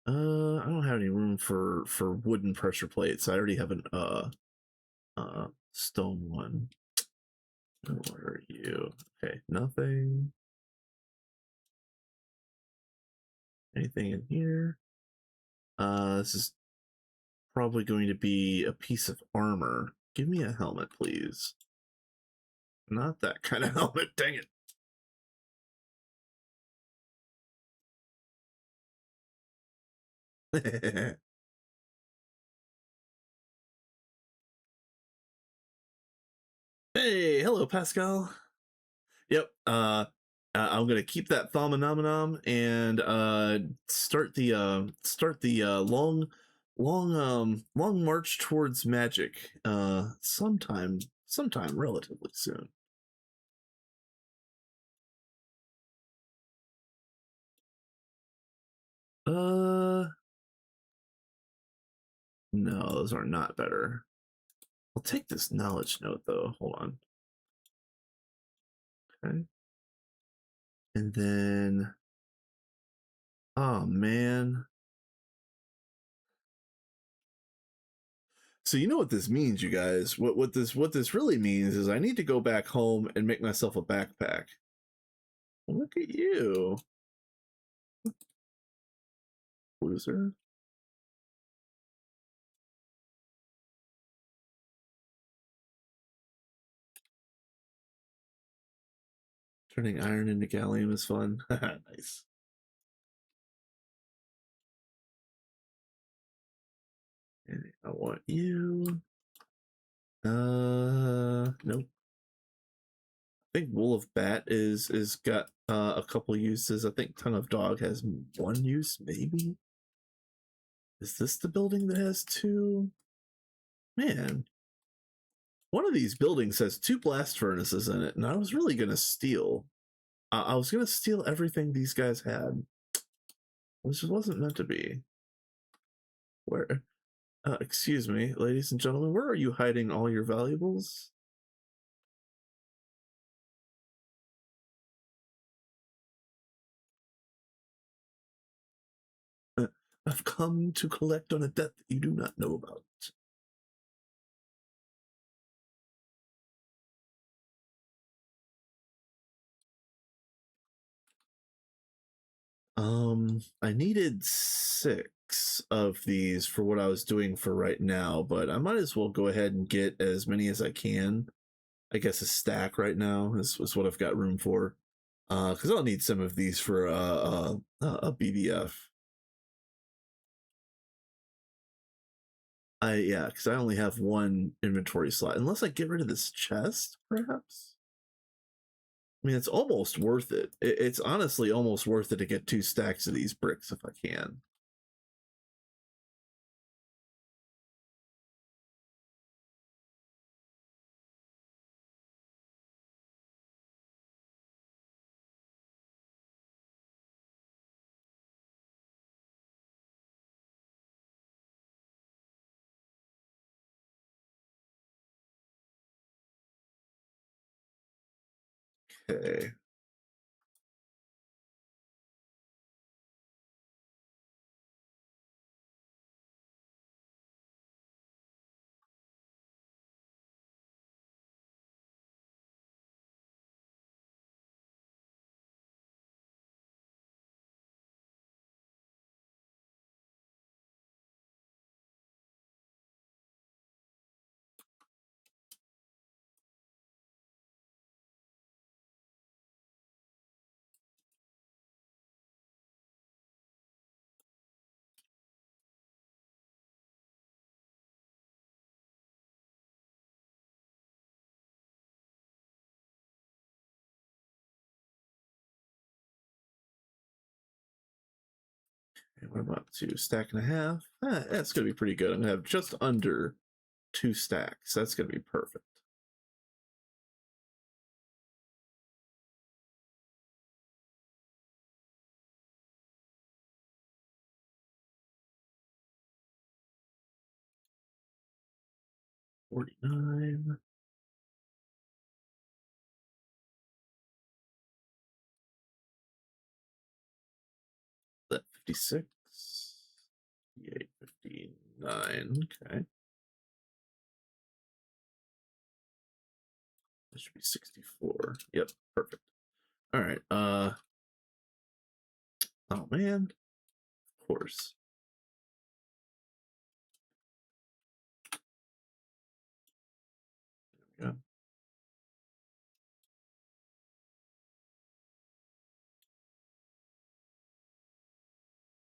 I don't have any room for wooden pressure plates. I already have an stone one. Where are you? Okay, nothing. Anything in here? This is probably going to be a piece of armor. Give me a helmet, please. Not that kind of helmet. Dang it. Hey, hello, Pascal. Yep. I'm gonna keep that Thominomenon and start the long march towards magic. Sometime relatively soon. Uh, no, those are not better. I'll take this knowledge note though. Hold on. Okay. And then, oh man. So you know what this means, you guys. What this really means is I need to go back home and make myself a backpack. Look at you, loser. Turning iron into gallium is fun. Nice. And I want you. Nope. I think wool of bat is got a couple uses. I think tongue of dog has one use, maybe. Is this the building that has two? Man, one of these buildings has two blast furnaces in it, and I was really gonna steal. I was gonna steal everything these guys had. This just wasn't meant to be. Where? Excuse me, ladies and gentlemen, where are you hiding all your valuables? I've come to collect on a debt that you do not know about. I needed 6 of these for what I was doing for right now, but I might as well go ahead and get as many as I can. I guess a stack right now is what I've got room for. Because I'll need some of these for a BBF. Yeah, because I only have one inventory slot. Unless I get rid of this chest, perhaps. I mean, it's almost worth it. It's honestly almost worth it to get 2 stacks of these bricks if I can. Okay. And what about 2 stack and a half? That's gonna be pretty good. I'm gonna have just under 2 stacks. That's gonna be perfect. $49. That 56. 58, 59. Okay. That should be 64. Yep, perfect. All right. Oh man. Of course. There we go.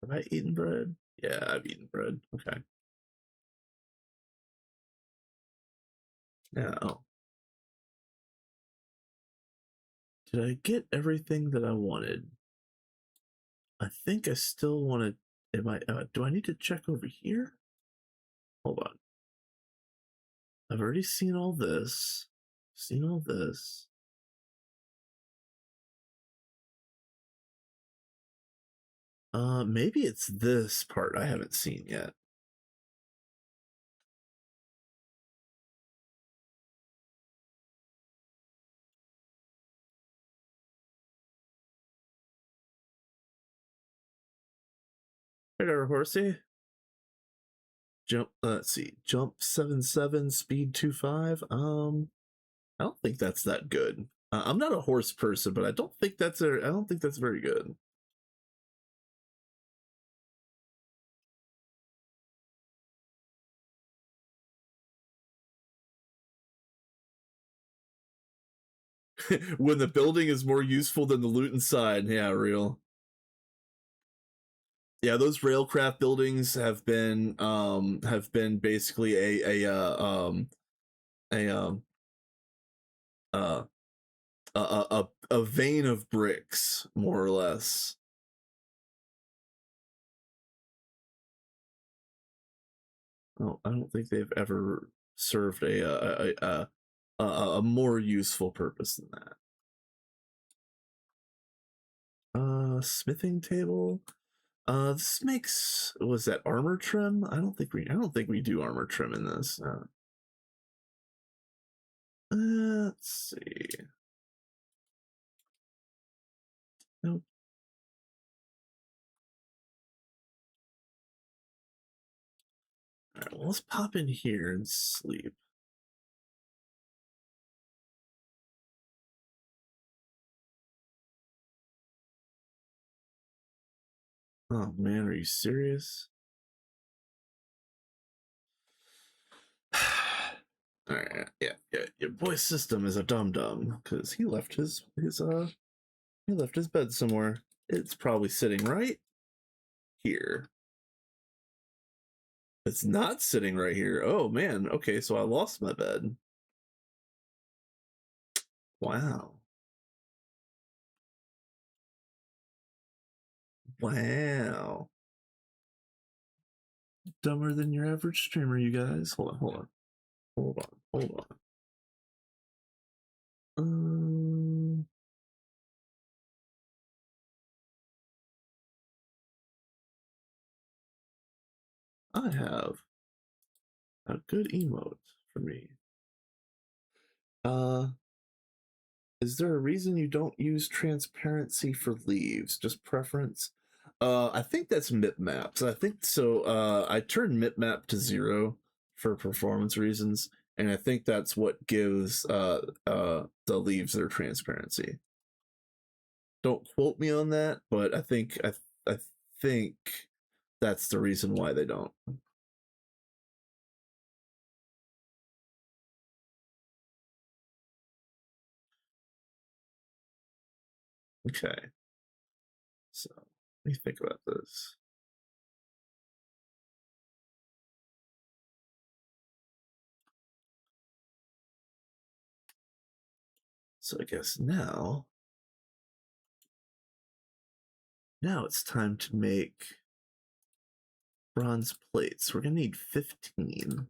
Have I eaten bread? Yeah, I've eaten bread. Okay. Now, did I get everything that I wanted? I think I still want to. Am I? Do I need to check over here? Hold on. I've already seen all this. Seen all this. Maybe it's this part I haven't seen yet. Hey there, horsey. Jump. Let's see. Jump 7-7, speed 2-5. I don't think that's that good. I'm not a horse person, but I don't think that's I don't think that's very good. When the building is more useful than the loot inside, yeah, real. Yeah, those railcraft buildings have been basically a uh a vein of bricks, more or less. Oh, I don't think they've ever served a more useful purpose than that. Smithing table. This makes, was that armor trim? I don't think we do armor trim in this. Let's see. Nope. All right, well, let's pop in here and sleep. Oh man, are you serious? All right, yeah. Your boy's system is a dum dum because he left he left his bed somewhere. It's probably sitting right here. It's not sitting right here. Oh man. Okay, so I lost my bed. Wow. Wow. Dumber than your average streamer, you guys. Hold on. Um, I have a good emote for me. Uh, is there a reason you don't use transparency for leaves? Just preference? I think that's mip maps. I think so. I turned mip map to 0 for performance reasons, and I think that's what gives the leaves their transparency. Don't quote me on that, but I think that's the reason why they don't. Okay. So let me think about this. So I guess now it's time to make bronze plates. We're gonna need 15.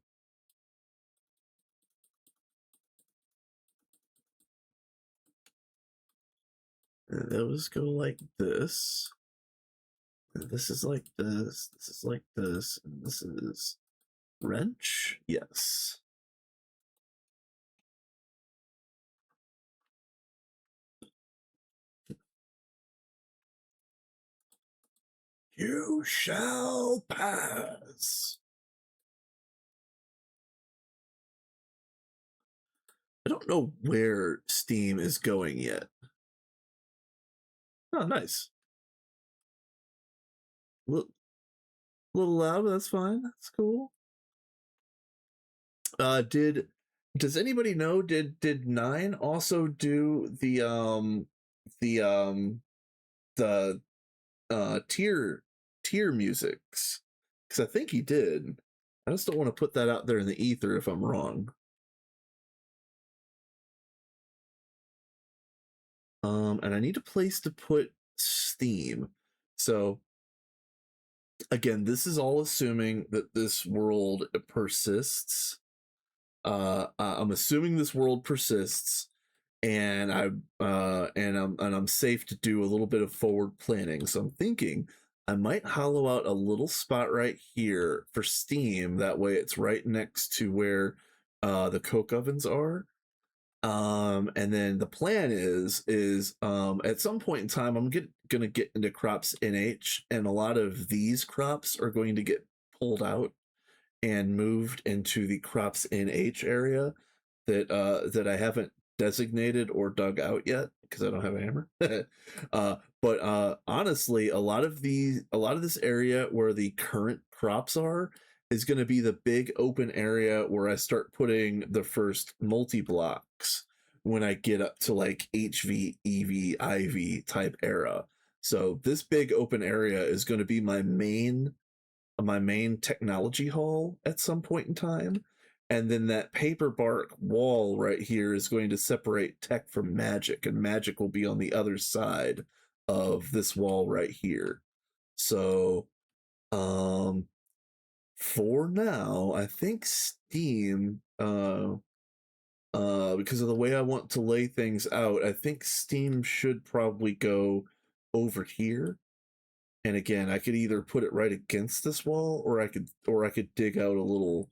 And those go like this. And this is like this. This is like this. And this is wrench. Yes. You shall pass. I don't know where Steam is going yet. Oh, nice. Little loud, but that's fine. That's cool. Does anybody know, did 9 also do the the tier musics? Because I think he did. I just don't want to put that out there in the ether if I'm wrong. And I need a place to put Steam. So again, this is all assuming that this world persists. I'm assuming this world persists, and I'm safe to do a little bit of forward planning. So I'm thinking I might hollow out a little spot right here for Steam. That way, it's right next to where the coke ovens are. And then the plan is at some point in time gonna get into crops NH, and a lot of these crops are going to get pulled out and moved into the crops NH area that I haven't designated or dug out yet because I don't have a hammer. But honestly, a lot of this area where the current crops are is going to be the big open area where I start putting the first multi blocks when I get up to like HV, EV, IV type era. So this big open area is going to be my main technology hall at some point in time. And then that paper bark wall right here is going to separate tech from magic, and magic will be on the other side of this wall right here. So, for now, I think Steam, because of the way I want to lay things out, I think Steam should probably go over here. And again, I could either put it right against this wall, or I could dig out a little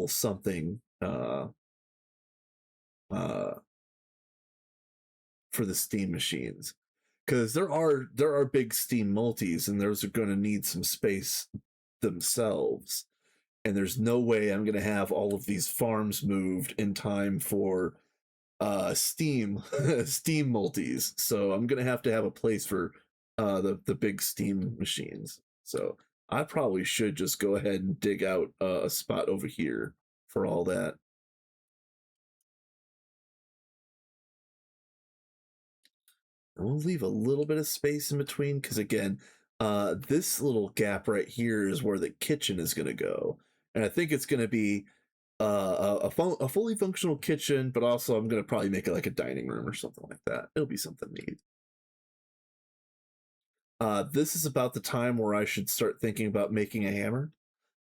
something uh for the Steam machines, because there are big Steam multis, and those are going to need some space themselves. And there's no way I'm going to have all of these farms moved in time for Steam Steam multis. So I'm going to have a place for the big Steam machines. So I probably should just go ahead and dig out a spot over here for all that. And we'll leave a little bit of space in between because again, this little gap right here is where the kitchen is going to go, and I think it's going to be a fully functional kitchen, but also I'm going to probably make it like a dining room or something like that. It'll be something neat. This is about the time where I should start thinking about making a hammer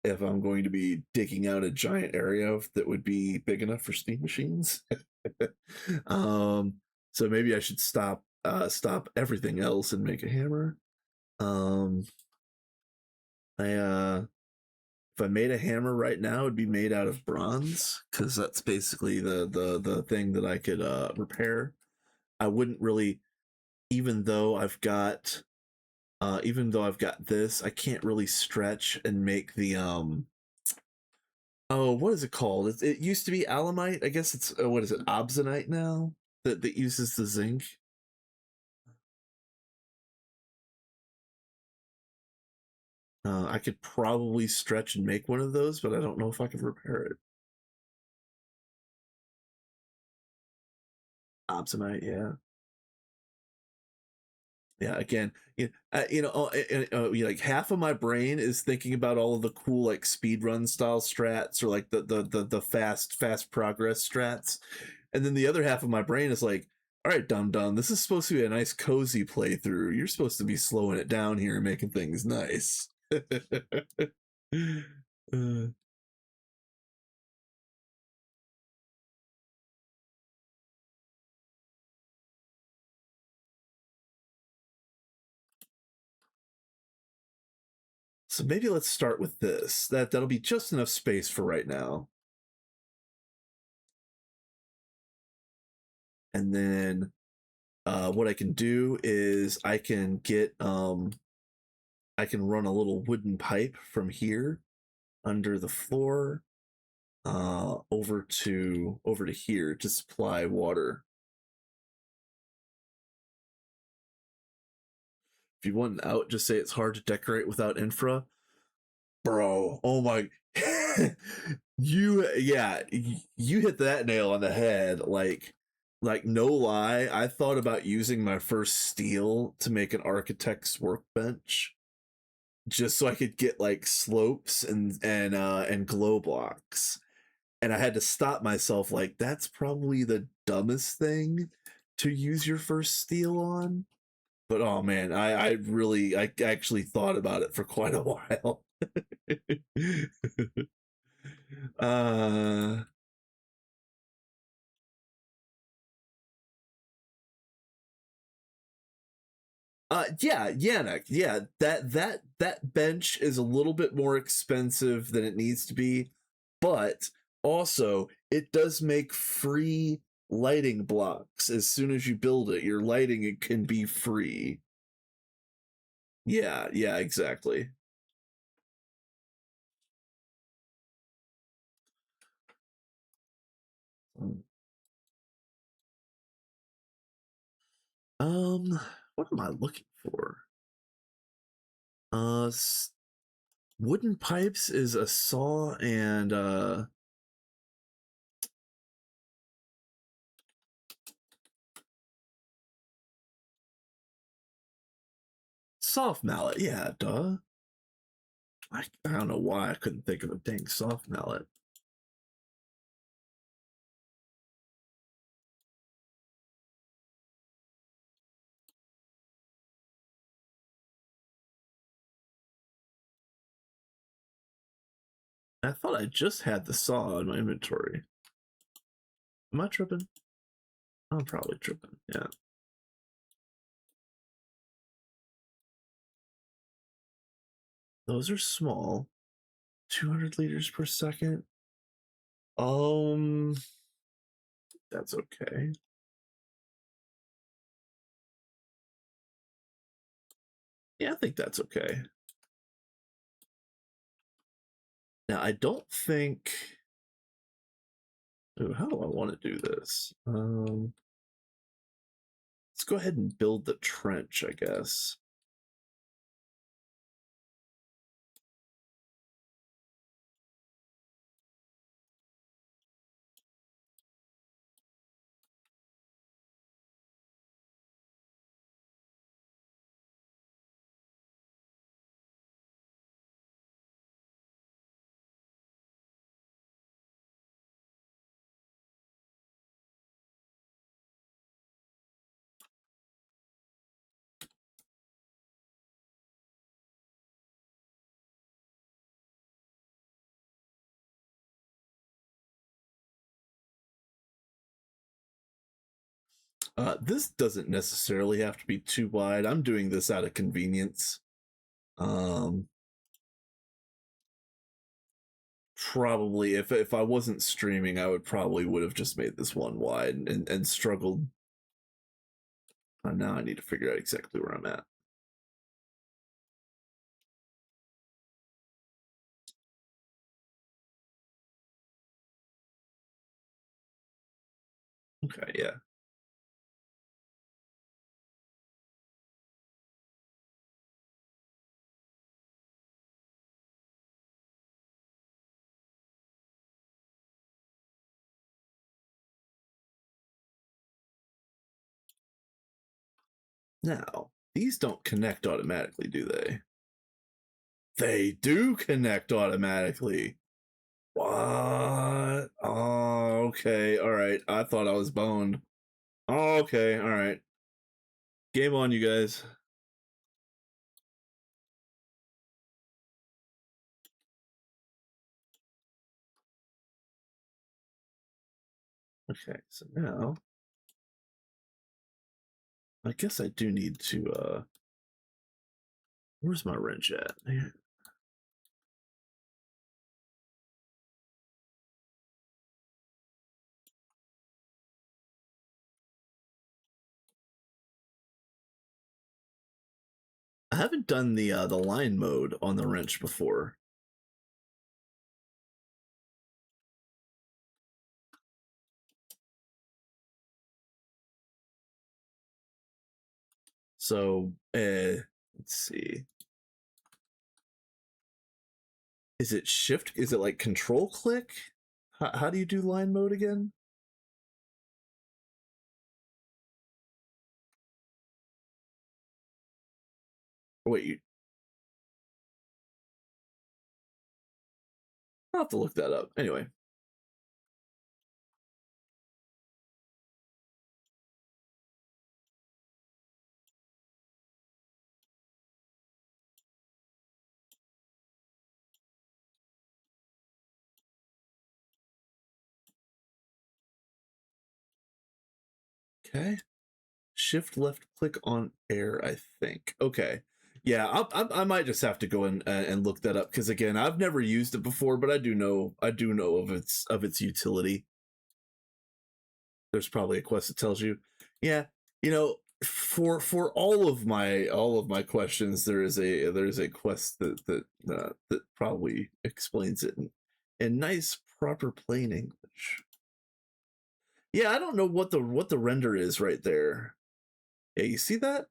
if I'm going to be digging out a giant area that would be big enough for steam machines. um, so maybe I should stop everything else and make a hammer. Um, I if I made a hammer right now, it'd be made out of bronze because that's basically the thing that I could repair. I wouldn't really, even though I've got this, I can't really stretch and make the oh, what is it called? It used to be alamite. I guess it's what is it, obsonite now that uses the zinc. I could probably stretch and make one of those, but I don't know if I could repair it. Obsonite, yeah. Yeah, again, like half of my brain is thinking about all of the cool like speed run style strats or like the fast progress strats, and then the other half of my brain is like, all right, dum dum, this is supposed to be a nice cozy playthrough. You're supposed to be slowing it down here and making things nice. uh, so maybe let's start with this. That'll be just enough space for right now. And then what I can do is I can run a little wooden pipe from here under the floor over to here to supply water. If you want an out, just say it's hard to decorate without infra. Bro, oh my you hit that nail on the head. Like no lie, I thought about using my first steel to make an architect's workbench just so I could get like slopes and glow blocks. And I had to stop myself like that's probably the dumbest thing to use your first steel on. But oh man, I actually thought about it for quite a while. uh yeah, Yannick, yeah, that bench is a little bit more expensive than it needs to be, but also it does make free lighting blocks. As soon as you build it, your lighting it can be free. Yeah, yeah, exactly. What am I looking for? Uh, wooden pipes is a saw and soft mallet. Yeah, duh. I don't know why I couldn't think of a dang soft mallet. I thought I just had the saw in my inventory. Am I tripping? I'm probably tripping. Yeah. Those are small. 200 liters per second. That's okay. Yeah, I think that's okay. Now, I don't think. Ooh, how do I want to do this? Let's go ahead and build the trench, I guess. This doesn't necessarily have to be too wide. I'm doing this out of convenience. Um, Probably if I wasn't streaming, I would have just made this one wide and struggled. Now I need to figure out exactly where I'm at. Okay, yeah. Now, these don't connect automatically, do they? They do connect automatically. What? Oh, okay. All right. I thought I was boned. Oh, okay. All right. Game on, you guys. Okay, so now I guess I do need to where's my wrench at? I haven't done the line mode on the wrench before. So let's see. Is it shift? Is it like control click? How do you do line mode again? Wait, I'll have to look that up. Anyway. Okay. Shift left click on air, I think. Okay. Yeah, I might just have to go in and look that up because again, I've never used it before, but I do know of its utility. there's probably a quest that tells you. Yeah, you know, for all of my questions, there's a quest that probably explains it in nice proper plain English. Yeah, I don't know what the render is right there. Yeah, you see that?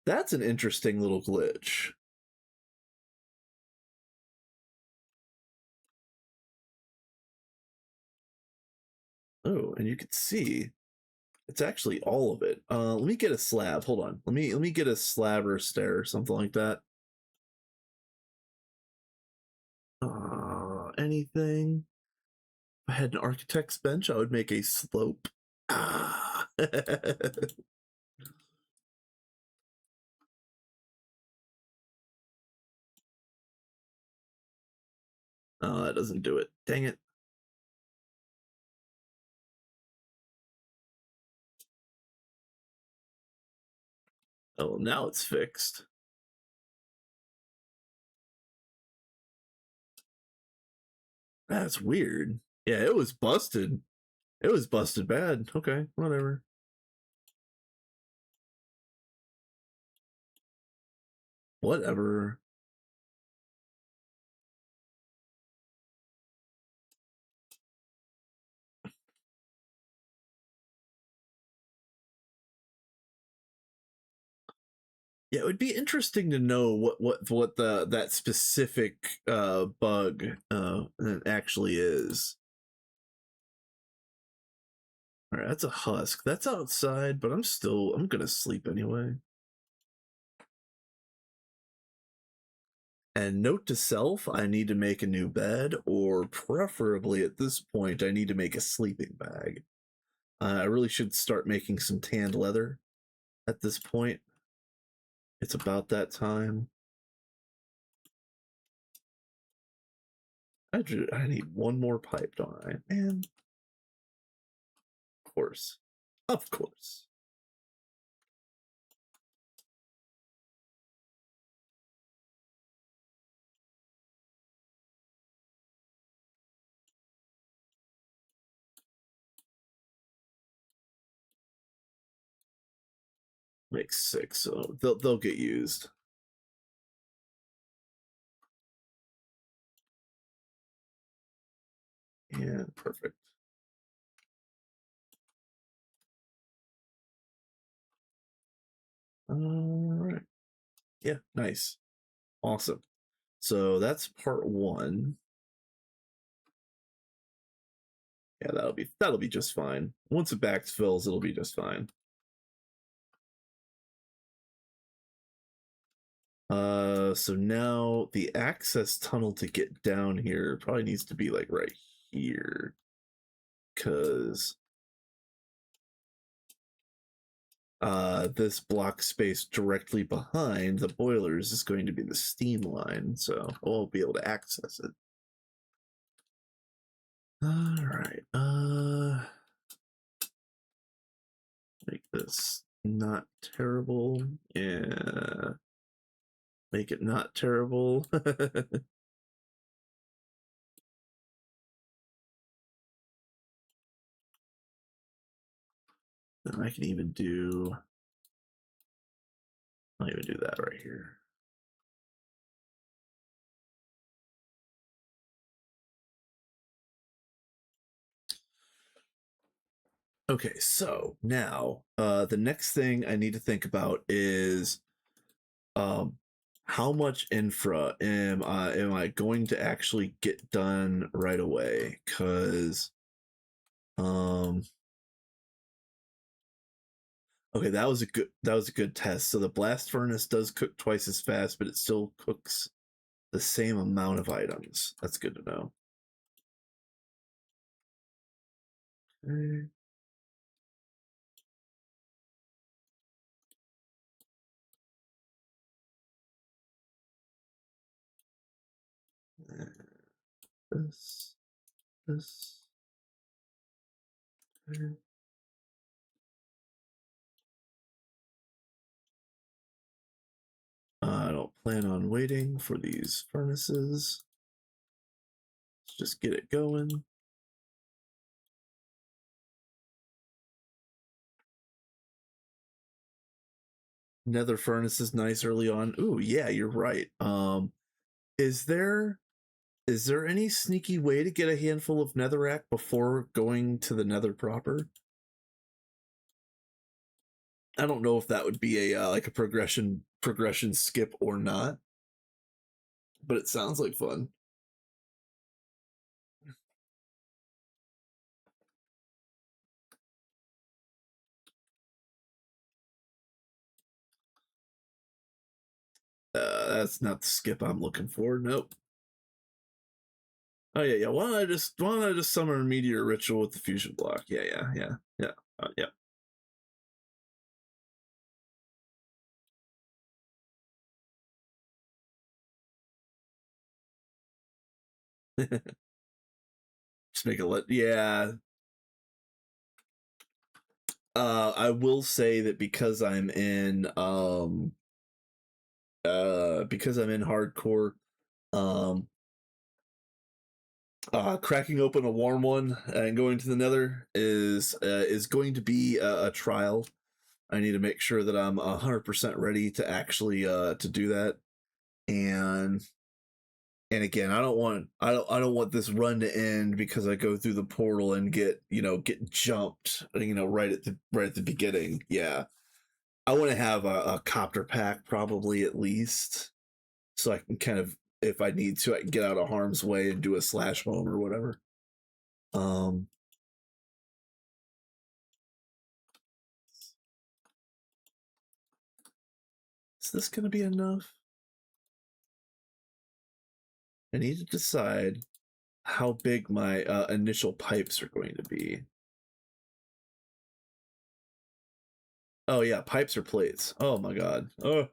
That's an interesting little glitch. Oh, and you can see it's actually all of it. Let me get a slab. Hold on. Let me get a slab or a stair or something like that. Anything. If I had an architect's bench, I would make a slope. Ah. Oh, that doesn't do it. Dang it. Oh, now it's fixed. That's weird. Yeah, it was busted. It was busted bad. Okay, whatever. Whatever. Yeah, it would be interesting to know what the that specific bug actually is. All right, that's a husk. That's outside, but I'm gonna sleep anyway. And note to self, I need to make a new bed, or preferably at this point, I need to make a sleeping bag. I really should start making some tanned leather at this point. It's about that time. I need one more pipe, don't I? Man, of course. Of course. Makes six, so they'll get used. Yeah, perfect. All right. Yeah, nice. Awesome. So that's part one. Yeah, that'll be just fine. Once the back fills, it'll be just fine. So now the access tunnel to get down here probably needs to be like right here, because this block space directly behind the boilers is going to be the steam line, so I won't be able to access it. All right. Make this not terrible. Yeah. Make it not terrible. And I can even do. I'll even do that right here. Okay, so now the next thing I need to think about is um how much infra am I going to actually get done right away? Cause um okay, that was a good test. So the blast furnace does cook twice as fast, but it still cooks the same amount of items. That's good to know. Okay. This, this. Okay. I don't plan on waiting for these furnaces. Let's just get it going. Nether furnace is nice early on. Ooh, yeah, you're right. Is there any sneaky way to get a handful of netherrack before going to the nether proper? I don't know if that would be a like a progression skip or not, but it sounds like fun. That's not the skip I'm looking for. Nope. Oh yeah. Why don't I just summon a meteor ritual with the fusion block? Yeah. Yeah. Just make it yeah. I will say that because I'm in hardcore, um cracking open a warm one and going to the nether is going to be a trial. I need to make sure that I'm 100% ready to actually to do that. And again, I don't want this run to end because I go through the portal and get jumped, right at the beginning. Yeah. I want to have a copter pack probably at least, so I can kind of, if I need to, I can get out of harm's way and do a slash home or whatever. Um, is this going to be enough? I need to decide how big my initial pipes are going to be. Oh yeah, pipes or plates. Oh my god. Oh.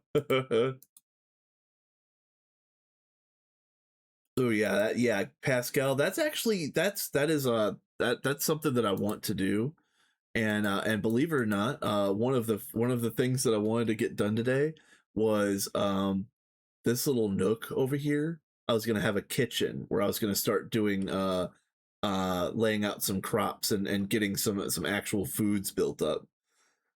Oh yeah, Pascal. That's actually that's something that I want to do. And believe it or not, one of the things that I wanted to get done today was this little nook over here. I was gonna have a kitchen where I was gonna start doing laying out some crops and getting some actual foods built up.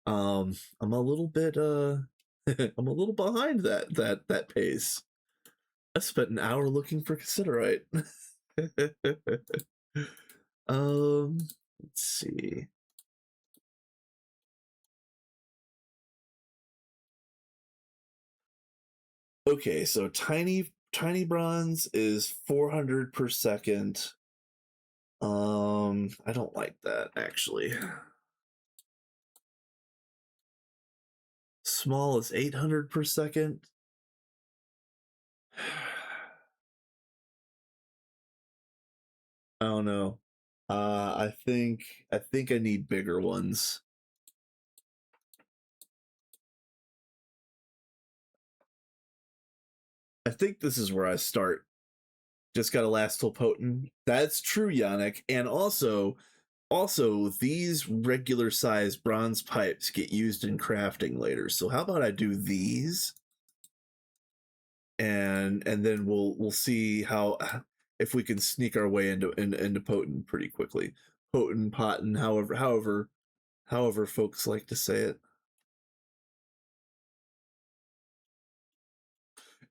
I'm a little bit I'm a little behind that pace. I spent an hour looking for considerite. Let's see. Okay, so tiny bronze is 400 per second. I don't like that actually. Small is 800 per second. I don't know. I think I need bigger ones. I think this is where I start. Just gotta last till potent. That's true, Yannick. And also these regular sized bronze pipes get used in crafting later. So how about I do these, and then we'll see how, if we can sneak our way into potent pretty quickly. Potent, potent, however folks like to say it.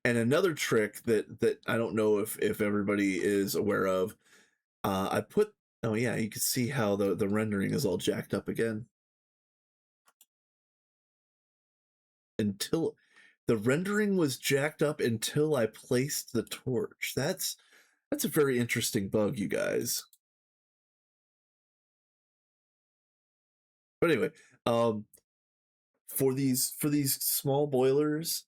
And another trick that I don't know if everybody is aware of, I put, oh yeah, you can see how the rendering is all jacked up again. Until the rendering was jacked up until I placed the torch. That's a very interesting bug, you guys. But anyway, for these small boilers,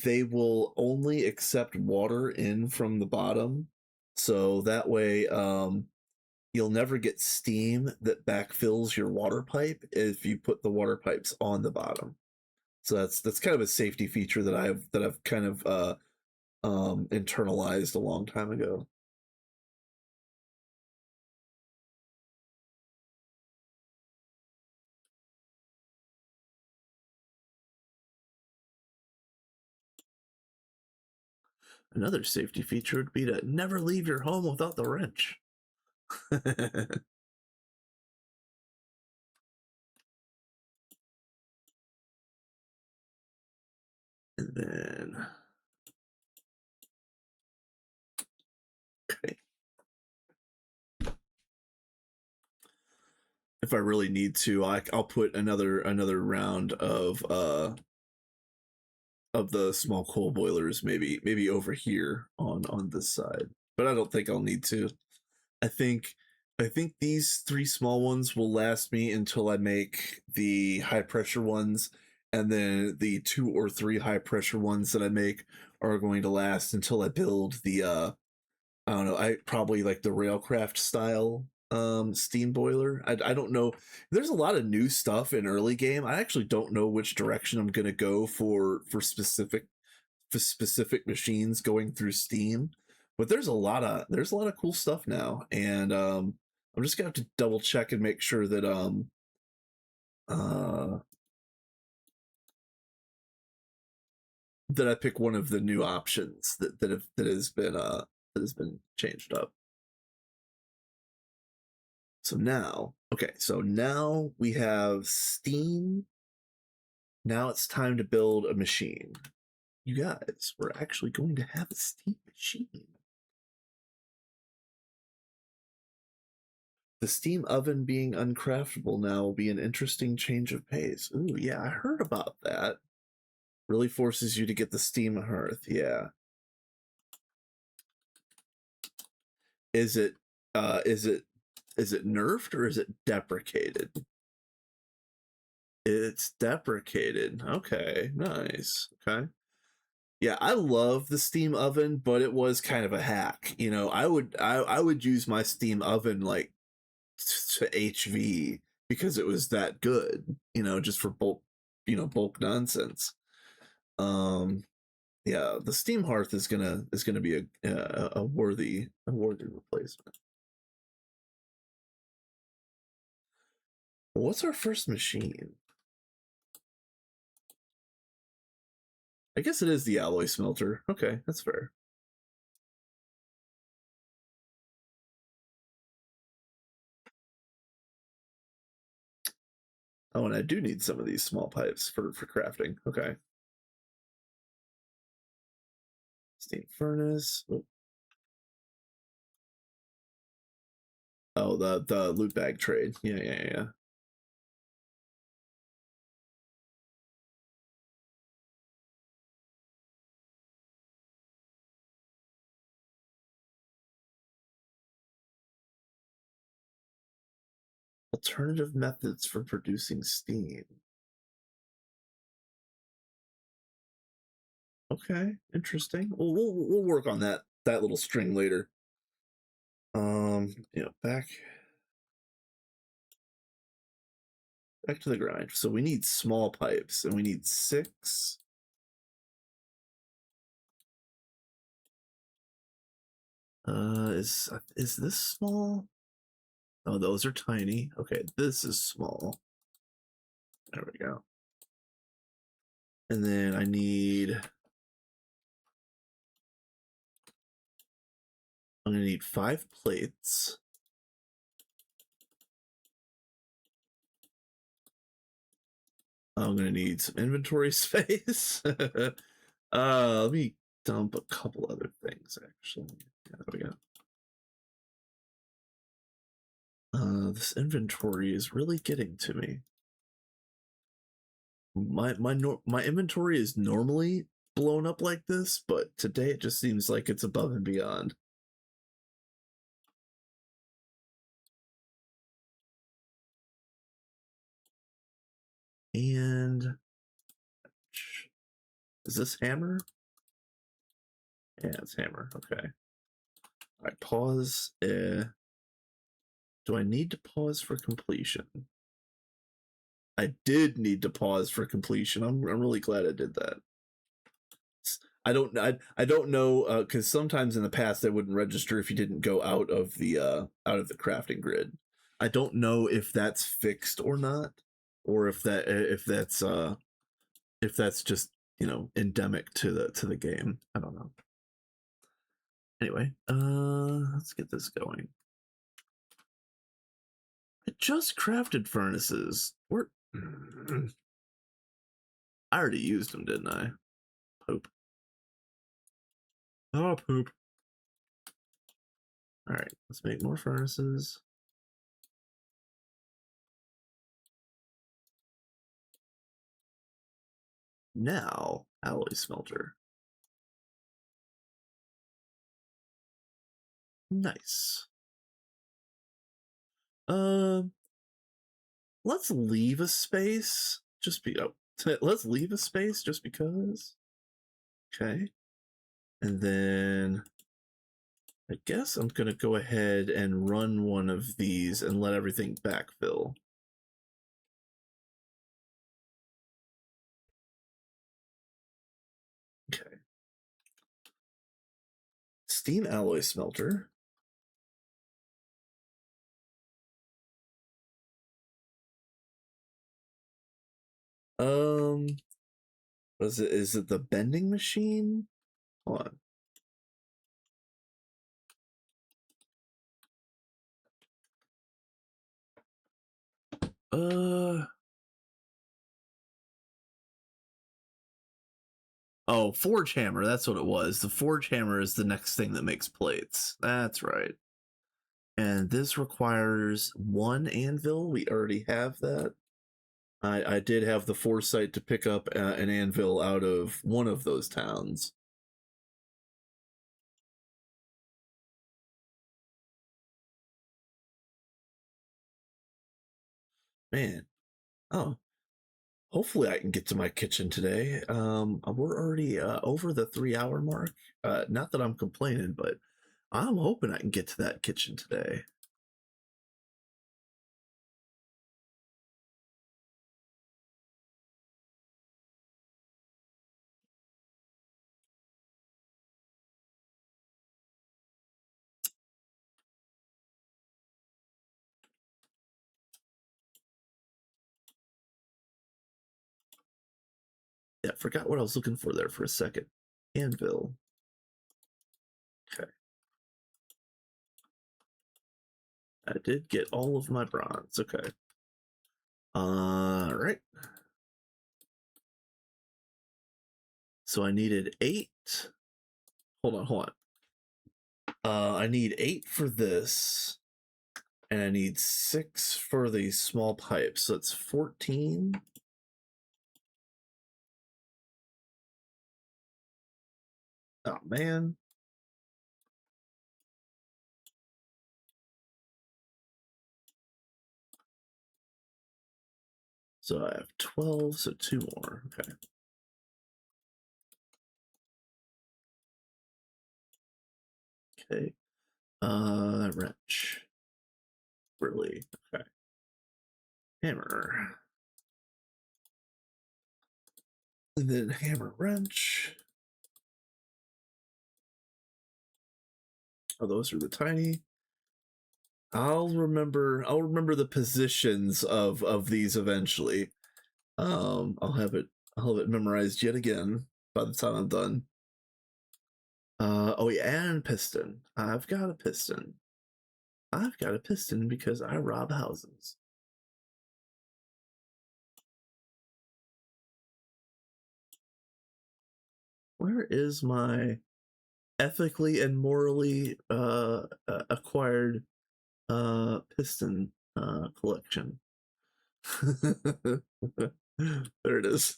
they will only accept water in from the bottom, so that way you'll never get steam that backfills your water pipe if you put the water pipes on the bottom. So that's kind of a safety feature that I've kind of internalized a long time ago. Another safety feature would be to never leave your home without the wrench. And then, okay. If I really need to, I'll put another round of the small coal boilers, maybe over here on this side. But I don't think I'll need to. I think I think these three small ones will last me until I make the high pressure ones, and then the two or three high pressure ones that I make are going to last until I build the I don't know, I probably like the railcraft style steam boiler. I don't know. There's a lot of new stuff in early game. I actually don't know which direction I'm gonna go for specific machines going through Steam. But there's a lot of cool stuff now, and I'm just gonna have to double check and make sure uh that I pick one of the new options that has been changed up. So now, okay, so now we have Steam. Now it's time to build a machine. You guys, we're actually going to have a Steam machine. The steam oven being uncraftable now will be an interesting change of pace. Ooh, yeah, I heard about that. Really forces you to get the steam hearth. Yeah. Is it uh is it is it nerfed or is it deprecated? It's deprecated. Okay, nice. Okay. Yeah, I love the steam oven, but it was kind of a hack. You know, I would use my steam oven like to HV because it was that good, you know, just for bulk nonsense. Um yeah, the steam hearth is gonna be a worthy replacement. What's our first machine? I guess it is the alloy smelter. Okay, that's fair. Oh, and I do need some of these small pipes for crafting. Okay. Steam furnace. Oh, the loot bag trade. Yeah. Alternative methods for producing steam. Okay, interesting. We'll work on that little string later. Back to the grind. So we need small pipes, and we need 6. Is this small? Oh, those are tiny. Okay, this is small. There we go. And then I'm gonna need 5 plates. I'm gonna need some inventory space. Let me dump a couple other things actually. Yeah, there we go. This inventory is really getting to me. My inventory is normally blown up like this, but today it just seems like it's above and beyond. And is this hammer? Yeah, it's hammer. Okay. All right, pause. Do I need to pause for completion? I did need to pause for completion. I'm really glad I did that. I don't know because sometimes in the past that wouldn't register if you didn't go out of the crafting grid. I don't know if that's fixed or not, or if that's just endemic to the game. I don't know. Anyway, let's get this going. I just crafted furnaces. I already used them, didn't I? Poop. Oh, poop. All right, let's make more furnaces. Now, alloy smelter. Nice. Um, let's leave a space. Let's leave a space just because. Okay. And then I guess I'm gonna go ahead and run one of these and let everything backfill. Okay. Steam alloy smelter. Um, was it? Is it the bending machine? Hold on. Oh, forge hammer. That's what it was. The forge hammer is the next thing that makes plates. That's right. And this requires one anvil. We already have that. I did have the foresight to pick up an anvil out of one of those towns. Man, oh, hopefully I can get to my kitchen today. We're already over the 3 hour mark. Not that I'm complaining, but I'm hoping I can get to that kitchen today. Yeah, forgot what I was looking for there for a second. Anvil. Okay. I did get all of my bronze. Okay. All right. So I needed 8. Hold on. I need 8 for this, and I need 6 for the small pipes. So it's 14. Oh man. So I have 12, so 2 more. Okay. Okay. Wrench. Really? Okay. Hammer. And then hammer wrench. Oh, those are the tiny. I'll remember the positions of these eventually. I'll have it memorized yet again by the time I'm done. Oh yeah, and piston. I've got a piston. I've got a piston because I rob houses. Where is my ethically and morally acquired piston collection? There it is.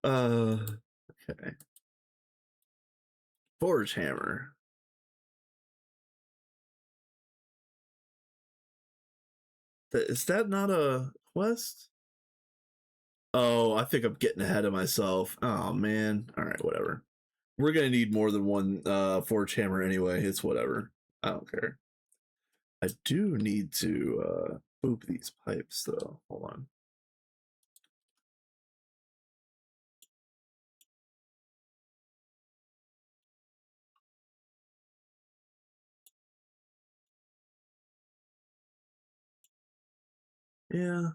Okay. Forge hammer. Is that not a quest? Oh, I think I'm getting ahead of myself. Oh man. All right, whatever. We're gonna need more than one forge hammer anyway. It's whatever. I don't care. I do need to boop these pipes though. Hold on. Yeah.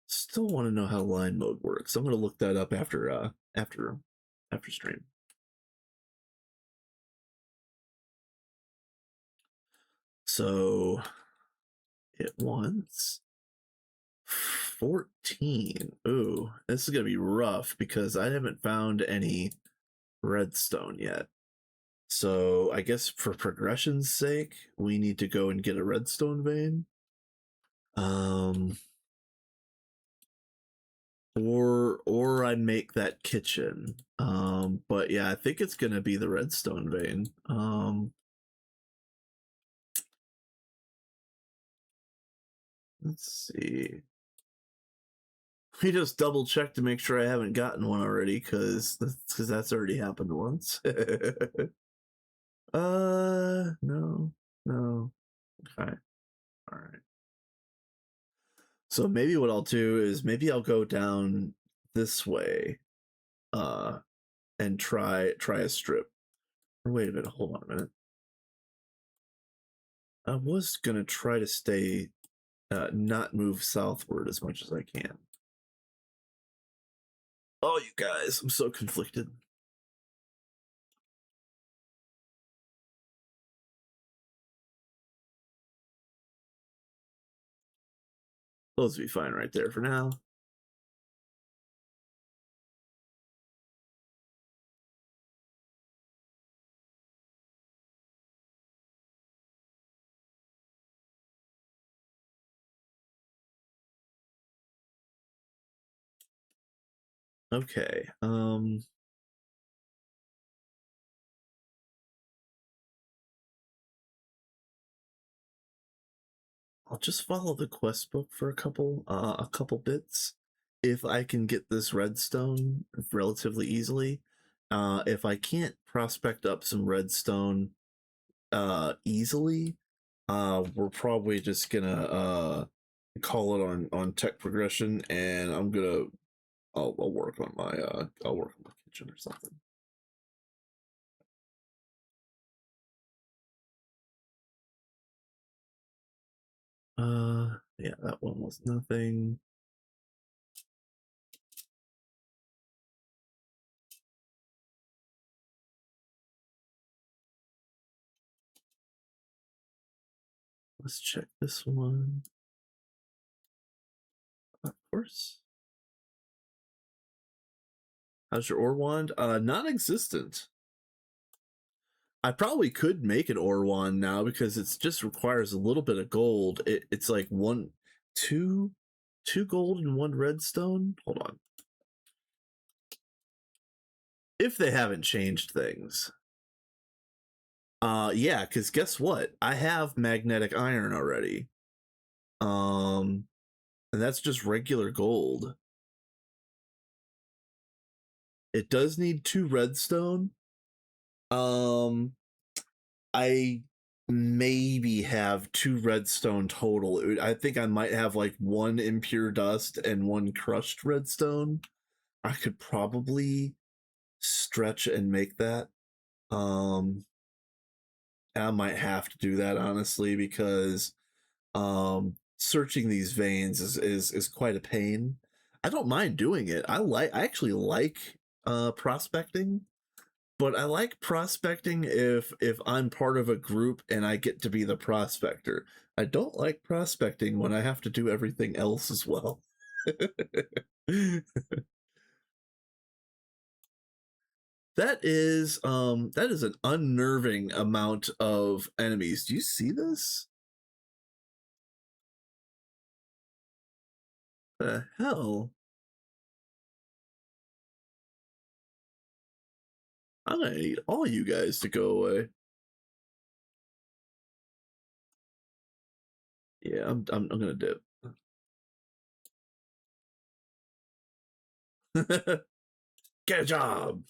Still want to know how line mode works. I'm gonna look that up after stream. So it wants 14. Ooh, this is gonna be rough because I haven't found any redstone yet. So I guess for progression's sake, we need to go and get a redstone vein. Or I make that kitchen. But yeah, I think it's gonna be the redstone vein. Let's see. We just double check to make sure I haven't gotten one already, because that's already happened once. No, no. Okay, all right. So maybe what I'll do is maybe I'll go down this way, uh, and try a strip. Or wait a minute, hold on a minute. I was gonna try to stay, not move southward as much as I can. Oh, you guys, I'm so conflicted. Those will be fine right there for now. Okay. I'll just follow the quest book for a couple bits. If I can get this redstone relatively easily, if I can't prospect up some redstone easily, we're probably just gonna call it on tech progression, and I'll work on my kitchen or something. Yeah, that one was nothing. Let's check this one. Of course. How's your ore wand? Non-existent. I probably could make an ore wand now because it just requires a little bit of gold. It's like two gold and one redstone. Hold on. If they haven't changed things. Yeah, because guess what? I have magnetic iron already. And that's just regular gold. It does need 2 redstone. I maybe have 2 redstone total. I think I might have like 1 impure dust and 1 crushed redstone. I could probably stretch and make that. I might have to do that honestly, because searching these veins is quite a pain. I don't mind doing it. I actually like prospecting, but I like prospecting if I'm part of a group and I get to be the prospector. I don't like prospecting when I have to do everything else as well. That is an unnerving amount of enemies. Do you see this? The hell? I'm gonna need all you guys to go away. Yeah, I'm gonna dip. Get a job.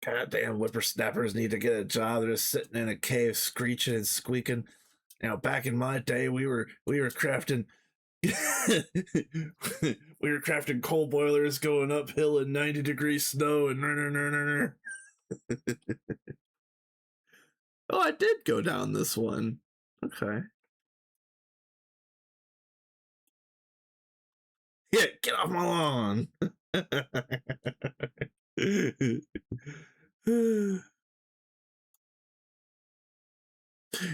Goddamn whippersnappers need to get a job. They're just sitting in a cave screeching and squeaking. You know, back in my day, we were crafting we were crafting coal boilers going uphill in 90-degree snow and Oh, I did go down this one. Okay. Yeah, get off my lawn.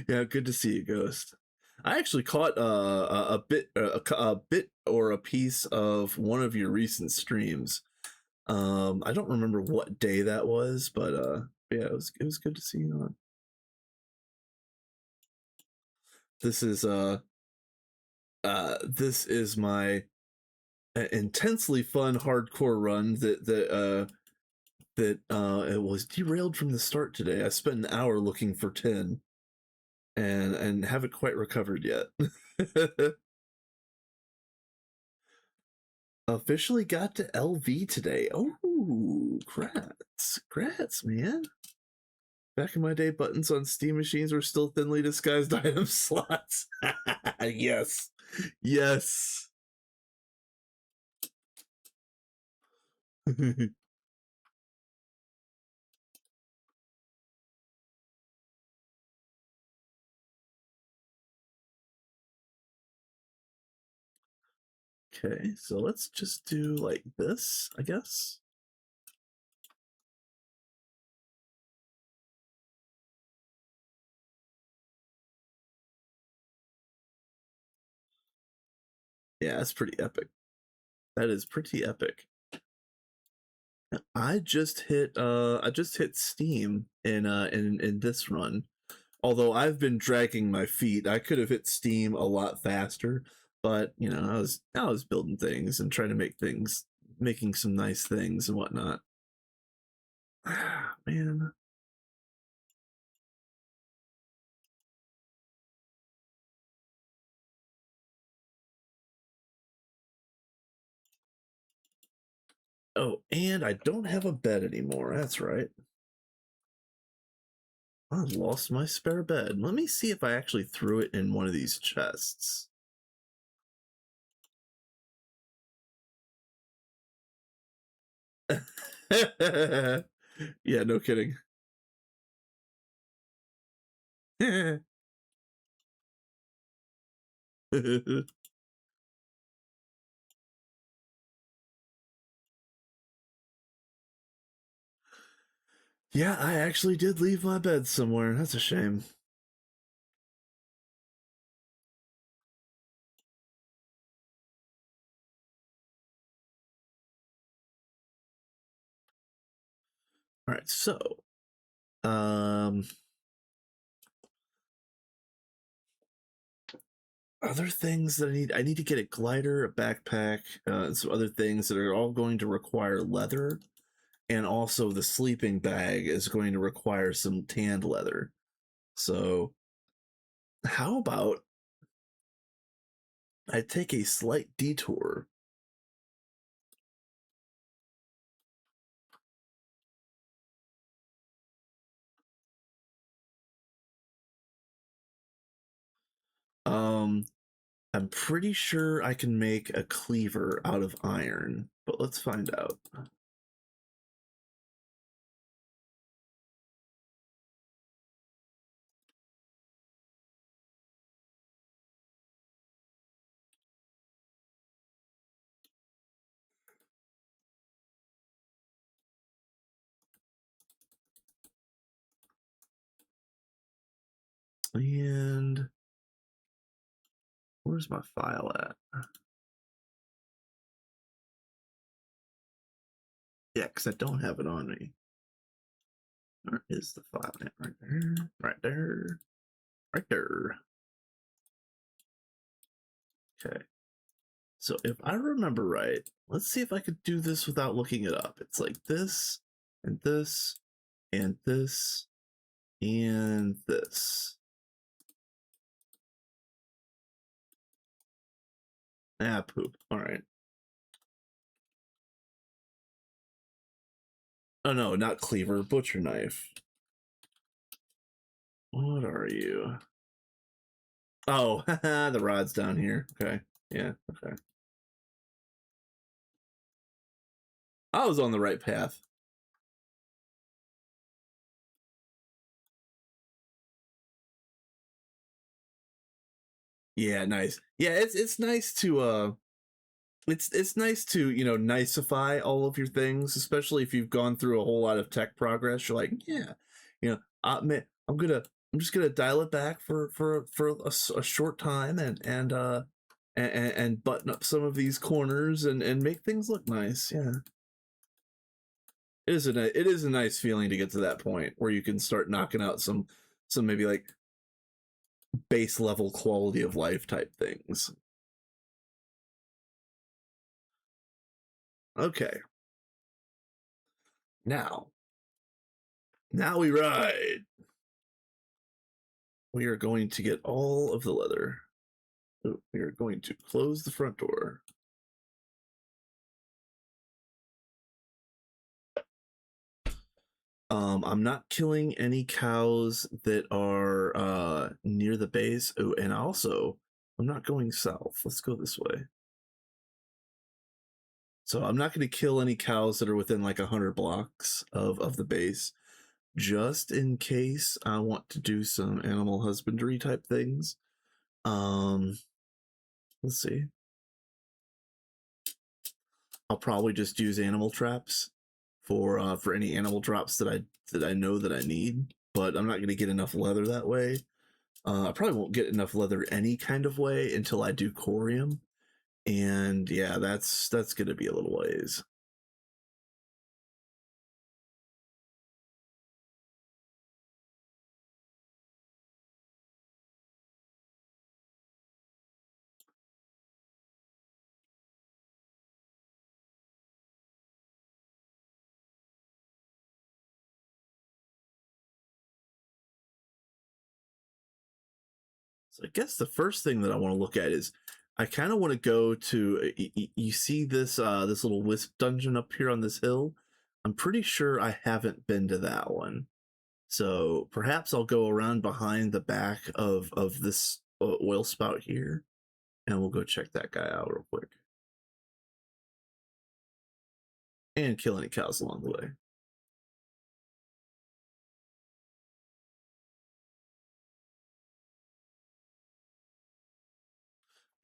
Yeah, good to see you, Ghost. I actually caught a bit or a piece of one of your recent streams. I don't remember what day that was, but yeah, it was good to see you on. This is this is my intensely fun hardcore run that it was derailed from the start today. I spent an hour looking for 10 and haven't quite recovered yet. Officially got to LV today. Oh, grats, man. Back in my day, buttons on Steam machines were still thinly disguised item slots. Yes. Yes. Okay, so let's just do like this, I guess. Yeah, that's pretty epic. That is pretty epic. I just hit Steam in this run. Although I've been dragging my feet, I could have hit Steam a lot faster, but you know, I was building things and trying to making some nice things and whatnot. Man. Oh, and I don't have a bed anymore. That's right. I lost my spare bed. Let me see if I actually threw it in one of these chests. Yeah, no kidding. Yeah, I actually did leave my bed somewhere. That's a shame. All right, so um other things that I need to get a glider, a backpack, and some other things that are all going to require leather, and also the sleeping bag is going to require some tanned leather. So how about I take a slight detour? Um, I'm pretty sure I can make a cleaver out of iron, but let's find out. And where's my file at? Yeah, because I don't have it on me. Where is the file at? Right there. Right there. Right there. Okay. So if I remember right, let's see if I could do this without looking it up. It's like this, and this, and this, and this. Ah, poop. All right. Oh no, not cleaver, butcher knife. What are you? Oh, the rod's down here. Okay. Yeah, okay. I was on the right path. Yeah, nice. Yeah, it's nice to it's nice to, you know, nicify all of your things, especially if you've gone through a whole lot of tech progress. You're like, yeah, you know, man, I'm just gonna dial it back for a short time and button up some of these corners and make things look nice. Yeah, it is a nice feeling to get to that point where you can start knocking out some maybe like base level quality of life type things. Okay, now now we ride. We are going to get all of the leather. We are going to close the front door. I'm not killing any cows that are near the base. Oh, and also, I'm not going south. Let's go this way. So I'm not going to kill any cows that are within like 100 blocks of the base, just in case I want to do some animal husbandry type things. Let's see. I'll probably just use animal traps for any animal drops that I know that I need, but I'm not going to get enough leather that way. I probably won't get enough leather any kind of way until I do corium, and yeah, that's going to be a little ways. So I guess the first thing that I want to look at is I kind of want to go to you see this little wisp dungeon up here on this hill. I'm pretty sure I haven't been to that one. So perhaps I'll go around behind the back of this oil spout here, and we'll go check that guy out real quick and kill any cows along the way.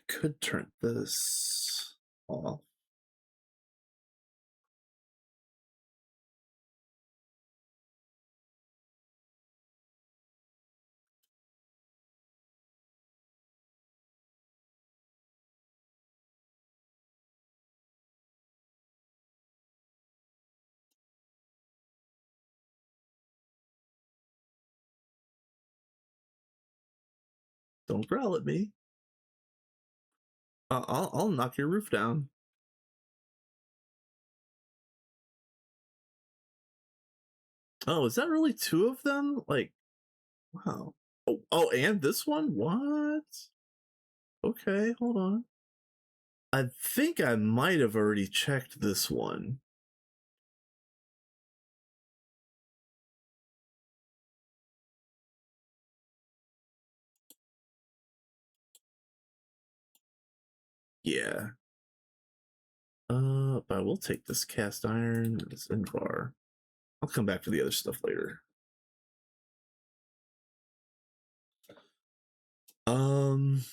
Could turn this off. Don't growl at me. I'll knock your roof down. Oh, is that really two of them? Like, wow. Oh, and this one? What? Okay, hold on. I think I might have already checked this one. Yeah. But I will take this cast iron, this Invar. I'll come back to the other stuff later. Um,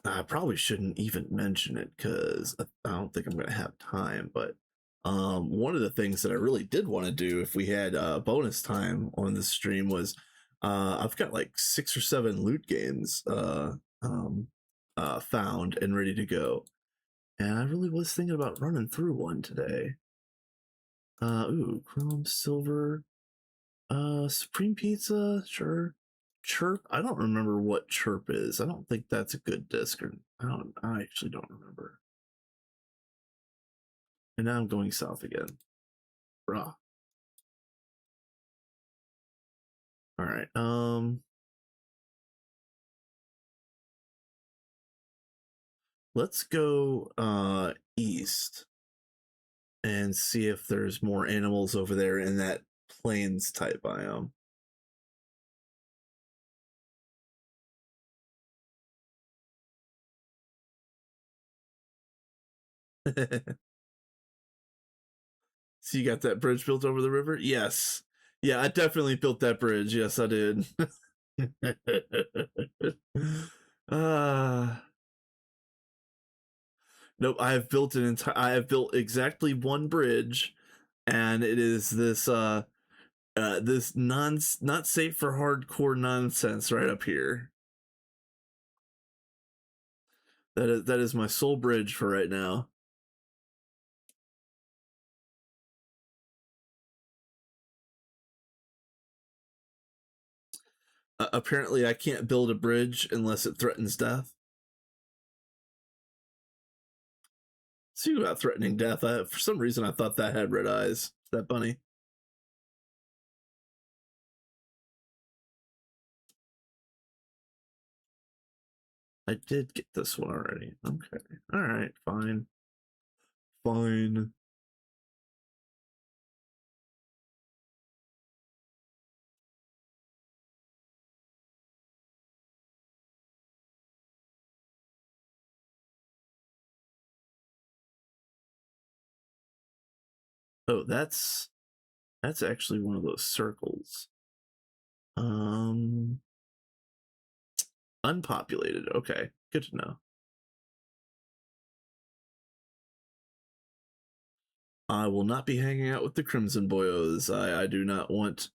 I probably shouldn't even mention it because I don't think I'm gonna have time. But one of the things that I really did want to do if we had bonus time on this stream was I've got like 6 or 7 loot games found and ready to go, and I really was thinking about running through one today. Ooh, chrome, silver, supreme pizza, sure. Chirp, I don't remember what chirp is. I don't think that's a good disc, or I actually don't remember. And now I'm going south again. Bruh. All right. Let's go east and see if there's more animals over there in that plains type biome. So you got that bridge built over the river? Yes. Yeah, I definitely built that bridge. Yes, I did. Uh nope, I have built exactly one bridge, and it is this not safe for hardcore nonsense right up here. That is my sole bridge for right now. Apparently, I can't build a bridge unless it threatens death. See about threatening death. For some reason, I thought that had red eyes. That bunny. I did get this one already. Okay. All right. Fine. Fine. Oh, that's actually one of those circles. Um, Unpopulated. Okay, good to know. I will not be hanging out with the Crimson Boyos. I do not want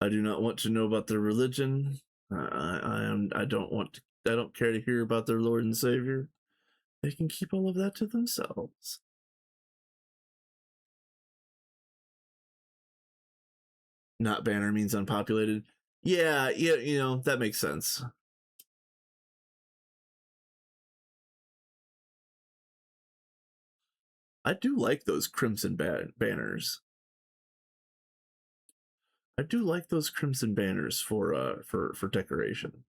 to know about their religion. I don't want to, I don't care to hear about their Lord and Savior. They can keep all of that to themselves. Not banner means unpopulated. Yeah, yeah, that makes sense. I do like those crimson banners. I do like those crimson banners for decoration.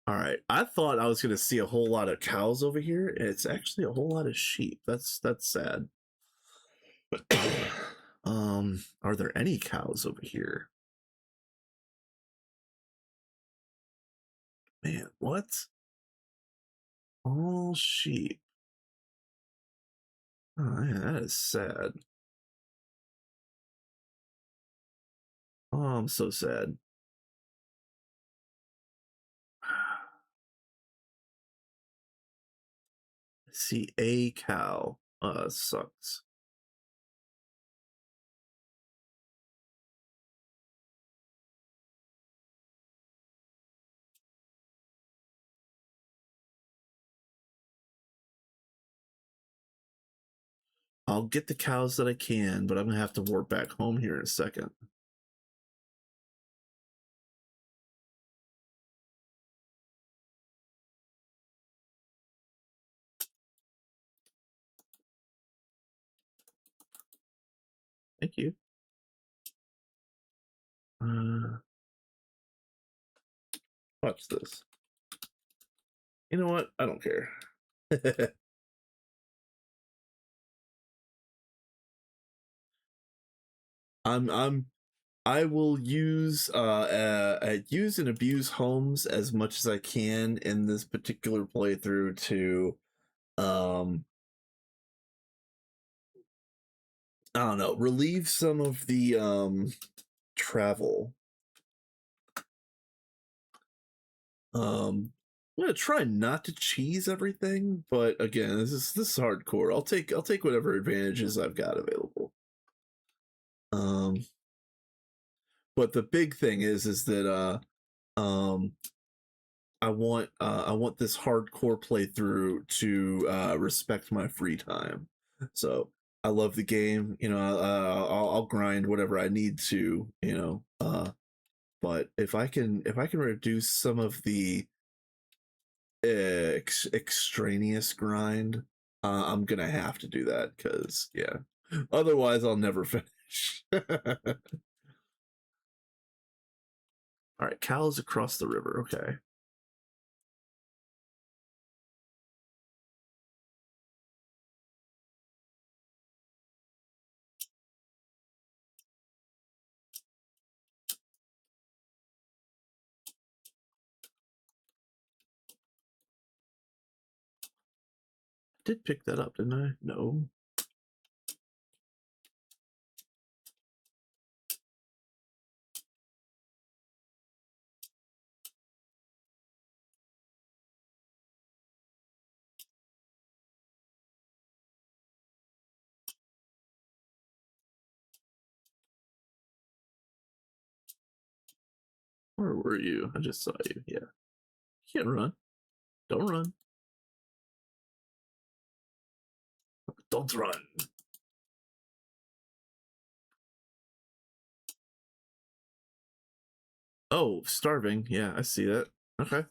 All right, I thought I was gonna see a whole lot of cows over here, and it's actually a whole lot of sheep. That's sad. Are there any cows over here? Man, what? All sheep. Oh, man, that is sad. Oh, I'm so sad. I see a cow. Sucks. I'll get the cows that I can, but I'm gonna have to warp back home here in a second. Thank you. Watch this. You know what? I don't care. I'm I will use and abuse homes as much as I can in this particular playthrough to um I don't know, relieve some of the travel. I'm gonna try not to cheese everything, but again, this is hardcore. I'll take whatever advantages I've got available. Um, but the big thing is that um I want this hardcore playthrough to respect my free time. So I love the game. I'll grind whatever I need to. But if I can reduce some of the extraneous grind, I'm gonna have to do that because yeah, otherwise I'll never finish. All right, cows across the river. Okay. I did pick that up, didn't I? No. Where were you? I just saw you. Yeah. You can't run. Don't run. Don't run. Oh, starving. Yeah, I see that. Okay.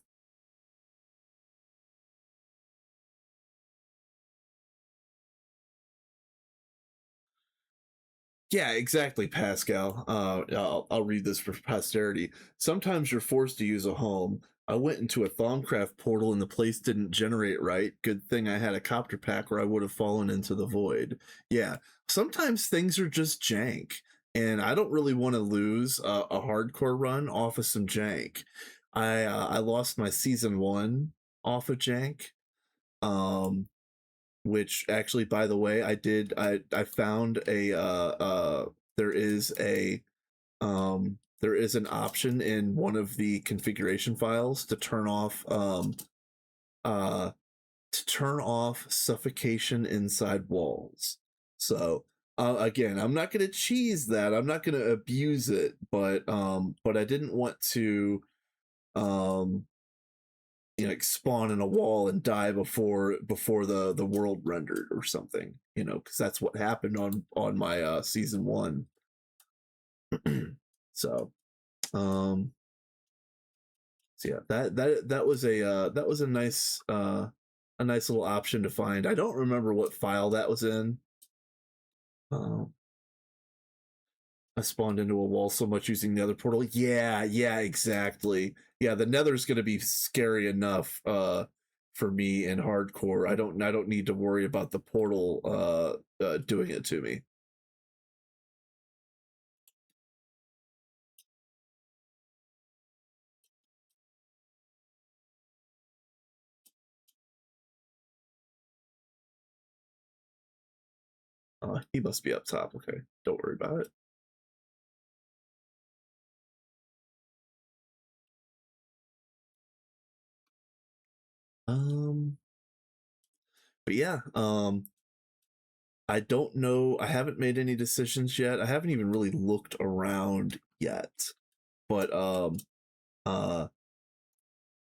Yeah, exactly, Pascal. I'll read this for posterity. Sometimes you're forced to use a home. I went into a Thaumcraft portal and the place didn't generate right. Good thing I had a copter pack or I would have fallen into the void. Yeah, sometimes things are just jank, and I don't really want to lose a hardcore run off of some jank. I lost my season one off of jank. Um, which actually, by the way, I found a there is a there is an option in one of the configuration files uh to turn off suffocation inside walls. So again, I'm not going to cheese that, I'm not going to abuse it, but I didn't want to um like spawn in a wall and die before the world rendered or something, because that's what happened on my season one. So um so yeah, that was a nice little option to find. I don't remember what file that was in. um I spawned into a wall so much using the other portal. Yeah, yeah, exactly. Yeah, the Nether's gonna be scary enough for me in hardcore. I don't need to worry about the portal doing it to me. He must be up top. Okay, don't worry about it. Um, but yeah, I don't know. I haven't made any decisions yet. I haven't even really looked around yet. But uh,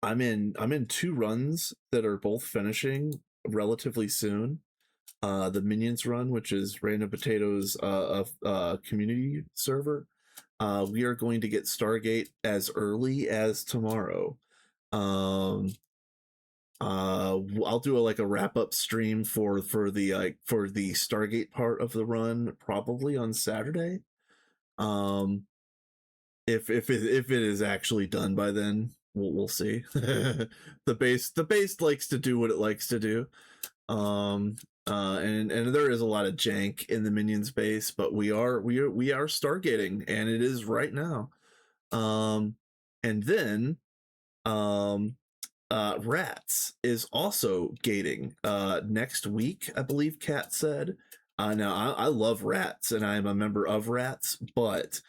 I'm in two runs that are both finishing relatively soon. The Minions run, which is Random Potatoes community server. We are going to get Stargate as early as tomorrow. Um, I'll do like a wrap up stream for the Stargate part of the run probably on Saturday. Um, if it is actually done by then, we'll see. The base likes to do what it likes to do. um and there is a lot of jank in the Minions base, but we are stargating, and it is right now. And then um Rats is also gating next week, I believe Kat said. Now I love Rats and I'm a member of Rats, but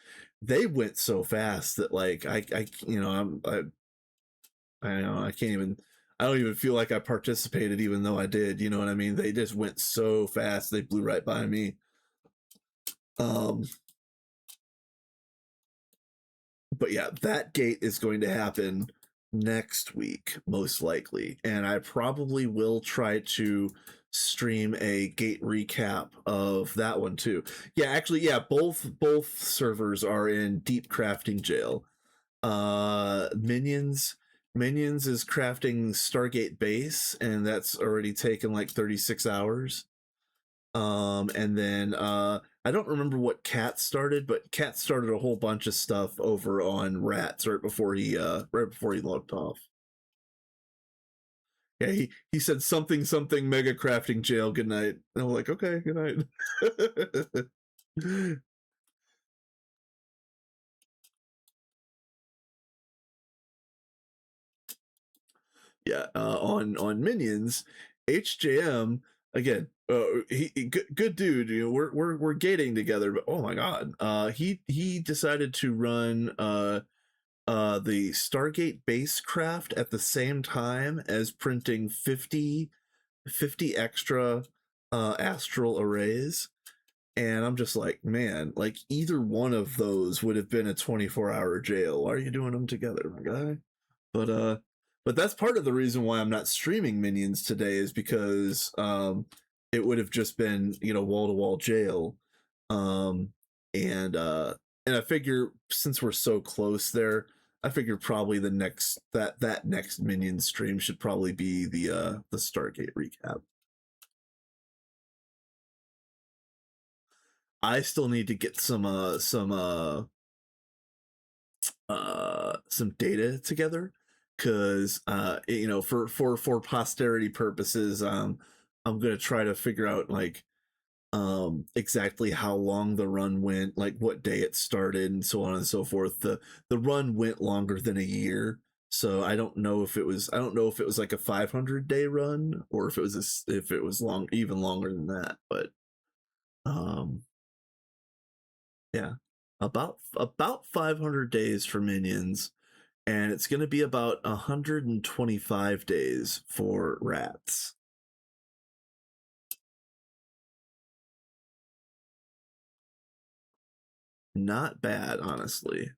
they went so fast that like I you know I know I can't even, I don't even feel like I participated even though I did, you know what I mean? They just went so fast, they blew right by me. Um but yeah, that gate is going to happen next week most likely, and I probably will try to stream a gate recap of that one too. Yeah, actually, yeah, both servers are in deep crafting jail. Minions is crafting Stargate base, and that's already taken like 36 hours. And then I don't remember what Cat started, but Cat started a whole bunch of stuff over on Rats right before he logged off. Yeah, he said something mega crafting jail, good night. And I'm like, okay, good night. Yeah, on Minions, HJM again. Good dude. You know, we're gating together, but oh my god, he decided to run the Stargate base craft at the same time as printing 50 extra astral arrays, And I'm just like, man, like either one of those would have been a 24-hour jail. Why are you doing them together, my guy? But but that's part of the reason why I'm not streaming Minions today, is because it would have just been, you know, wall to wall jail. Um and and I figure since we're so close there, I figure probably the next that next Minion stream should probably be the Stargate recap. I still need to get some data together, because you know, for posterity purposes, I'm gonna try to figure out like exactly how long the run went, like what day it started and so on and so forth. The run went longer than a year, so I don't know if it was, I don't know if it was like a 500-day run, or if it was if it was long, even longer than that. But um yeah, about 500 days for Minions, and it's going to be about 125 days for Rats. Not bad, honestly.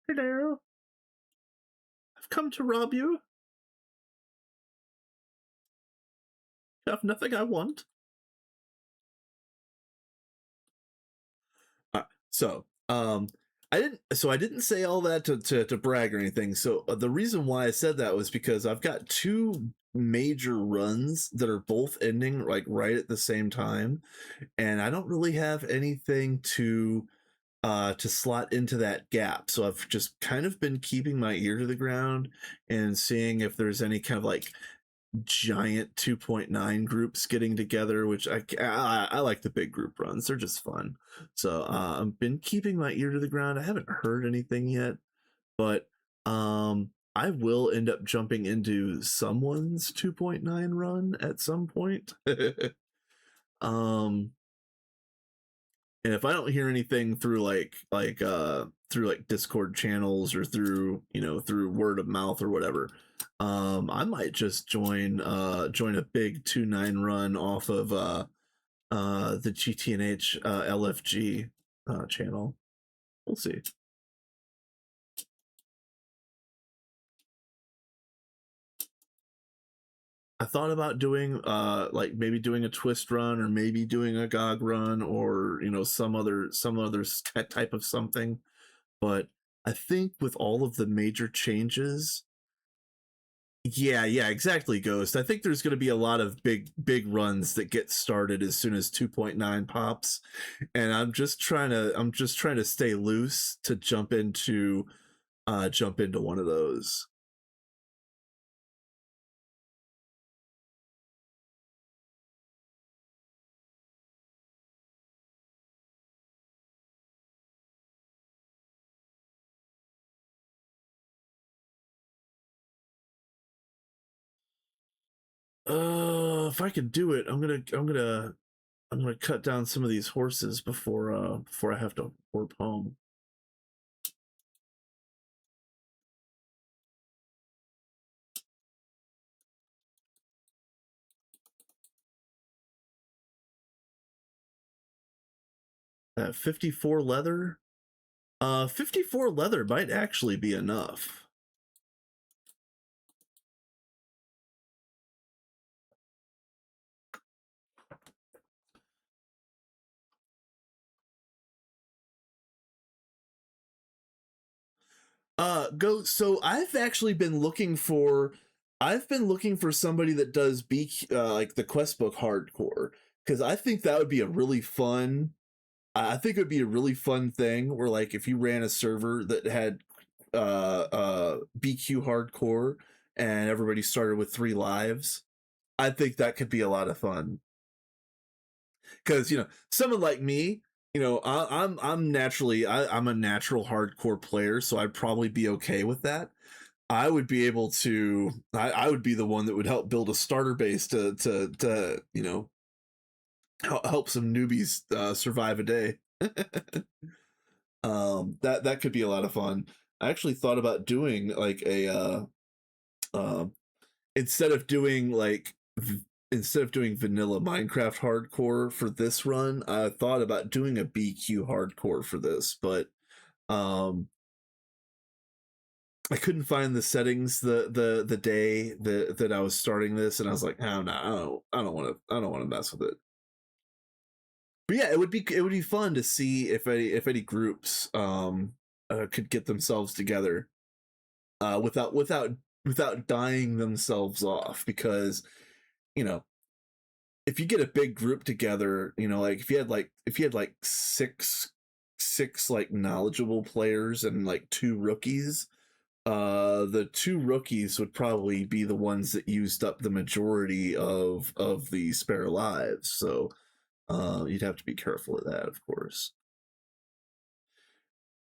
Hello, I've come to rob you. You have nothing I want. So, I didn't say all that to brag or anything. So the reason why I said that was because I've got two major runs that are both ending like right at the same time, and I don't really have anything to slot into that gap. So I've just kind of been keeping my ear to the ground and seeing if there's any kind of like giant 2.9 groups getting together, which I like the big group runs. They're just fun. So I've been keeping my ear to the ground. I haven't heard anything yet, but I will end up jumping into someone's 2.9 run at some point. um and if I don't hear anything through through like Discord channels, or through, you know, through word of mouth or whatever, I might just join a big 2.9 run off of the GTNH LFG channel. We'll see. I thought about doing like maybe doing a twist run, or maybe doing a GOG run, or you know, some other type of something. But I think with all of the major changes, yeah, exactly, Ghost. I think there's going to be a lot of big runs that get started as soon as 2.9 pops, and I'm just trying to stay loose to jump into one of those. If I can do it, I'm gonna cut down some of these horses before I have to warp home. 54 leather. 54 leather might actually be enough. Go. So I've been looking for somebody that does like the quest book hardcore, because I think that would be a really fun. I think it would be a really fun thing where, like, if you ran a server that had BQ hardcore and everybody started with 3 lives, I think that could be a lot of fun. Because, you know, someone like me, you know, I'm naturally I'm a natural hardcore player, so I'd probably be okay with that. I would be able to. I would be the one that would help build a starter base to you know, help some newbies survive a day. That could be a lot of fun. I actually thought about doing like Um, instead of doing like instead of doing vanilla Minecraft hardcore for this run, I thought about doing a BQ hardcore for this, but um I couldn't find the settings the day that I was starting this, and I was like, oh no, I don't want to mess with it. But yeah, it would be fun to see if any groups could get themselves together without dying themselves off, because you know, if you get a big group together, you know, like if you had like six like knowledgeable players and like two rookies, the two rookies would probably be the ones that used up the majority of the spare lives. So you'd have to be careful of that, of course.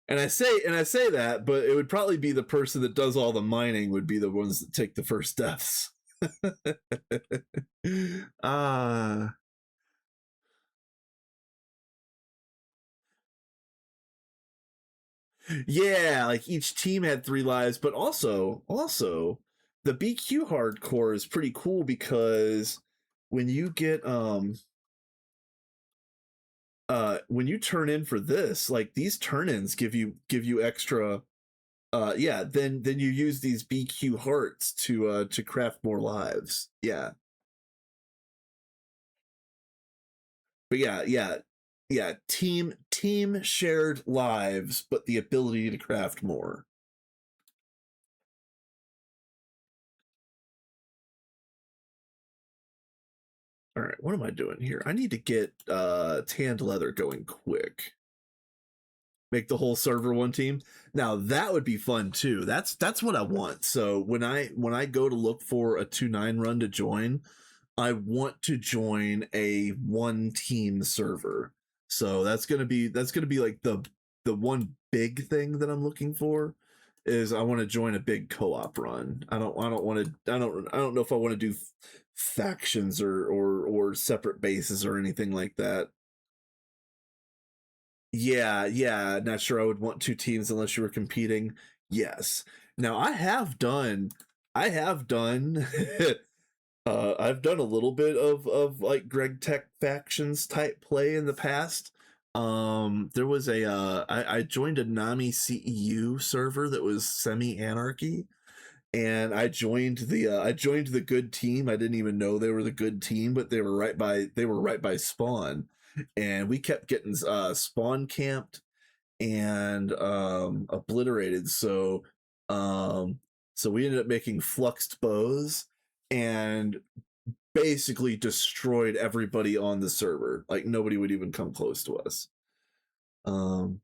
And I say that, but it would probably be the person that does all the mining would be the ones that take the first deaths. Ah, yeah, like each team had 3 lives, but also the BQ hardcore is pretty cool because when you get when you turn in for this, like these turn-ins give you extra yeah, then you use these BQ hearts to craft more lives. Yeah. But yeah, team shared lives, but the ability to craft more. All right, what am I doing here? I need to get tanned leather going quick. Make the whole server one team. Now that would be fun too. That's what I want. So when I go to look for a 2-9 run to join, I want to join a one team server. So that's gonna be like the one big thing that I'm looking for is I want to join a big co-op run. I don't want to I don't know if I want to do factions or separate bases or anything like that. Yeah, not sure I would want two teams unless you were competing. Yes. Now I have done I've done a little bit of like Greg Tech factions type play in the past. There was I joined a Nami CEU server that was semi anarchy, and I joined the good team. I didn't even know they were the good team, but they were right by spawn, and we kept getting spawn camped and obliterated. Um, so we ended up making fluxed bows and basically destroyed everybody on the server. Like nobody would even come close to us. Um,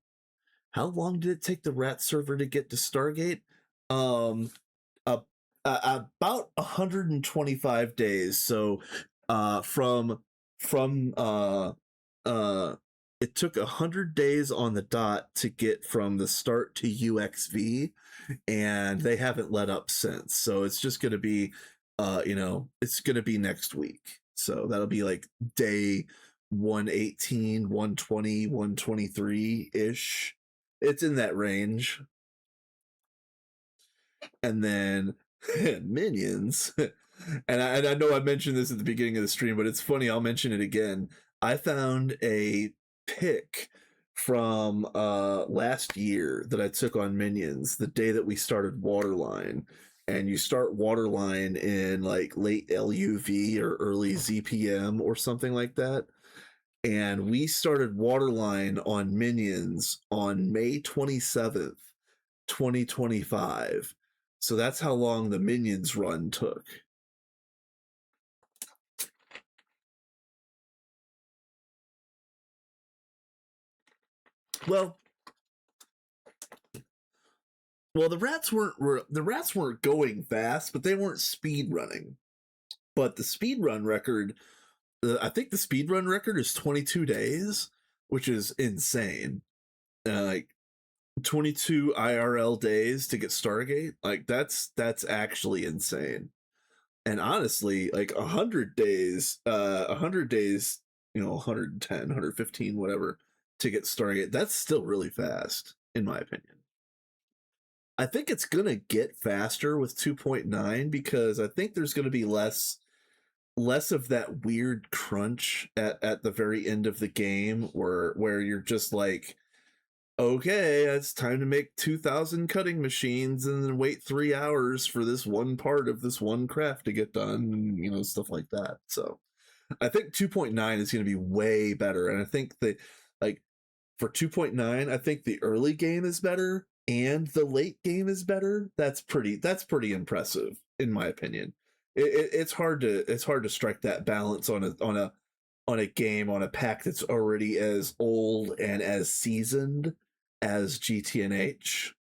how long did it take the rat server to get to Stargate? Um, uh, about 125 days. So, from uh, it took 100 days on the dot to get from the start to UXV, and they haven't let up since. So it's just gonna be, you know, it's gonna be next week. So that'll be like day 118, 120, 123 ish. It's in that range. And then minions. And I know I mentioned this at the beginning of the stream, but it's funny. I'll mention it again. I found a pic from last year that I took on minions the day that we started Waterline. And you start Waterline in like late LUV or early ZPM or something like that. And we started Waterline on minions on May 27th, 2025. So that's how long the Minions run took. Well, the rats weren't going fast, but they weren't speed running. But the speed run record, I think the speed run record is 22 days, which is insane. Like 22 IRL days to get Stargate, like that's actually insane. And honestly, like 100 days, 100 days, you know, 110, 115, whatever, to get Stargate, that's still really fast, in my opinion. I think it's gonna get faster with 2.9 because I think there's gonna be less of that weird crunch at the very end of the game where you're just like, okay, it's time to make 2,000 cutting machines and then wait 3 hours for this one part of this one craft to get done, and, stuff like that. So I think 2.9 is going to be way better. And I think that, like, for 2.9, I think the early game is better and the late game is better. That's pretty impressive in my opinion. It's hard to strike that balance on a game, on a pack that's already as old and as seasoned as GTNH.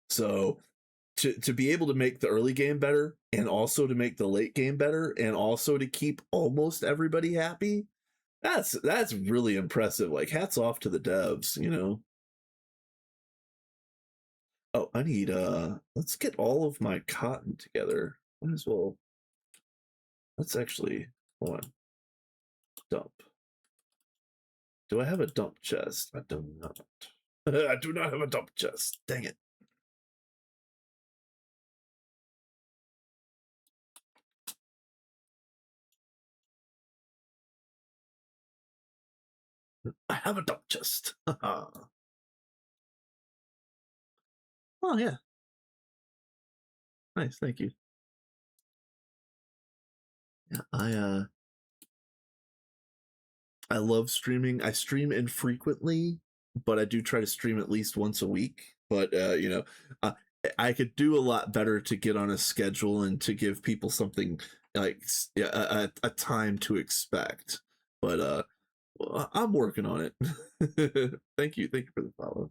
So to be able to make the early game better and also to make the late game better and also to keep almost everybody happy, that's really impressive. Like, hats off to the devs. Oh, I need let's get all of my cotton together. Might as well. Let's actually, hold on. Dump. Do I have a dump chest? I do not. I do not have a dump chest. Dang it. I have a dump chest. Oh yeah. Nice, thank you. Yeah, I love streaming. I stream infrequently, but I do try to stream at least once a week. But uh, I could do a lot better to get on a schedule and to give people something like, yeah, a time to expect. But well, I'm working on it. Thank you for the follow.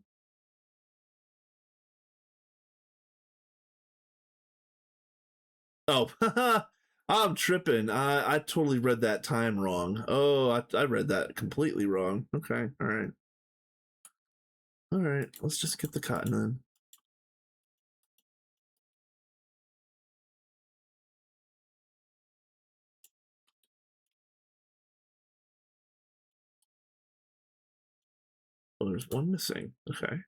Oh, I'm tripping. I totally read that time wrong. Oh, I read that completely wrong. Okay, all right. All right, let's just get the cotton in. Oh, there's one missing. Okay.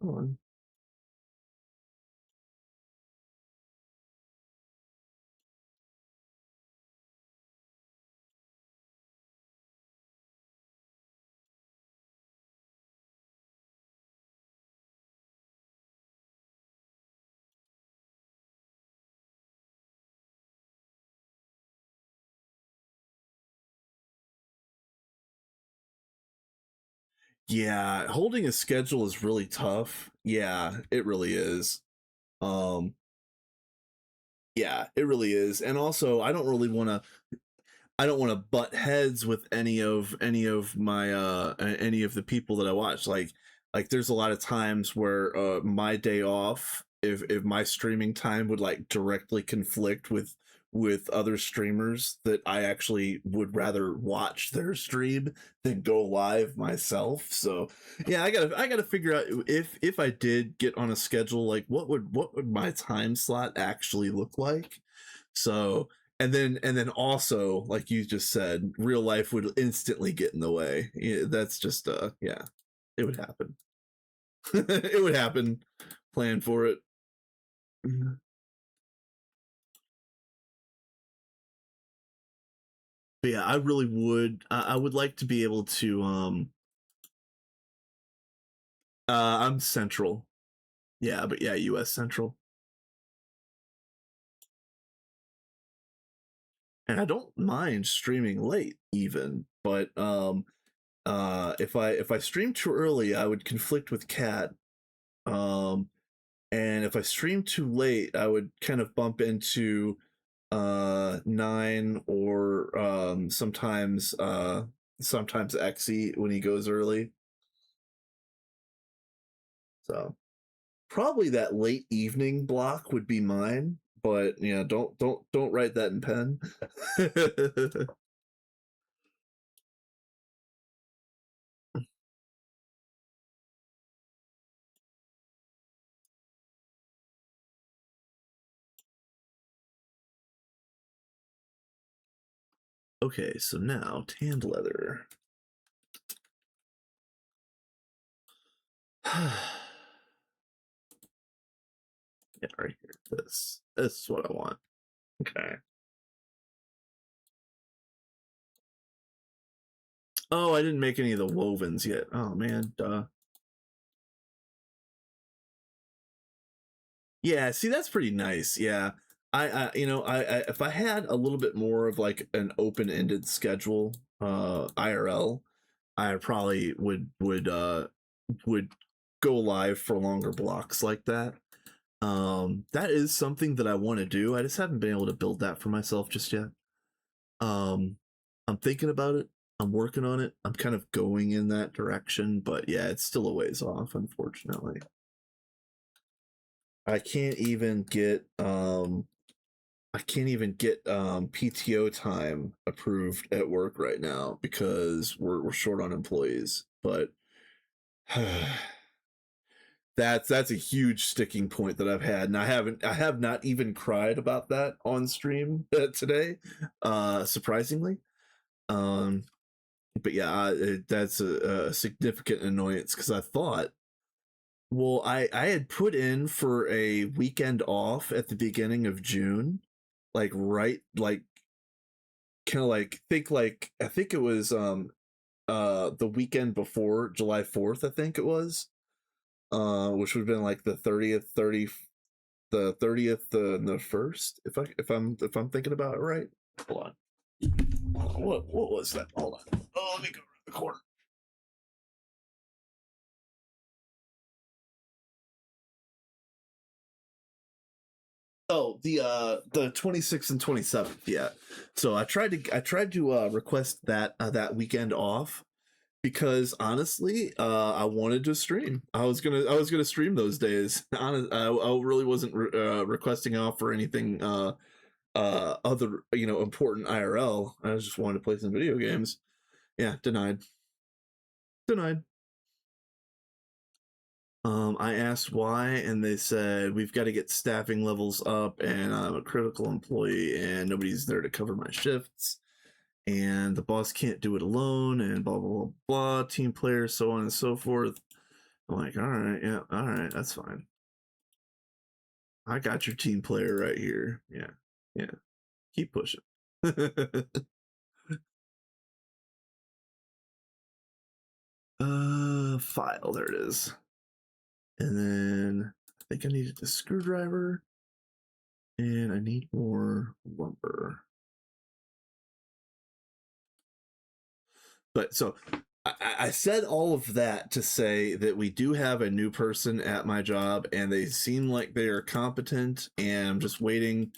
Hold on. Yeah, holding a schedule is really tough. Yeah, it really is. Um, yeah, it really is. And also, I don't want to butt heads with any of my any of the people that I watch. Like there's a lot of times where my day off, if my streaming time would like directly conflict with other streamers that I actually would rather watch their stream than go live myself. So yeah, I gotta figure out if I did get on a schedule, like what would my time slot actually look like. So and then also, like you just said, real life would instantly get in the way. Yeah, that's just yeah, it would happen. It would happen. Plan for it. But yeah, I really would. I would like to be able to. I'm Central. Yeah, but yeah, U.S. Central, and I don't mind streaming late even. But if I stream too early, I would conflict with Cat. Um, and if I stream too late, I would kind of bump into 9 or sometimes Xe when he goes early. So probably that late evening block would be mine, but yeah, don't write that in pen. Okay, so now tanned leather. Yeah, right here. This is what I want. Okay. Oh, I didn't make any of the wovens yet. Oh man, duh. Yeah, see, that's pretty nice. Yeah, I if I had a little bit more of like an open-ended schedule, IRL, I probably would go live for longer blocks like that. That is something that I want to do. I just haven't been able to build that for myself just yet. Um, I'm thinking about it. I'm working on it. I'm kind of going in that direction, but yeah, it's still a ways off, unfortunately. I can't even get PTO time approved at work right now because we're short on employees. But that's a huge sticking point that I've had, and I have not even cried about that on stream today, surprisingly. Um, but yeah, that's a significant annoyance because I thought, well, I had put in for a weekend off at the beginning of June, like right, like kind of like think like I think it was the weekend before July 4th, I think it was, which would have been like the 30th and the 1st, if I'm thinking about it right. Hold on. What was that? Hold on. Oh, let me go around the corner. Oh, the 26th and 27th, yeah. So I tried to request that weekend off because honestly, I wanted to stream. I was gonna stream those days. I really wasn't requesting off for anything other, important IRL. I just wanted to play some video games. Yeah, denied. Denied. I asked why, and they said we've got to get staffing levels up, and I'm a critical employee, and nobody's there to cover my shifts, and the boss can't do it alone, and blah blah blah blah. Team players, so on and so forth. I'm like, all right, yeah, all right, that's fine. I got your team player right here. Yeah, yeah. Keep pushing. File. There it is. And then I think I needed a screwdriver, and I need more lumber. But so I said all of that to say that we do have a new person at my job, and they seem like they are competent, and I'm just waiting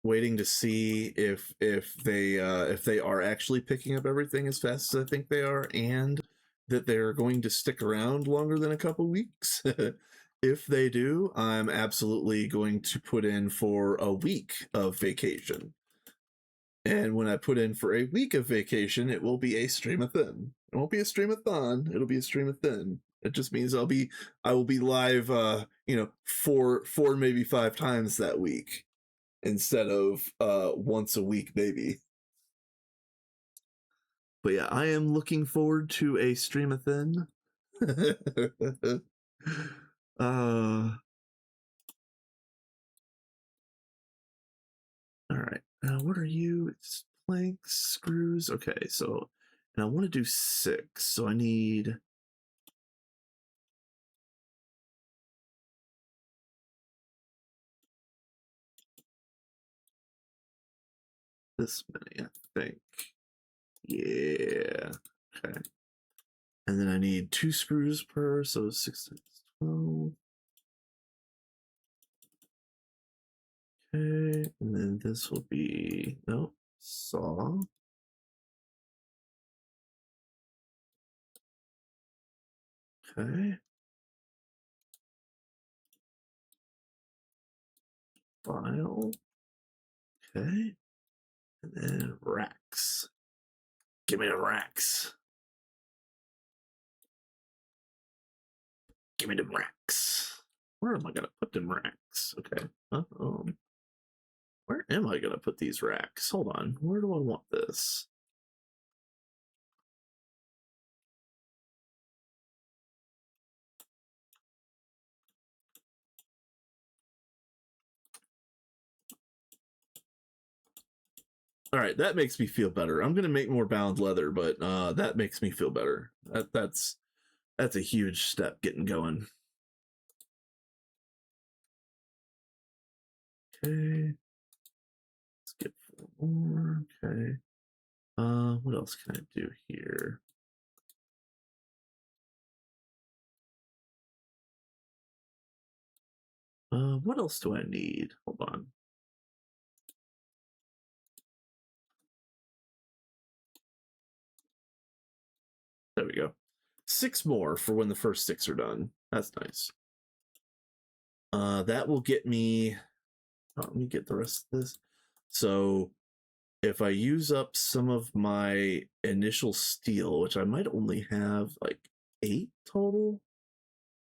to see if they are actually picking up everything as fast as I think they are, and that they're going to stick around longer than a couple weeks. If they do, I'm absolutely going to put in for a week of vacation. And when I put in for a week of vacation, it will be a streamathon. It won't be a streamathon. It'll be a streamathon. It just means I will be live, four maybe five times that week instead of once a week maybe. But yeah, I am looking forward to a streamathon. uh, all right. Now, what are you? It's planks, screws. Okay, so, and I want to do 6, so I need this many, I think. Yeah. Okay. And then I need 2 screws per, so 6 times 12. Okay. And then this will be, nope, saw. Okay. File. Okay. And then racks. Give me the racks. Give me the racks. Where am I gonna put them racks? Okay. Where am I gonna put these racks? Hold on, where do I want this? All right, that makes me feel better. I'm gonna make more bound leather, but that makes me feel better. That's a huge step getting going. Okay, let's get 4 more. Okay, what else can I do here? What else do I need? Hold on. There we go. 6 more for when the first 6 are done. That's nice. That will get me. Oh, let me get the rest of this. So if I use up some of my initial steel, which I might only have like 8 total.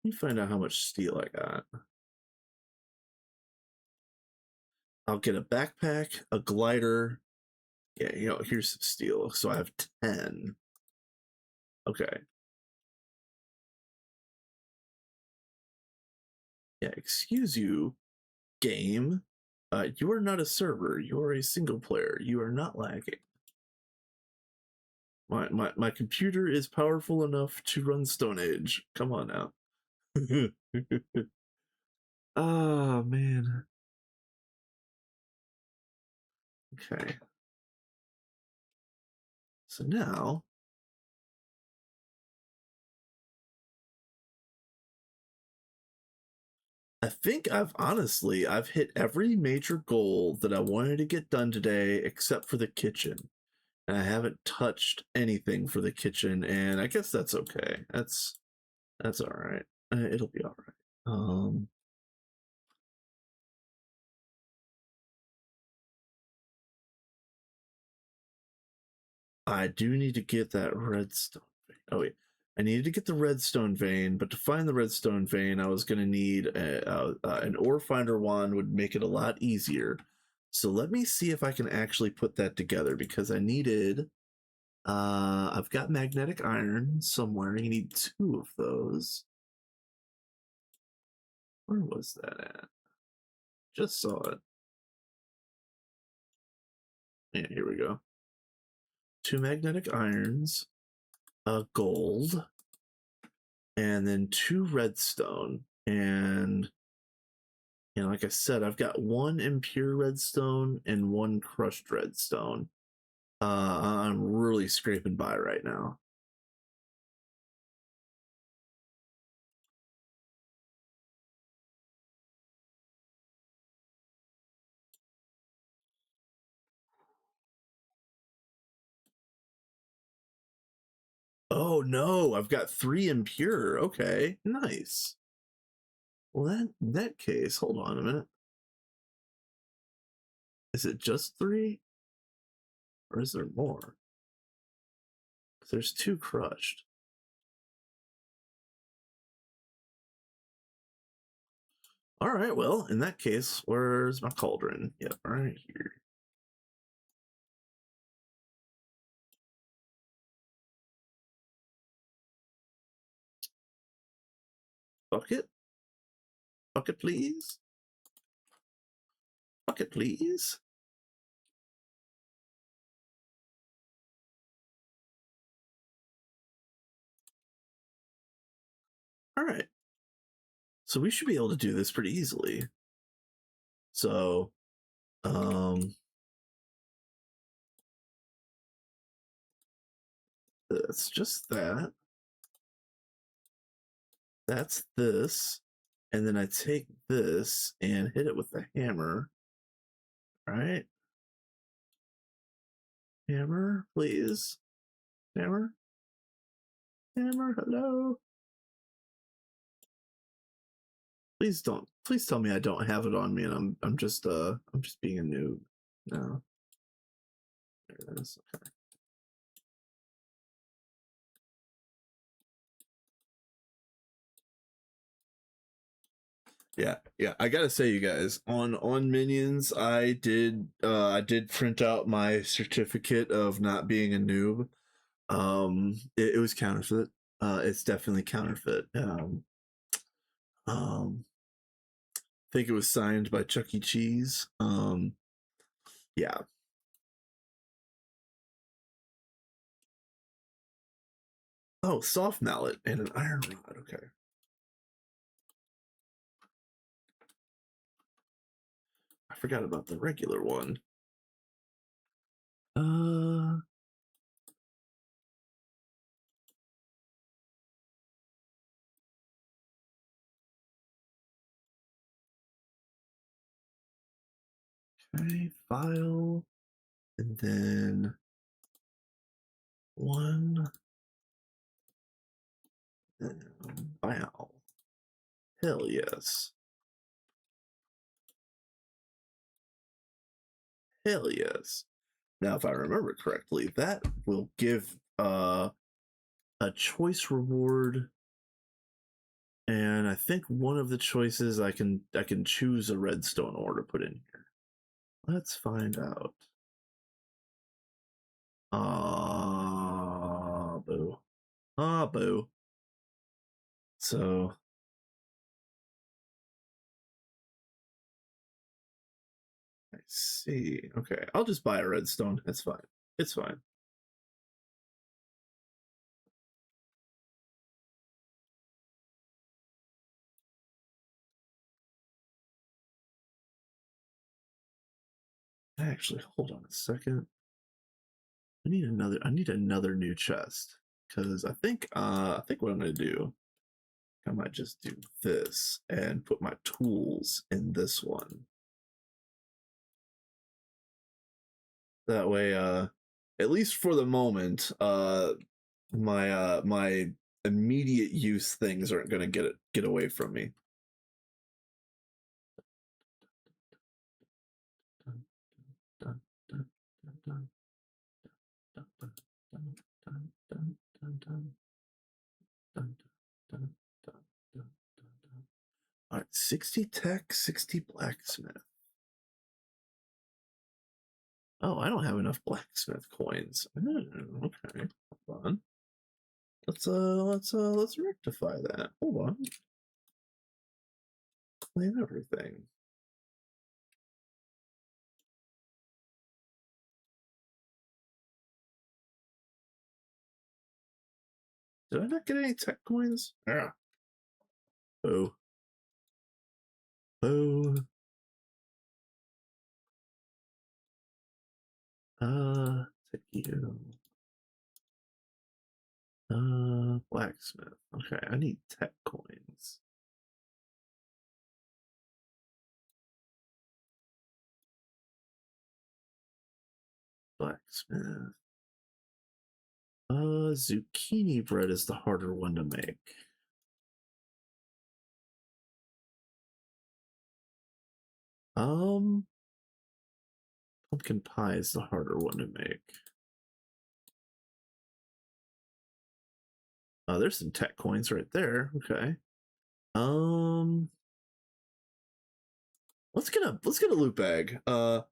Let me find out how much steel I got. I'll get a backpack, a glider. Yeah, here's some steel. So I have 10. Okay. Yeah, excuse you, game. You are not a server. You are a single player. You are not lagging. My computer is powerful enough to run Stone Age. Come on now. Oh, man. Okay. So now I think I've hit every major goal that I wanted to get done today except for the kitchen. And I haven't touched anything for the kitchen, and I guess that's okay. That's all right. It'll be all right. I do need to get that redstone vein. Oh wait, I needed to get the redstone vein, but to find the redstone vein, I was going to need an ore finder wand. Would make it a lot easier. So let me see if I can actually put that together, because I needed. I've got magnetic iron somewhere. You need 2 of those. Where was that at? Just saw it. Yeah, here we go. 2 magnetic irons, a gold, and then 2 redstone. And like I said, I've got 1 impure redstone and 1 crushed redstone. I'm really scraping by right now. Oh no, I've got 3 impure. Okay, nice. Well, in that case, hold on a minute. Is it just 3? Or is there more? There's 2 crushed. All right, well, in that case, where's my cauldron? Yep, right here. Bucket? Bucket, please? Bucket, please? All right. So we should be able to do this pretty easily. So, that's just that. That's this. And then I take this and hit it with the hammer. All right. Hammer, please. Hammer. Hammer, hello. Please don't. Please tell me I don't have it on me, and I'm just being a noob. No. There it is. Okay. Yeah. I gotta say, you guys, on Minions, I did print out my certificate of not being a noob. It was counterfeit. It's definitely counterfeit. Um, I think it was signed by Chuck E. Cheese. Yeah. Oh, soft mallet and an iron rod. Okay. I forgot about the regular one. Uh, okay, file, and then one, wow, hell yes, hell yes. Now, if I remember correctly, that will give a choice reward, and I think one of the choices I can choose a redstone ore to put in here. Let's find out. Ah, boo. Ah, boo. So, I see. Okay, I'll just buy a redstone. It's fine. It's fine. Actually, hold on a second. I need another new chest. Because I think what I'm gonna do, I might just do this and put my tools in this one. That way, at least for the moment, my immediate use things aren't gonna get away from me. All right, 60 tech, 60 blacksmith. Oh, I don't have enough blacksmith coins. Okay, hold on. Let's rectify that. Hold on. Clean everything. Did I not get any tech coins? Yeah. Oh. Oh. Take you. Blacksmith. Okay, I need tech coins. Blacksmith. Zucchini bread is the harder one to make. Pumpkin pie is the harder one to make. There's some tech coins right there. Okay. Let's get a loot bag. Whoa.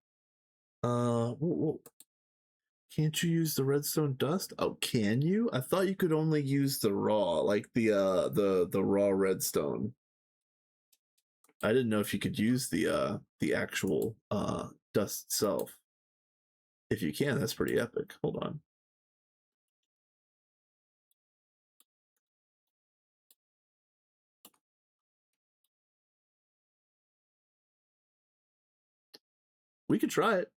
Can't you use the redstone dust? Oh, can you? I thought you could only use the raw, like the raw redstone. I didn't know if you could use the actual dust itself. If you can, that's pretty epic. Hold on. We could try it.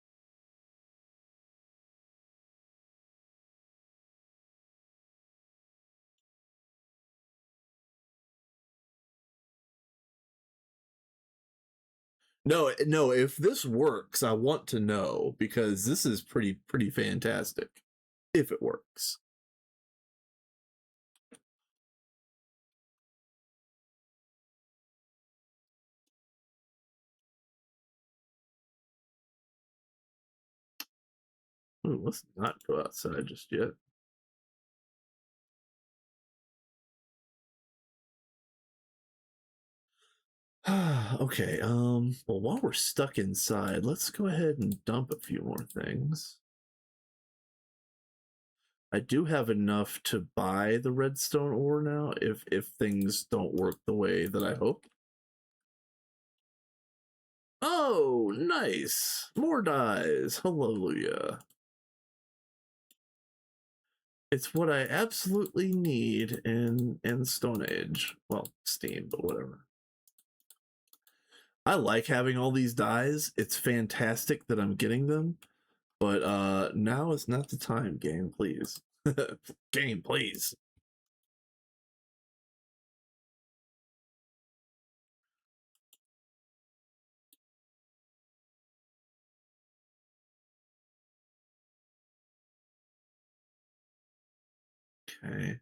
No, if this works, I want to know because this is pretty fantastic. If it works. Ooh, let's not go outside just yet. Okay, well, while we're stuck inside, let's go ahead and dump a few more things. I do have enough to buy the redstone ore now if things don't work the way that I hope. Oh, nice. More dyes. Hallelujah. It's what I absolutely need in Stone Age. Well, Steam, but whatever. I like having all these dyes. It's fantastic that I'm getting them, but now is not the time, game, please. Game, please. Okay.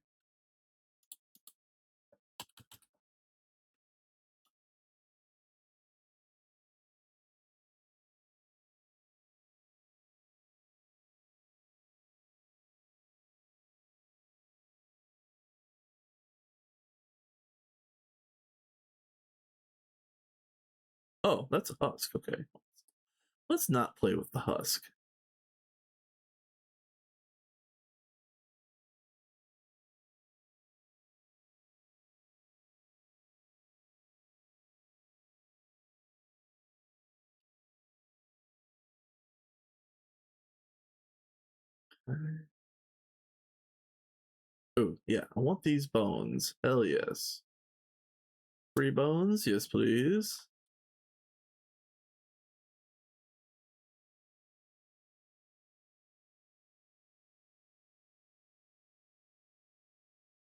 Oh, that's a husk. Okay. Let's not play with the husk. Oh, yeah. I want these bones. Hell yes. Free bones? Yes, please.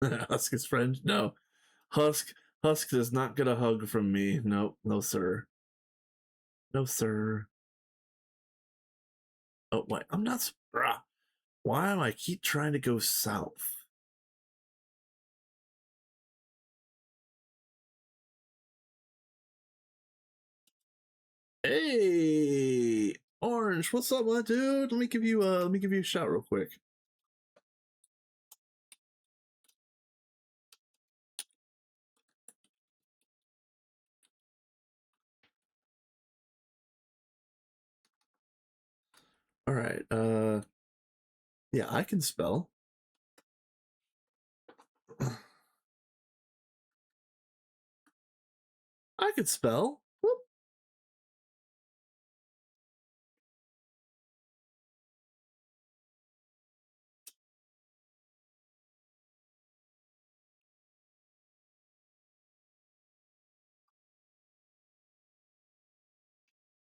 Husk is friend? No. Husk does not get a hug from me. Nope. No, sir. No, sir. Oh, wait. I'm not. Why am I keep trying to go south? Hey, Orange, what's up, my dude? Let me give you a shout real quick. All right. Yeah, I can spell. I could spell. Whoop.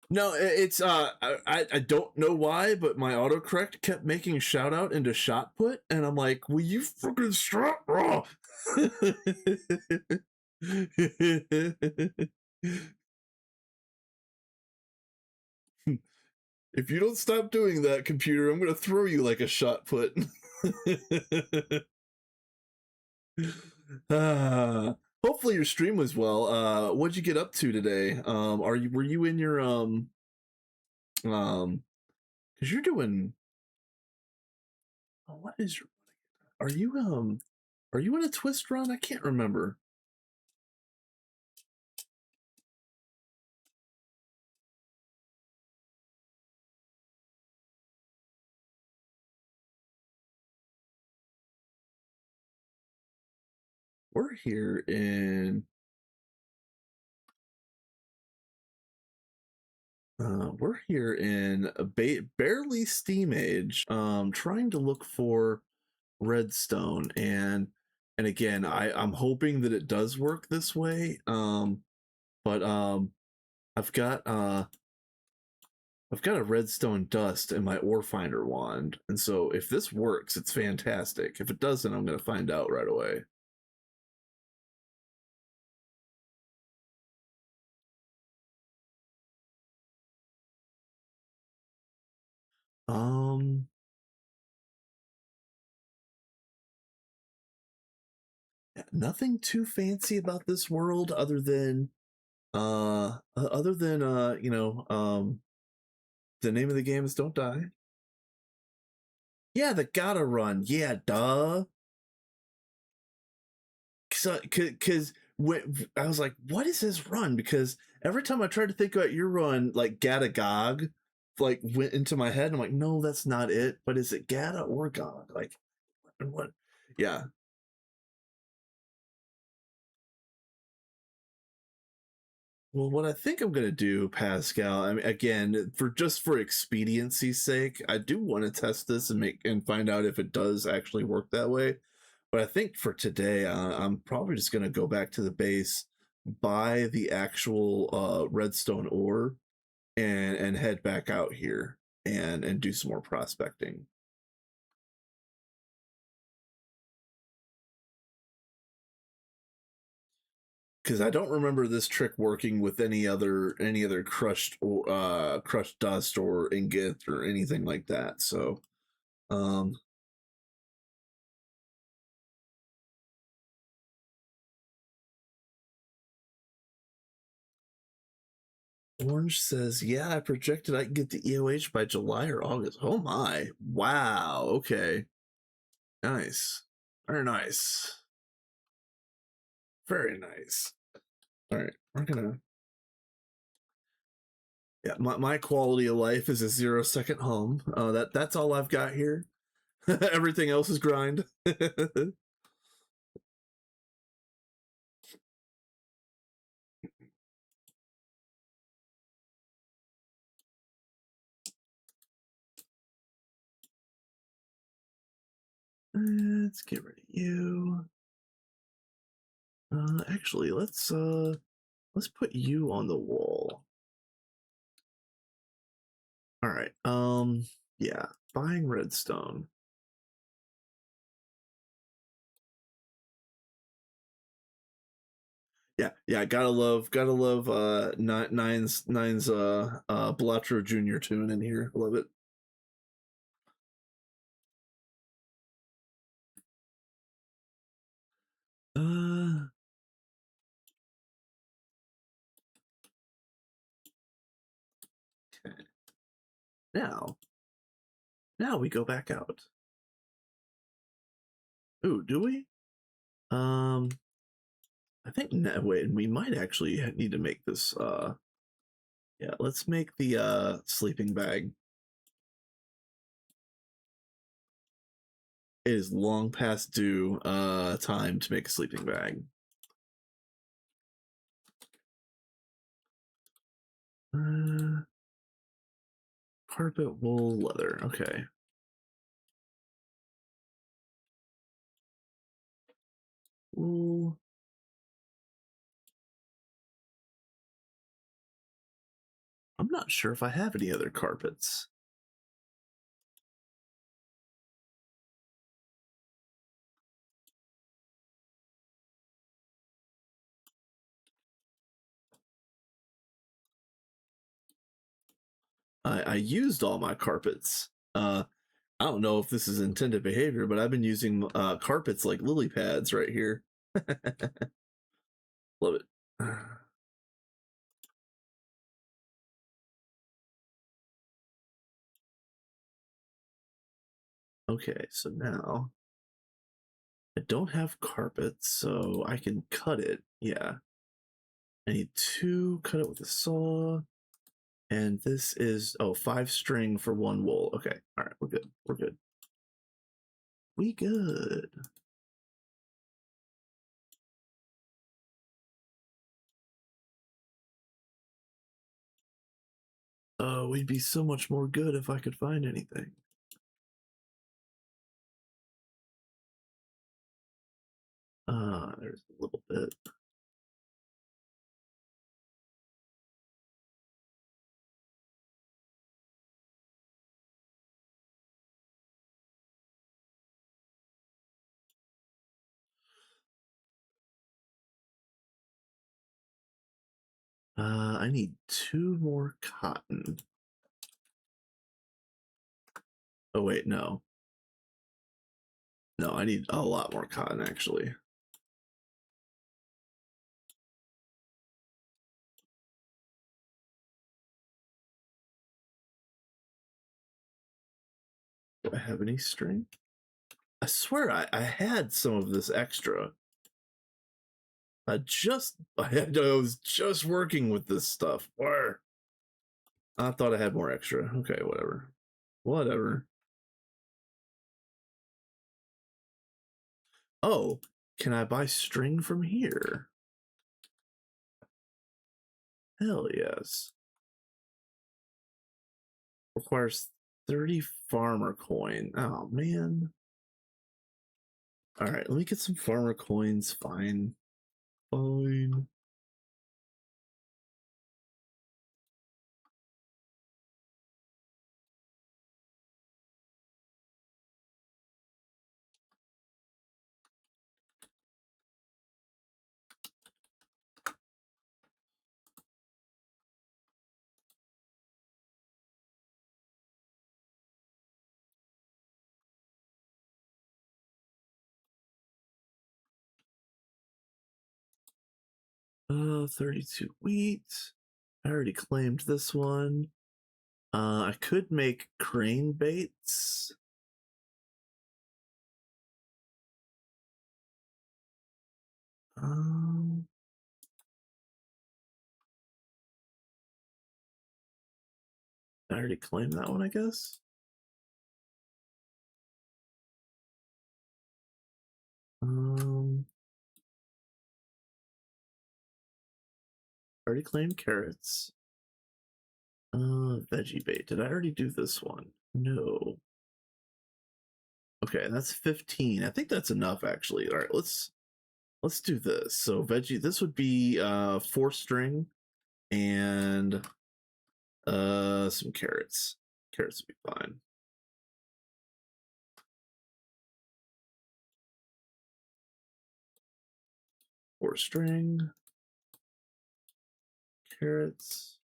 No, it's I don't know why, but my autocorrect kept making shout out into shot put, and I'm like, will you freaking stop? If you don't stop doing that, computer, I'm gonna throw you like a shot put. Hopefully your stream was well. What'd you get up to today? Were you in your because you're doing what is your are you in a twist run? I can't remember. We're here in we're here in a barely Steam Age, trying to look for redstone, and again, I'm hoping that it does work this way. But I've got uh I've got a redstone dust in my ore finder wand, and so if this works, it's fantastic. If it doesn't, I'm gonna find out right away. Um, Nothing too fancy about this world other than the name of the game is Don't Die. Yeah, the gotta run. Yeah, duh. Because I was like, what is his run? Because every time I tried to think about your run, like Gata Gog, like went into my head. And I'm like, no, that's not it. But is it Gata or Gog? Like, what? Yeah. Well, what I think I'm gonna do, Pascal. I mean, again, for expediency's sake, I do want to test this and find out if it does actually work that way. But I think for today, I'm probably just gonna go back to the base, buy the actual redstone ore, and head back out here and do some more prospecting. Because I don't remember this trick working with any other crushed dust or ingot or anything like that. So um Orange says, yeah, I projected I can get the EOH by July or August. Oh my. Wow. Okay. Nice. Very nice. Very nice. All right. We're gonna Yeah, my quality of life is a 0 second home. That's all I've got here. Everything else is grind. Let's get rid of you. Actually, let's put you on the wall. All right. Yeah, buying redstone. Yeah, gotta love nine's Blatro Jr. tune in here. Love it. Uh okay. Now now we go back out. Ooh, do we? Um I think wait, we might actually need to make this yeah, let's make the sleeping bag. It is long past due time to make a sleeping bag. Uh, carpet, wool, leather. Okay. Wool. I'm not sure if I have any other carpets. I used all my carpets. I don't know if this is intended behavior, but I've been using carpets like lily pads right here. Love it. Okay, so now I don't have carpets, so I can cut it. Yeah. I need to cut it with a saw. And this is, oh, 5 string for 1 wool. Okay. All right. We're good. We're good. We good. Oh, we'd be so much more good if I could find anything. There's a little bit. I need 2 more cotton. Oh, wait, no. No, I need a lot more cotton, actually. Do I have any string? I swear I had some of this extra. I was just working with this stuff. Or I thought I had more extra. Okay, whatever. Whatever. Oh, can I buy string from here? Hell yes. Requires 30 farmer coin. Oh man. Alright, let me get some farmer coins. Fine. Fine. Oh, 32 wheat. I already claimed this one. I could make crane baits. Um, I already claimed that one, I guess. Um, already claimed carrots. Veggie bait. Did I already do this one? No. Okay, that's 15. I think that's enough actually. All right, let's do this. So veggie, this would be 4 string and some carrots. Carrots would be fine. Four string, carrots.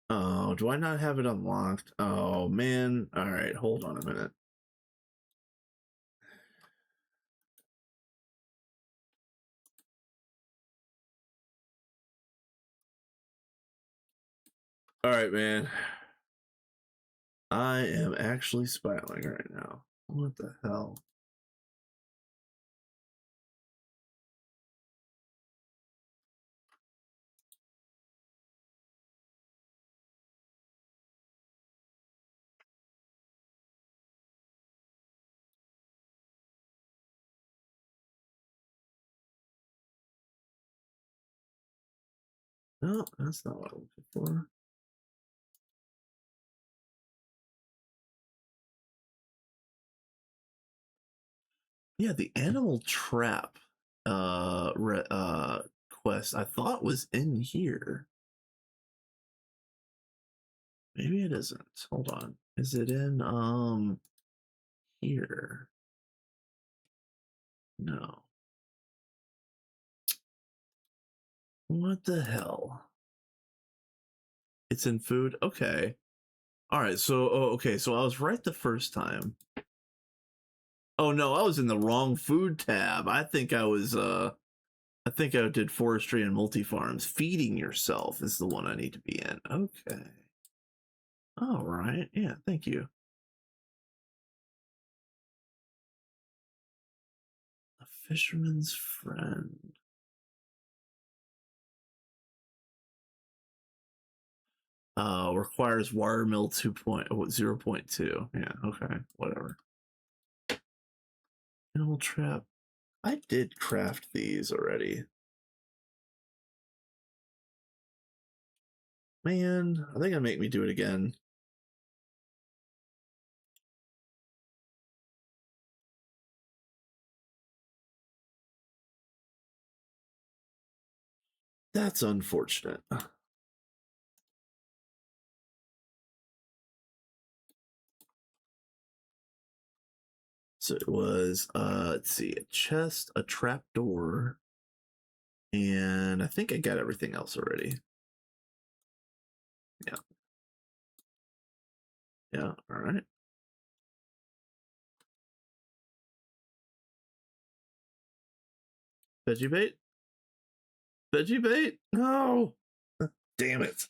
Oh, do I not have it unlocked? Oh man. All right, hold on a minute. All right, man. I am actually spiraling right now. What the hell? No, that's not what I'm looking for. Yeah, the animal trap quest I thought was in here. Maybe it isn't. Hold on. Is it in here? No. What the hell? It's in food? Okay. All right. So, okay. So I was right the first time. Oh no, I was in the wrong food tab. I think I did forestry and multi-farms. Feeding yourself is the one I need to be in. Okay. All right. Yeah, thank you. A fisherman's friend. Requires wire mill 2.0.2. Yeah, okay, whatever. Animal trap. I did craft these already. Man, I think I make me do it again. That's unfortunate. So it was let's see, a chest, a trap door, and I think I got everything else already. Yeah. Yeah, all right. Veggie bait? Veggie bait? No! Damn it.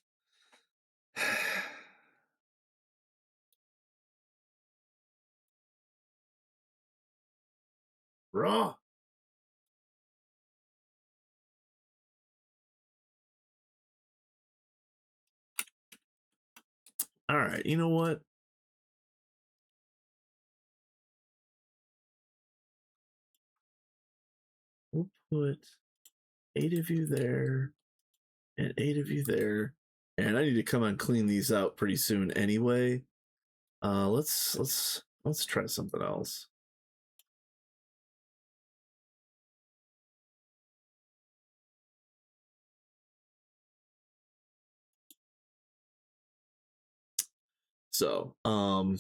Raw. All right, you know what? We'll put 8 of you there and 8 of you there. And I need to come and clean these out pretty soon anyway. Let's try something else. So, I'm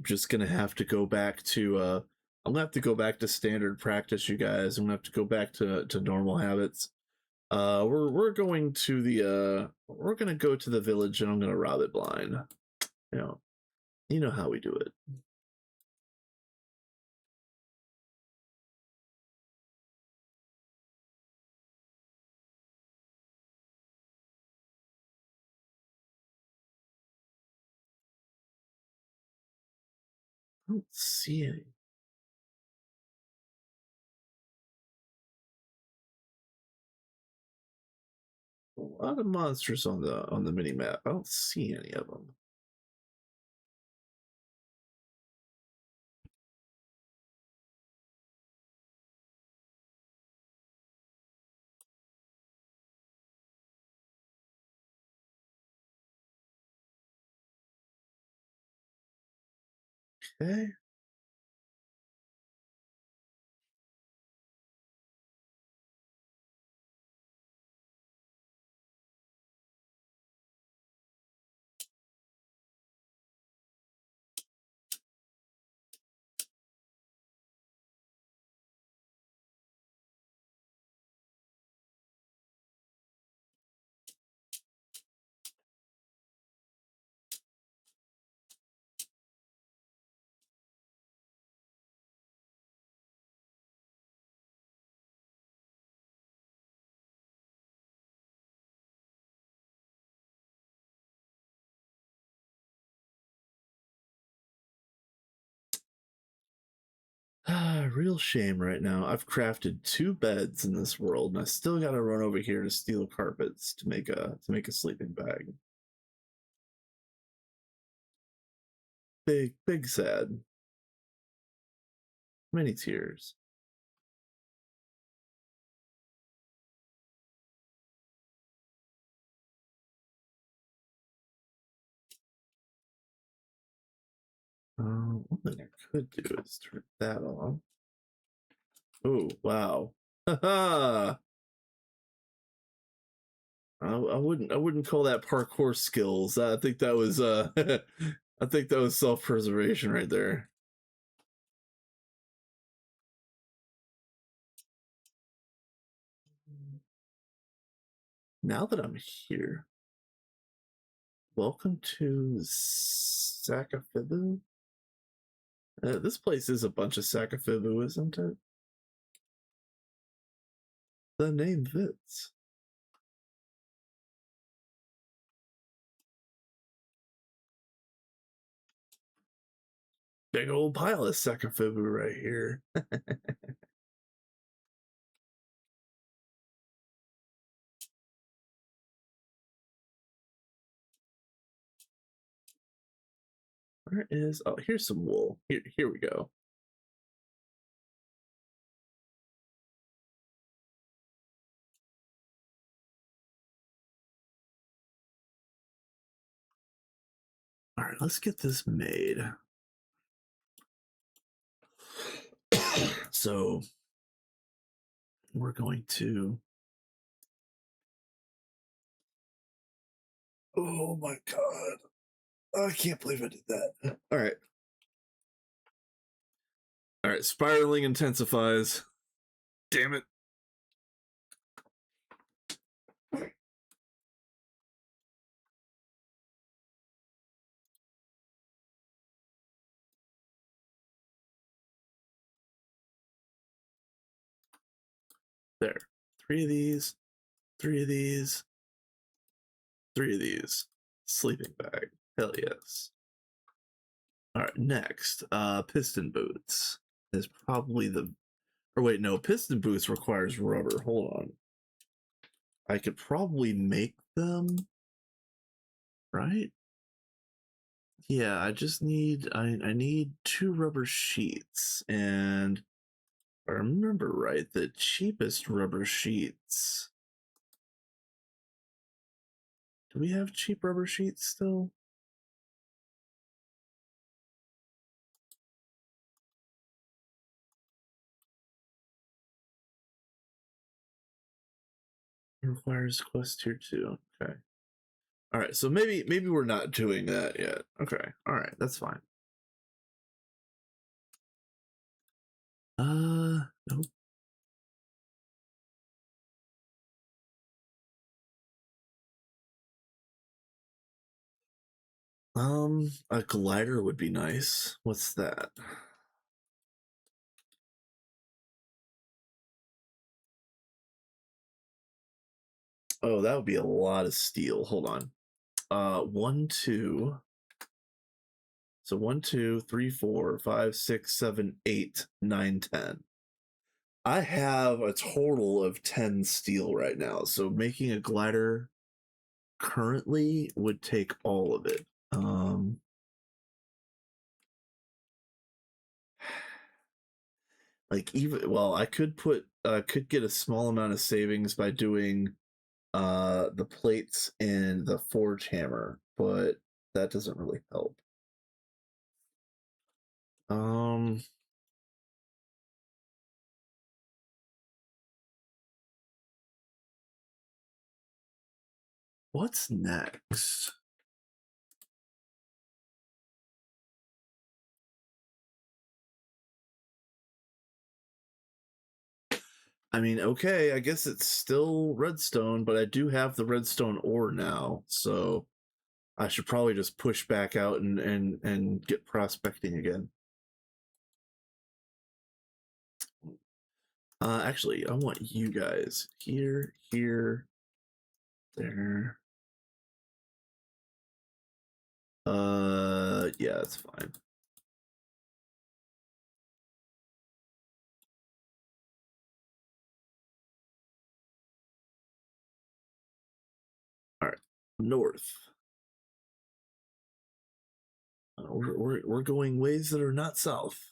just gonna have to go back to I'm gonna have to go back to standard practice, you guys. I'm gonna have to go back to normal habits. We're going to the we're gonna go to the village and I'm gonna rob it blind. You know how we do it. I don't see any. A lot of monsters on the mini map. I don't see any of them. Okay. Real shame right now. I've crafted 2 beds in this world, and I still got to run over here to steal carpets to make a sleeping bag. Big sad. Many tears. One thing I could do is turn that on. Oh wow! Haha! I wouldn't call that parkour skills. I think that was I think that was self-preservation right there. Now that I'm here, welcome to Sakafibu. This place is a bunch of Sakafibu, isn't it? The name fits. Big old pile of Sakafibu right here. Where is? Oh, here's some wool. Here we go. All right, let's get this made. So we're going to. Oh my god! I can't believe I did that. All right. All right. Spiraling intensifies. Damn it. There. 3 of these, 3 of these, 3 of these. Sleeping bag. Hell yes. Alright, next. Piston boots is probably the... Or wait, no, piston boots requires rubber. Hold on. I could probably make them, right? Yeah, I just need... I need 2 rubber sheets, and if I remember right, the cheapest rubber sheets... Do we have cheap rubber sheets still? It requires quest tier 2. Okay. All right, so maybe we're not doing that yet. Okay. All right, that's fine. Nope. A glider would be nice. What's that? Oh, that would be a lot of steel. Hold on. 1, 2. So 1, 2, 3, 4, 5, 6, 7, 8, 9, 10. I have a total of 10 steel right now. So making a glider currently would take all of it. Like even I could get a small amount of savings by doing the plates and the forge hammer, but that doesn't really help. Um what's next? I mean, okay, I guess it's still redstone, but I do have the redstone ore now, so I should probably just push back out and get prospecting again. Actually, I want you guys here, here, there. Yeah, that's fine. All right, north. We're going ways that are not south.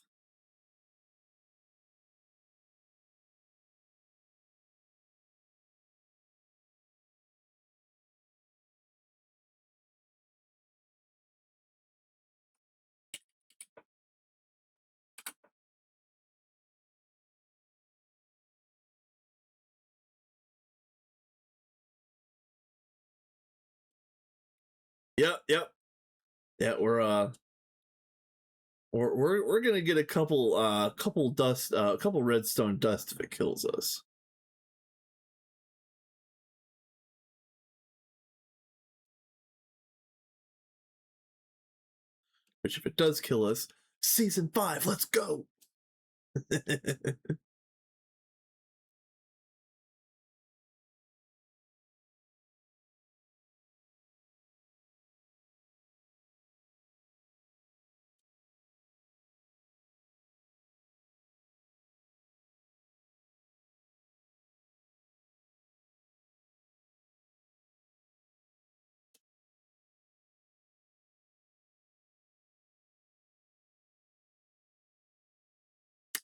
Yep, yep. Yeah, we're gonna get a couple dust a couple redstone dust if it kills us. Which if it does kill us, season 5, let's go.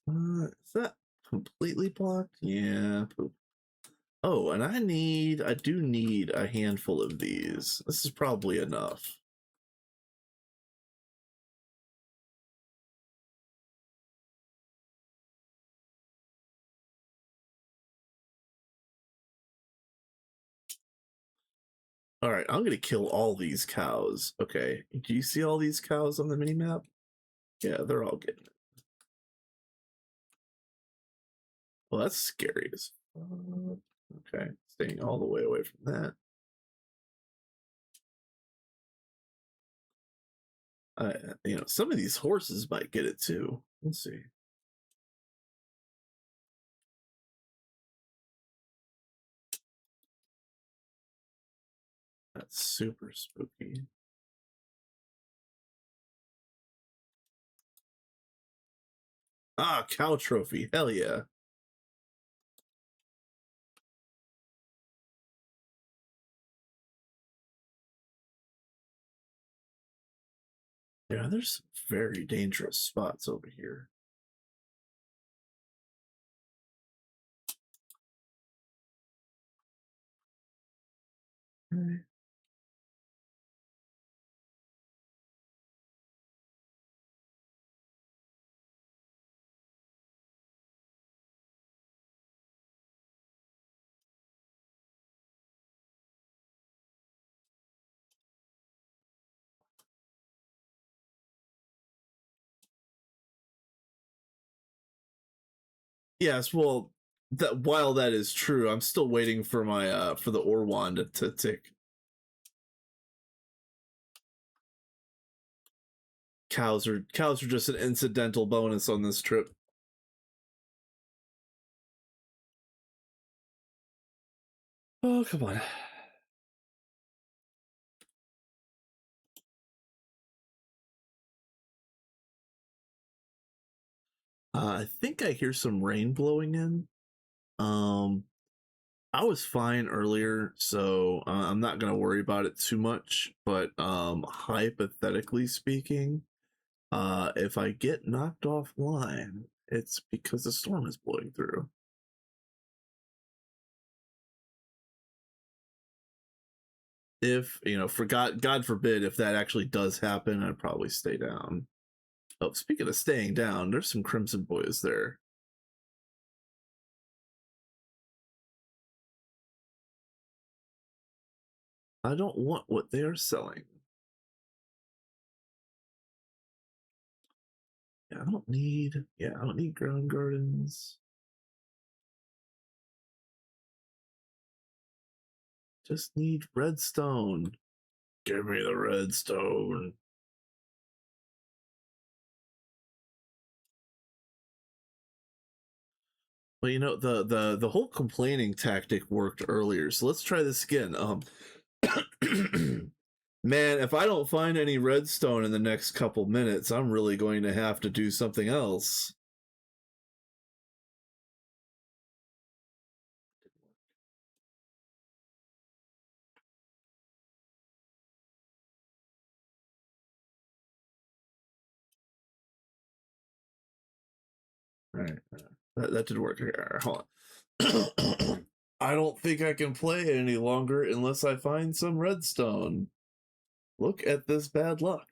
Is that completely blocked? Yeah. Oh, and I do need a handful of these. This is probably enough. All right, I'm gonna kill all these cows. Okay, do you see all these cows on the mini map? Yeah, they're all getting it. Well, that's scary as fuck. Okay, staying all the way away from that. Some of these horses might get it too. We'll see. That's super spooky. Ah, cow trophy. Hell yeah. Yeah, there's some very dangerous spots over here. Okay. Yes, well, that while that is true, I'm still waiting for my for the ore wand to tick. Cows are just an incidental bonus on this trip. Oh, come on. I think I hear some rain blowing in. Um, I was fine earlier, so I'm not gonna worry about it too much. But hypothetically speaking, if I get knocked offline, it's because the storm is blowing through. If for God forbid, if that actually does happen, I'd probably stay down. Oh, speaking of staying down, there's some Crimson Boys there. I don't want what they are selling. Yeah, I don't need. Yeah, I don't need ground gardens. Just need redstone. Give me the redstone. Well, the whole complaining tactic worked earlier, so let's try this again. Man, if I don't find any redstone in the next couple minutes, I'm really going to have to do something else. All right, that did work. Hold on. I don't think I can play any longer unless I find some redstone. Look at this bad luck.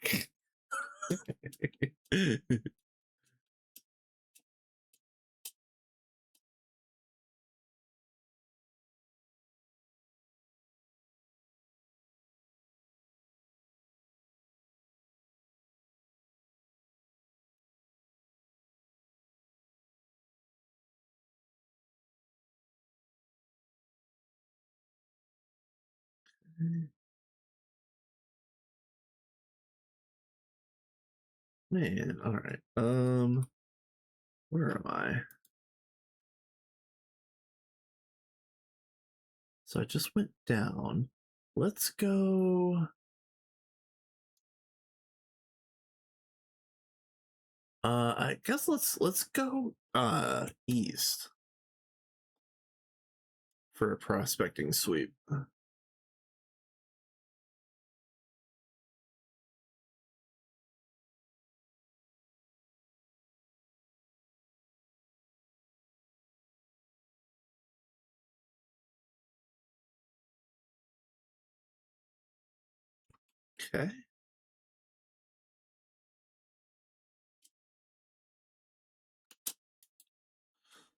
Man, all right. Where am I? So I just went down. Let's go. I guess let's go east for a prospecting sweep. Okay.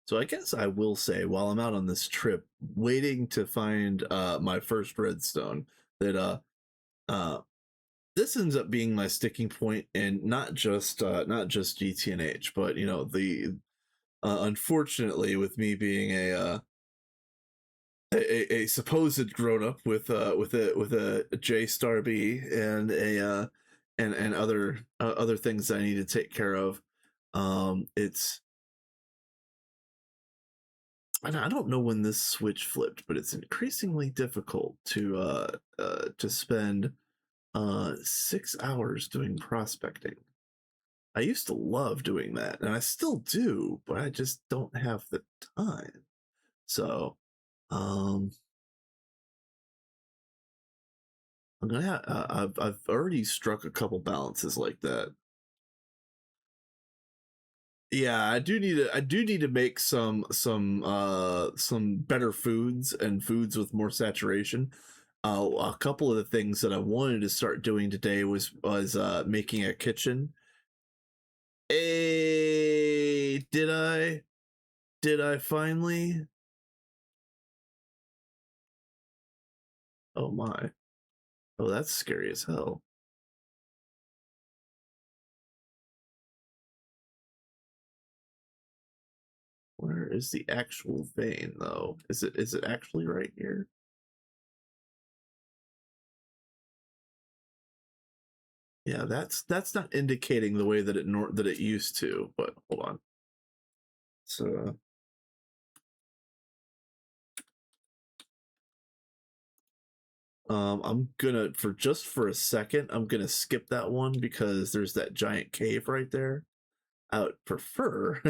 So I guess I will say, while I'm out on this trip, waiting to find my first redstone, that uh this ends up being my sticking point, and not just GTNH, but the unfortunately, with me being a supposed grown up with a J star B and and other things I need to take care of. It's I don't know when this switch flipped, but it's increasingly difficult to spend 6 hours doing prospecting. I used to love doing that, and I still do, but I just don't have the time. So, um, I'm gonna I've already struck a couple balances like that. Yeah, I do need to make some better foods and foods with more saturation. A couple of the things that I wanted to start doing today was making a kitchen. Hey, did I? Did I finally? Oh my. Oh, that's scary as hell. Where is the actual vein though? Is it actually right here? Yeah, that's not indicating the way that it used to, but hold on. So I'm gonna for a second, I'm gonna skip that one because there's that giant cave right there. I would prefer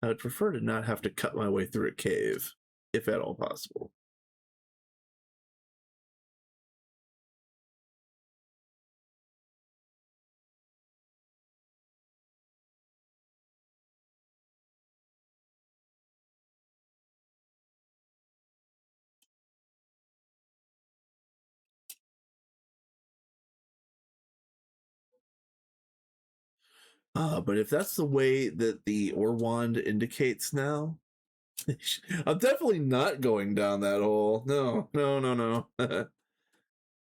I would prefer to not have to cut my way through a cave, if at all possible. But if that's the way that the ore wand indicates now, I'm definitely not going down that hole. No, no, no, no.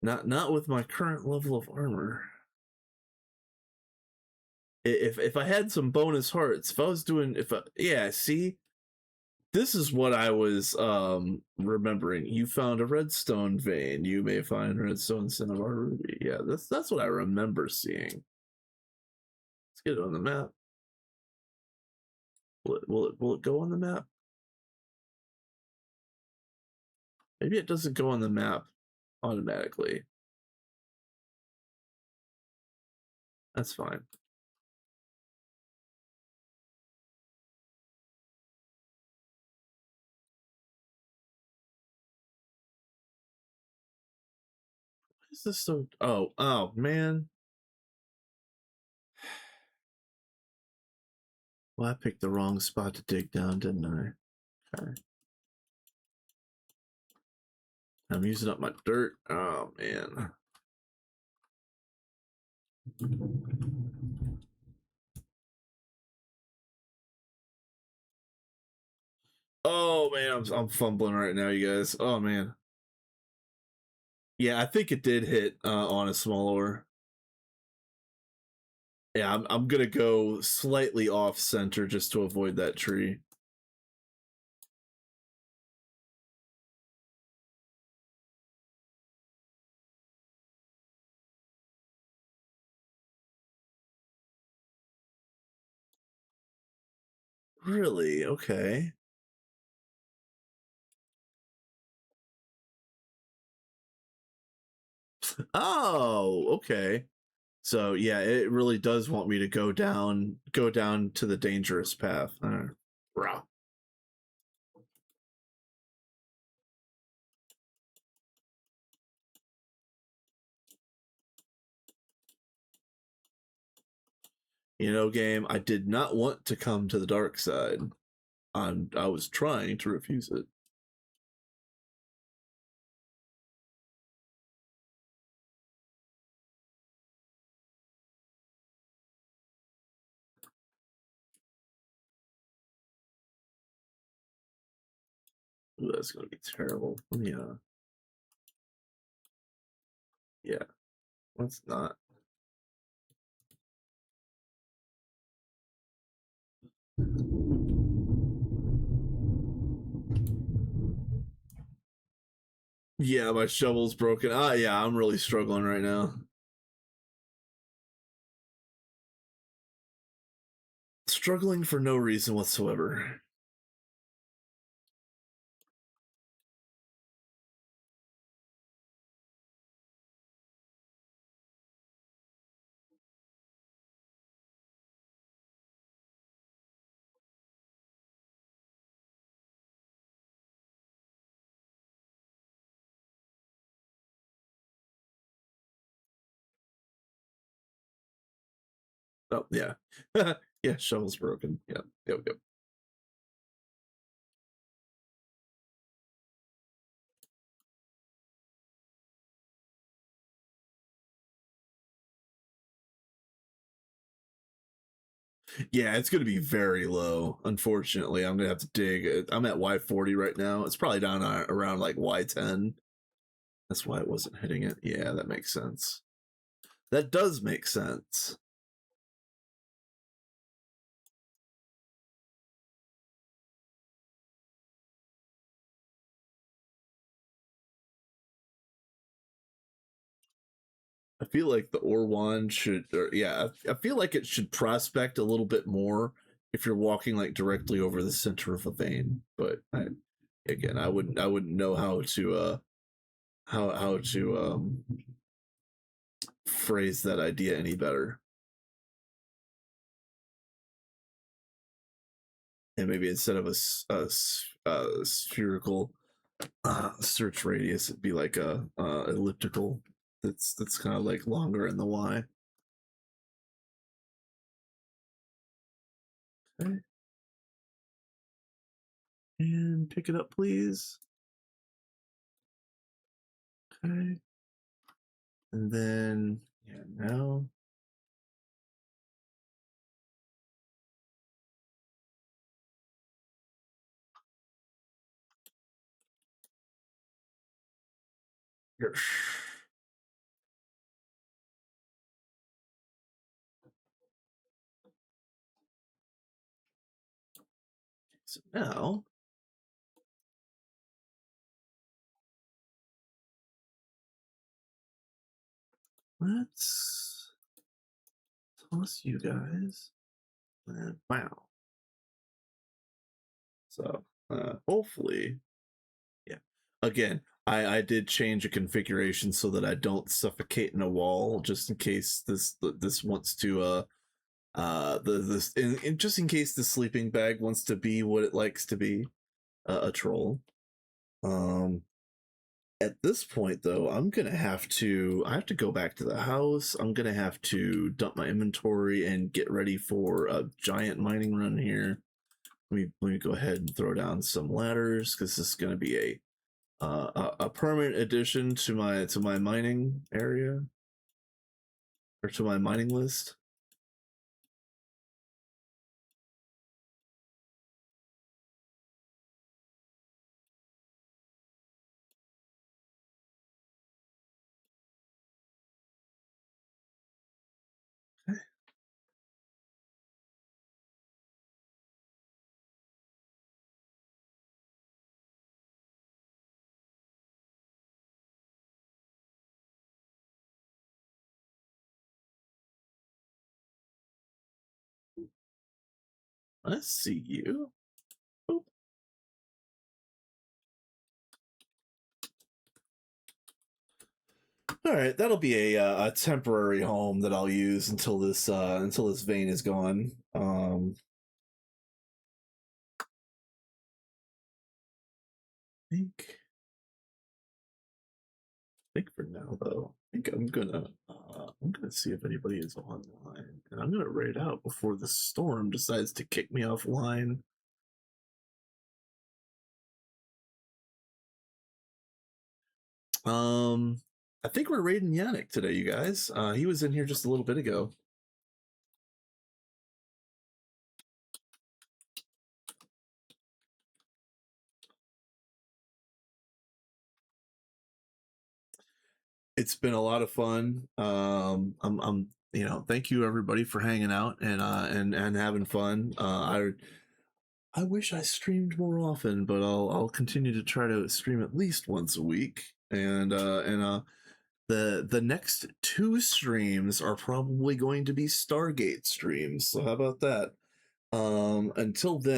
Not with my current level of armor. If I had some bonus hearts, if I was doing if I, yeah, see, this is what I was remembering. You found a redstone vein. You may find redstone cinnabar ruby. Yeah, that's what I remember seeing. Let's get it on the map. Will it go on the map? Maybe it doesn't go on the map automatically. That's fine. Why is this so? Oh man. Well, I picked the wrong spot to dig down, didn't I? Okay. I'm using up my dirt. Oh man. Oh man, I'm fumbling right now, you guys. Oh man. Yeah, I think it did hit on a small ore. Yeah, I'm gonna go slightly off center just to avoid that tree. Really? Okay. Oh, okay. So yeah, it really does want me to go down to the dangerous path. Rah. You know, game, I did not want to come to the dark side. I was trying to refuse it. Ooh, that's gonna be terrible. Let me yeah, let's not. Yeah, my shovel's broken. Yeah, I'm really struggling right now. Struggling for no reason whatsoever. Oh yeah, yeah. Shovel's broken. Yep, yep, yep. Yeah, it's gonna be very low. Unfortunately, I'm gonna have to dig. I'm at Y40 right now. It's probably down around like Y10. That's why it wasn't hitting it. Yeah, that makes sense. That does make sense. I feel like the Orwan should, or yeah, I feel like it should prospect a little bit more if you're walking like directly over the center of a vein. But again, I wouldn't know how to how to phrase that idea any better. And maybe instead of a spherical search radius, it'd be like a elliptical. That's kind of like longer in the Y. Okay. And pick it up, please. Okay. And then, yeah, now. Here. So now, let's toss you guys. And wow. So, hopefully, yeah. Again, I did change a configuration so that I don't suffocate in a wall, just in case this wants to just in case the sleeping bag wants to be what it likes to be, a troll. Um, at this point though, I have to go back to the house. I'm gonna have to dump my inventory and get ready for a giant mining run here. Let me go ahead and throw down some ladders because this is gonna be a permanent addition to my mining area, or to my mining list. I see you. Boop. All right, that'll be a temporary home that I'll use until this vein is gone. I think for now though, I think I'm gonna see if anybody is online, and I'm gonna raid out before the storm decides to kick me offline. Um, I think we're raiding Yannick today, you guys. He was in here just a little bit ago. It's been a lot of fun. I'm thank you everybody for hanging out and having fun. I wish I streamed more often, but I'll continue to try to stream at least once a week. And the next two streams are probably going to be Stargate streams. So how about that? Until then.